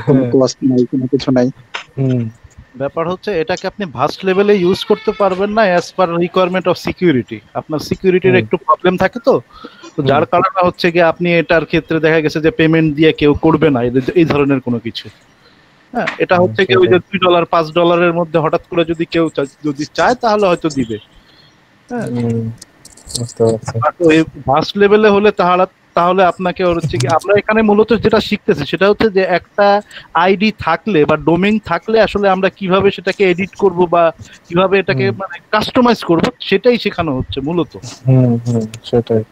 কোনো কস্ট নাই, কোনো কিছু নাই। ব্যাপার হচ্ছে এটাকে আপনি ভাস্ট লেভেলে ইউজ করতে পারবেন না as per requirement of security. আপনার সিকিউরিটির একটু প্রবলেম থাকে, তো যার কারণে হচ্ছে কি আপনি এটার ক্ষেত্রে দেখা গেছে যে পেমেন্ট দিয়ে কেউ করবে না এই ধরনের কোনো কিছু। হ্যাঁ, এটা হচ্ছে কি ওই যে $2 $5 মধ্যে হঠাৎ করে যদি কেউ যদি চায় তাহলে হয়তো দিবে। হ্যাঁ, ওই ভাস্ট লেভেলে হলে তাহলে আপনাকে হচ্ছে কি আমরা এখানে মূলত যেটা শিখতেছি সেটা হচ্ছে যে একটা আইডি থাকলে বা ডোমেইন থাকলে আসলে আমরা কিভাবে সেটাকে এডিট করব বা কিভাবে এটাকে মানে কাস্টমাইজ করব সেটাই শেখানো হচ্ছে মূলত। সেটাই।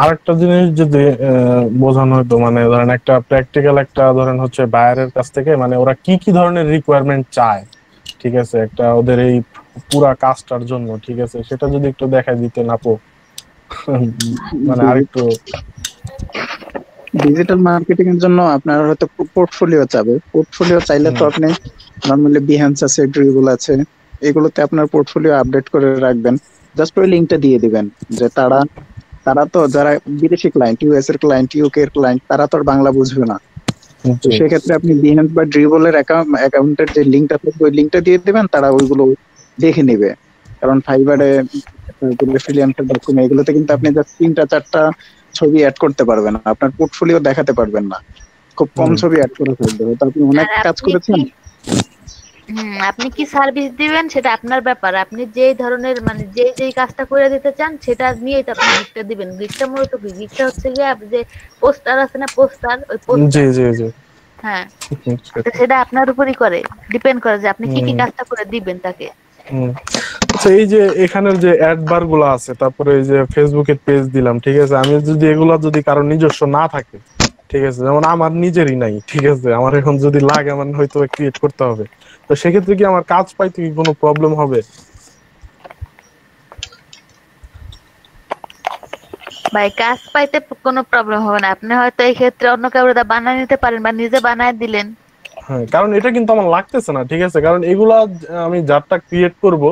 আরেকটা জিনিস যদি বোঝানো হতো, মানে ধরেন একটা প্র্যাকটিক্যাল একটা ধরেন হচ্ছে বায়ারের কাছ থেকে মানে ওরা কি ধরনের রিকোয়ারমেন্ট চায়, ঠিক আছে, একটা ওদের এই পুরা কাজটার জন্য, ঠিক আছে, সেটা যদি একটু দেখাই দিতে নাপো, মানে আরেকটু ডিজিটাল মার্কেটিং এর জন্য আপনার হয়তো পোর্টফোলিও চাবে। পোর্টফোলিও চাইলে তো আপনি নরমালি বিহ্যান্স আছে, ড্রিবল আছে, এগুলোতে আপনার পোর্টফোলিও আপডেট করে রাখবেন। জাস্ট ওই লিংকটা দিয়ে দিবেন যে তারা তো যারা বিদেশি ক্লায়েন্ট, ইউএস এর ক্লায়েন্ট, ইউকে এর ক্লায়েন্ট, তারা তো আর বাংলা বুঝবে না। তো সেক্ষেত্রে আপনি বিহ্যান্স বা ড্রিবলের অ্যাকাউন্টের যে লিংকটা থাকবে ওই লিংকটা দিয়ে দিবেন, তারা ওইগুলো দেখে নেবে। কারণ ফাইবারে, ফ্রিল্যান্সার.com এগুলোতে কিন্তু আপনি জাস্ট 3-4টা ছবি অ্যাড করতে পারবেন, আপনার পোর্টফোলিও দেখাতে পারবেন না, খুব কম ছবি অ্যাড করে ফেলতে হবে। তো আপনি অনেক কাজ করেছেন। আপনি কি সার্ভিস দিবেন সেটা আপনার ব্যাপার, আপনি যেই ধরনের মানে যেই কাজটা করে দিতে চান সেটা নিয়েই তো আপনি গিফটটা দিবেন। গিফটটা মূলত কি, গিফটটা হচ্ছে গিয়ে আপনি যে পোস্টার আছে না, পোস্টার, ওই পোস্টার, জি হ্যাঁ, সেটা আপনার উপরই করে ডিপেন্ড করে যে আপনি কি কাজটা করে দিবেন তাকে। আচ্ছা, এই যে এখানের যে অ্যাড বার গুলো আছে, তারপরে এই যে ফেসবুকের পেজ দিলাম, ঠিক আছে, আমি যদি এগুলা যদি কারো নিজস্ব না থাকে, ঠিক আছে, যেমন আমার নিজেরই নাই, ঠিক আছে, আমার এখন যদি লাগে আমার হয়তো ক্রিয়েট করতে হবে, তো সেক্ষেত্রে কি আমার কাজ পাইতে কি কোনো প্রবলেম হবে? ভাই কাজ পাইতে কোনো প্রবলেম হবে না, আপনি হয়তো এই ক্ষেত্রে অন্য কাউকে বানায় নিতে পারেন বা নিজে বানায় দিলেন। হ্যাঁ, কারণ এটা কিন্তু আমার লাগতেছে না, ঠিক আছে, কারণ এগুলা আমি যারটা ক্রিয়েট করব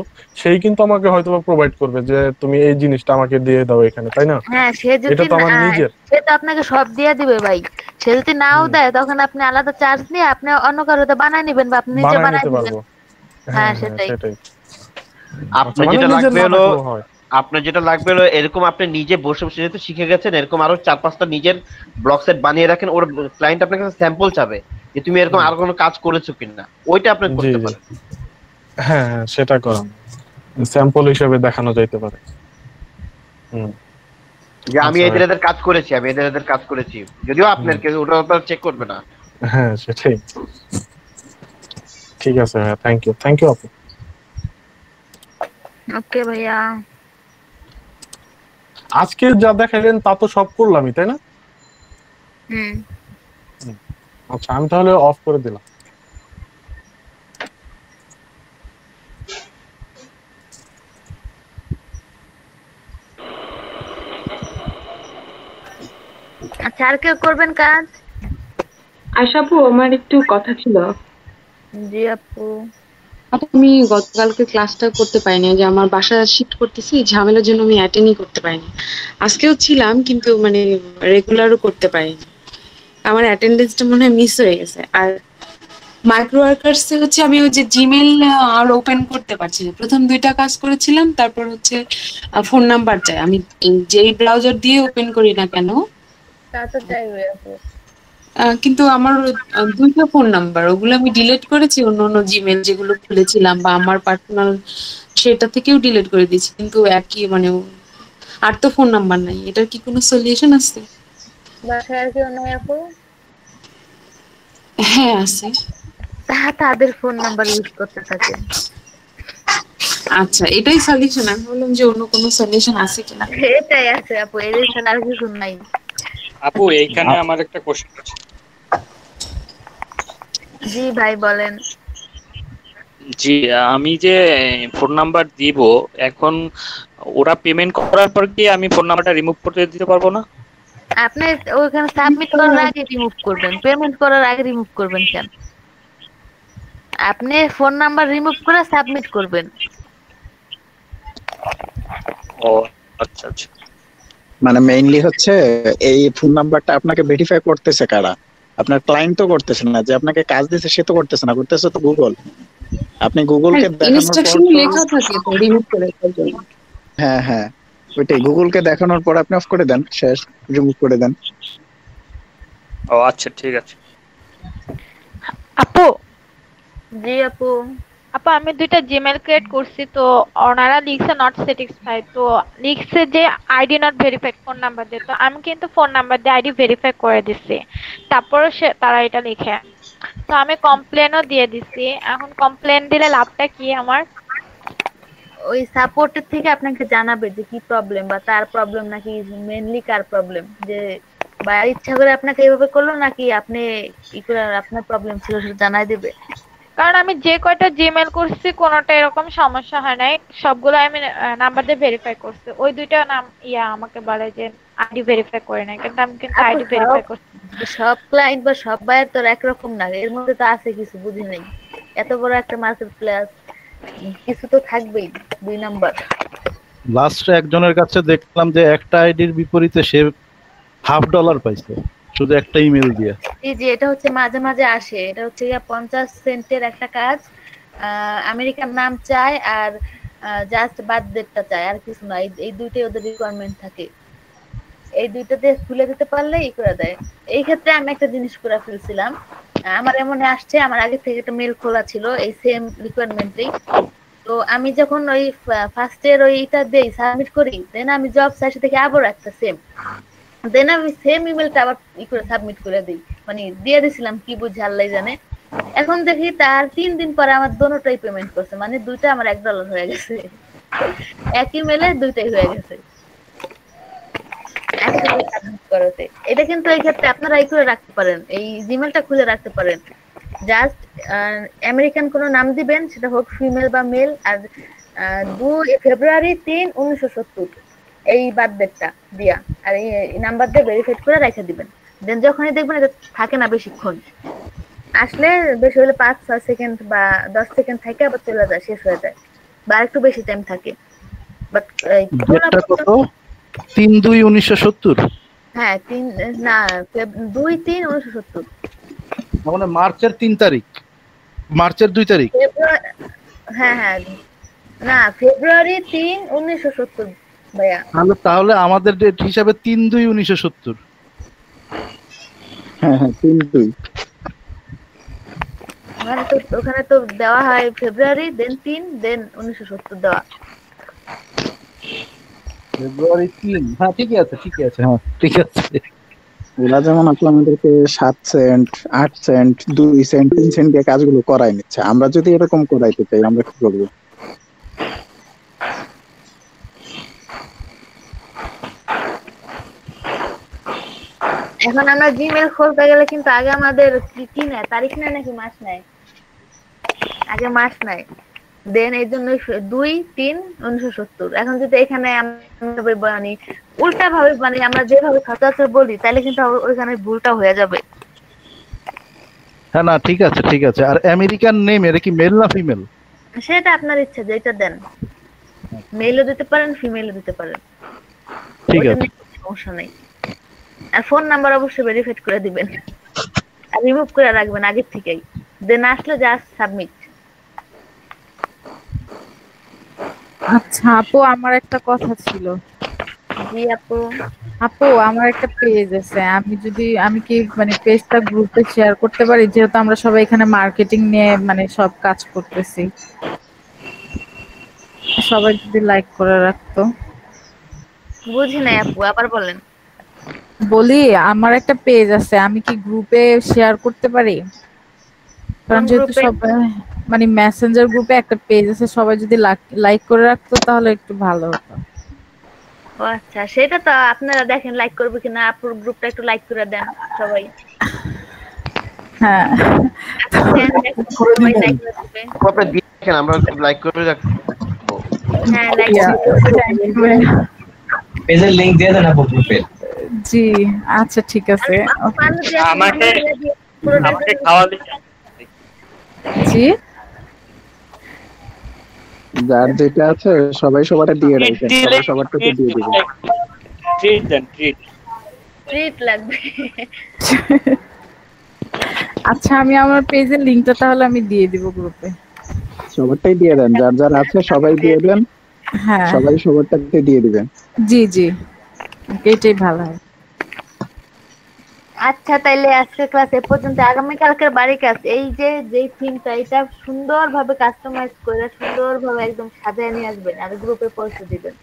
সেই কিন্তু আমাকে হয়তো প্রোভাইড করবে যে তুমি এই জিনিসটা আমাকে দিয়ে দাও এখানে, তাই না? হ্যাঁ, সে যদি এটা তো আমার নিজের, সে তো আপনাকে সব দিয়ে দিবে ভাই। সে যদি নাও দেয় তখন আপনি আলাদা চার্জ নিয়ে আপনি অন্য কারোতে বানায় নেবেন বা আপনি নিজে বানায় দিবেন। হ্যাঁ সেটাই। আপনার যেটা লাগবে হলো এরকম আপনি নিজে বসে বসে যেহেতু শিখে গেছেন, এরকম আরো 4-5টা নিজের ব্লগ সেট বানিয়ে রাখেন। ওর ক্লায়েন্ট আপনার কাছে স্যাম্পল চাবে যে তুমি এরকম আর কোনো কাজ করেছো কিনা, ওইটা আপনি করতে পারেন। হ্যাঁ সেটা করেন, স্যাম্পল হিসেবে দেখানো যাইতে পারে। যে আমি এদের কাজ করেছি, আমি এদের কাজ করেছি, যদিও আপনার কেউ ওটা তো চেক করবে না। হ্যাঁ সেটাই। ঠিক আছে ভাইয়া, থ্যাংক ইউ আপু। ওকে ভাইয়া, আজকে যা দেখালেন তা তো সব করলামই, তাই না? আচ্ছা আমি তাহলে অফ করে দিলাম। আচ্ছা আর কেউ করবেন কাজ? আশাপু, আমার একটু কথা ছিল। জি আপু। আমি গতকালকে ক্লাসটা করতে পারিনি, যে আমার বাসা শিফট করতেছি, ঝামেলার জন্য আমি অ্যাটেন্ডই করতে পারিনি। আজকেও ছিলাম কিন্তু মানে রেগুলারও করতে পারিনি, আমার অ্যাটেন্ডেন্সটা মনে হয় মিস হয়ে গেছে। আর মাইক্রো ওয়ার্কার্সে হচ্ছে আমি ওই যে জিমেল আর ওপেন করতে পারছি না। প্রথম 2টা কাজ করেছিলাম, তারপর হচ্ছে ফোন নাম্বার চাই, আমি যেই ব্রাউজার দিয়ে ওপেন করি না কেন তা তো চাইবে আপু। কিন্তু আমার 2টা ফোন নাম্বার, ওগুলো আমি ডিলিট করেছি, অন্য জিমেল যেগুলো খুলেছিলাম বা আমার পার্সোনাল সেটা থেকেও ডিলিট করে দিয়েছি, কিন্তু একই মানে আর তো ফোন নাম্বার নাই। এটার কি কোনো সলিউশন আছে? বাসায় আর কেউ নাই আপু? হ্যাঁ আছে। তাদের ফোন নাম্বার ইউজ করতে থাকে। আচ্ছা এটাই সলিউশন? আমি বললাম যে অন্য কোনো সলিউশন আছে কিনা। এটাই আছে আপু, এর ছাড়া আর কিছু নাই। আপু এইখানে আমার একটা কোশ্চেন আছে। জি ভাই বলেন। জি, আমি যে ফোন নাম্বার দিব এখন, ওরা পেমেন্ট করার পর কি আমি ফোন নাম্বারটা রিমুভ করতে দিতে পারবো না? আপনি ওইখানে সাবমিট করার আগে রিমুভ করবেন, পেমেন্ট করার আগে রিমুভ করবেন কেন? আপনি ফোন নাম্বার রিমুভ করে সাবমিট করবেন। ও আচ্ছা আচ্ছা। মানে মেইনলি হচ্ছে এই ফোন নাম্বারটা আপনাকে ভেরিফাই করতেছে কারা? আপনার ক্লায়েন্ট তো করতেছে না, যে আপনাকে কাজ দিয়েছে সে তো করতেছে না, করতেছে তো গুগল। আপনি গুগলকে দেখানোর ইনস্ট্রাকশনে লেখা থাকে তো রিমুভ করে দেওয়ার জন্য। হ্যাঁ হ্যাঁ ওইটাই, গুগলকে দেখানোর পর আপনি অফ করে দেন, শেষ, রিমুভ করে দেন। ও আচ্ছা ঠিক আছে। আপু। জি আপু। আপু আমি 2টা জিমেল ক্রিয়েট করছি, তো ওনারা লিখছে নট স্যাটিসফাইড, তো লিখছে যে ID not verified phone number দিয়ে। তো আমি কিন্তু ফোন নাম্বার দিয়ে আইডি ভেরিফাই করে দিছি, তারপরও তারা এটা লিখে। তো আমি কমপ্লেনও দিয়ে দিছি। এখন কমপ্লেন দিলে লাভটা কি আমার? ওই সাপোর্টের থেকে আপনাকে জানাবে যে কি প্রবলেম, বা তার প্রবলেম নাকি মেইনলি কার প্রবলেম, যে বা ইচ্ছা করে আপনাকে এইভাবে করলো নাকি আপনি কি করে আপনার প্রবলেম ছিল সেটা জানাই দেবে। কারণ আমি যে কয়টা জিমেল করছি কোনোটা এরকম সমস্যা হয় নাই, সবগুলো আমি নাম্বার দিয়ে ভেরিফাই করছি। ওই 2টা নাম আমাকে বলে যে আইডি ভেরিফাই করে নাই, কিন্তু আমি কিন্তু আইডি ভেরিফাই করছি। সব ক্লায়েন্ট বা সব বায়ার তো একরকম না, এর মধ্যে তো আছে কিছু বুঝি নাই। এত বড় একটা মার্কেট প্লেস, কিছু তো থাকবেই 2 নাম্বার। লাস্টে একজনের কাছে দেখলাম যে একটা আইডির বিপরীতে সে $50 পাইছে শুধু একটা ইমেল দিয়ে। জি এটা হচ্ছে মাঝে মাঝে আসে, এটা হচ্ছে 50 সেন্টের একটা কাজ, আমেরিকান নাম চায় আর জাস্ট বার্থডেটটা চায়, আর কিছু না। এই 2টাই ওদের রিকোয়ারমেন্ট থাকে, এই 2টা দিয়ে খুলে দিতে পারলেই করে দেয়। এই ক্ষেত্রে আমি একটা জিনিস করে ফেলছিলাম, আমার এমন আসছে, আমার আগে থেকে একটা মেল খোলা ছিল এই সেম রিকোয়ারমেন্টেই। তো আমি যখন ওই ফার্স্টের ওইটা দেই সাবমিট করি, দেন আমি জব সাইটে থেকে আবার একটা সেম, দেন আমি সেম ইমেলটা আবার করে সাবমিট করে দিই, মানে দিয়ে দিছিলাম কি বুঝে আল্লাহ জানে। এখন দেখি তার 3 দিন পরে আমার দোনোটাই পেমেন্ট করছে, মানে 2টা আমার $1 হয়ে গেছে, এক ইমেলে 2টাই হয়ে গেছে একসাথে সাবমিট করতে। এটা কিন্তু এই ক্ষেত্রে আপনারা এই করে রাখতে পারেন, এই জিমেলটা খুলে রাখতে পারেন, জাস্ট আমেরিকান কোনো নাম দিবেন, সেটা হোক ফিমেল বা মেল, আর 2 ফেব্রুয়ারি 3, 1970 এই বার্থডেটটা দিয়া আর এই নাম্বার দিয়ে ভেরিফাইড করে রেখে দিবেন। দেন যখনই দেখবেন এটা থাকে না বেশিক্ষণ, আসলে বেশি হলে 5-6 সেকেন্ড বা 10 সেকেন্ড থাকে আবার চলে যায়, শেষ হয়ে যায়, বা একটু বেশি টাইম থাকে। বাট ডেটটা কত? 3/2/1970। হ্যাঁ 2/3/1970, মানে মার্চের 3 তারিখ, মার্চের 2 তারিখ। হ্যাঁ না ফেব্রুয়ারি 3, 1970 ভাইয়া। তাহলে আমাদের ডেট হিসাবে 3/2/1970। হ্যাঁ 3/2। মানে তো ওখানে তো দেওয়া হয় ফেব্রুয়ারি, দেন 3, দেন 1970 দেওয়া। ফেব্রুয়ারি 3, হ্যাঁ ঠিকই আছে হ্যাঁ ঠিক আছে। ওরা যেমন আসলে আমাদেরকে 7 সেন্ট 8 সেন্ট 2 সেন্ট 3 সেন্ট দিয়ে কাজগুলো করাই নিচ্ছে, আমরা যদি এরকম করাইতে চাই আমরা কি করবো? এখন আমরা জিমেল খুলতে গেলে কিন্তু আগে আমাদের কি নেয়, তারিখ নেয় নাকি মাস নেয়? আগে মাস নেয়, দেন এই জন্য 2-3-1970। এখন যদি এখানে আমরা মানে উল্টা ভাবে মানে আমরা যেভাবে সচরাচর বলি তাহলে কিন্তু ওইখানে ভুলটা হয়ে যাবে। হ্যাঁ না ঠিক আছে। আর আমেরিকান নেম এটা কি মেল না ফিমেল? সেটা আপনার ইচ্ছা, যেটা দেন, মেলও দিতে পারেন ফিমেলও দিতে পারেন, ঠিক আছে সমস্যা নেই। আর ফোন নাম্বার অবশ্যই ভেরিফাইড করে দিবেন আর রিমুভ করে রাখবেন আগে থেকেই, দেন আসলে জাস্ট সাবমিট। আচ্ছা আপু, আমার একটা কথা ছিল। জি আপু। আপু আমার একটা পেজ আছে, আমি কি মানে পেজটা গ্রুপে শেয়ার করতে পারি, যেহেতু আমরা সবাই এখানে মার্কেটিং নিয়ে মানে সব কাজ করতেছি, সবাই যদি লাইক করে রাখতো। বুঝি নাই আপু, আবার বলেন। বলি আমার একটা পেজ আছে, আমি কি গ্রুপে শেয়ার করতে পারি? কারণ যেহেতু সবাই মানে মেসেঞ্জার গ্রুপে একটা পেজ আছে, সবাই যদি লাইক করে রাখতো তাহলে একটু ভালো হতো। ও আচ্ছা, সেটা তো আপনারা দেখেন লাইক করবে কিনা, আপুর গ্রুপটা একটু লাইক করে দেন সবাই। হ্যাঁ সবাই লাইক করে দিবে। আপনি দেখেন আমরা লাইক করে রাখবো। হ্যাঁ লাইক করে পেজের লিংক দিয়ে দেন আপু গ্রুপে। জি আচ্ছা ঠিক আছে। আমাকে খাওয়া দিন। জি যার যেটা আছে সবাই সবারটা দিয়ে রাখবেন, সবাই সবারটা দিয়ে দিবেন। ট্রিট দেন, ট্রিট লাগবে। আচ্ছা আমি আমার পেজের লিংকটা তাহলে আমি দিয়ে দিব গ্রুপে। সবারটাই দিয়ে দেন, যার যার আছে সবাই দিয়ে দেন। হ্যাঁ সবাই সবারটাতে দিয়ে দিবেন। জি এটাই ভালো হয়। আচ্ছা তাইলে আজকে ক্লাস এ পর্যন্ত। আগামী কালকের বাড়ি কাজ এই যে থিমটা এটা সুন্দরভাবে কাস্টমাইজ করে সুন্দরভাবে একদম সাজিয়ে নিয়ে আসবেন আর গ্রুপে পোস্ট দিবেন।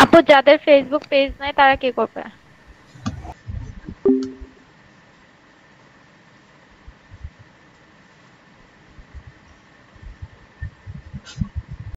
আপু যাদের ফেসবুক পেজ নাই তারা কি করবে?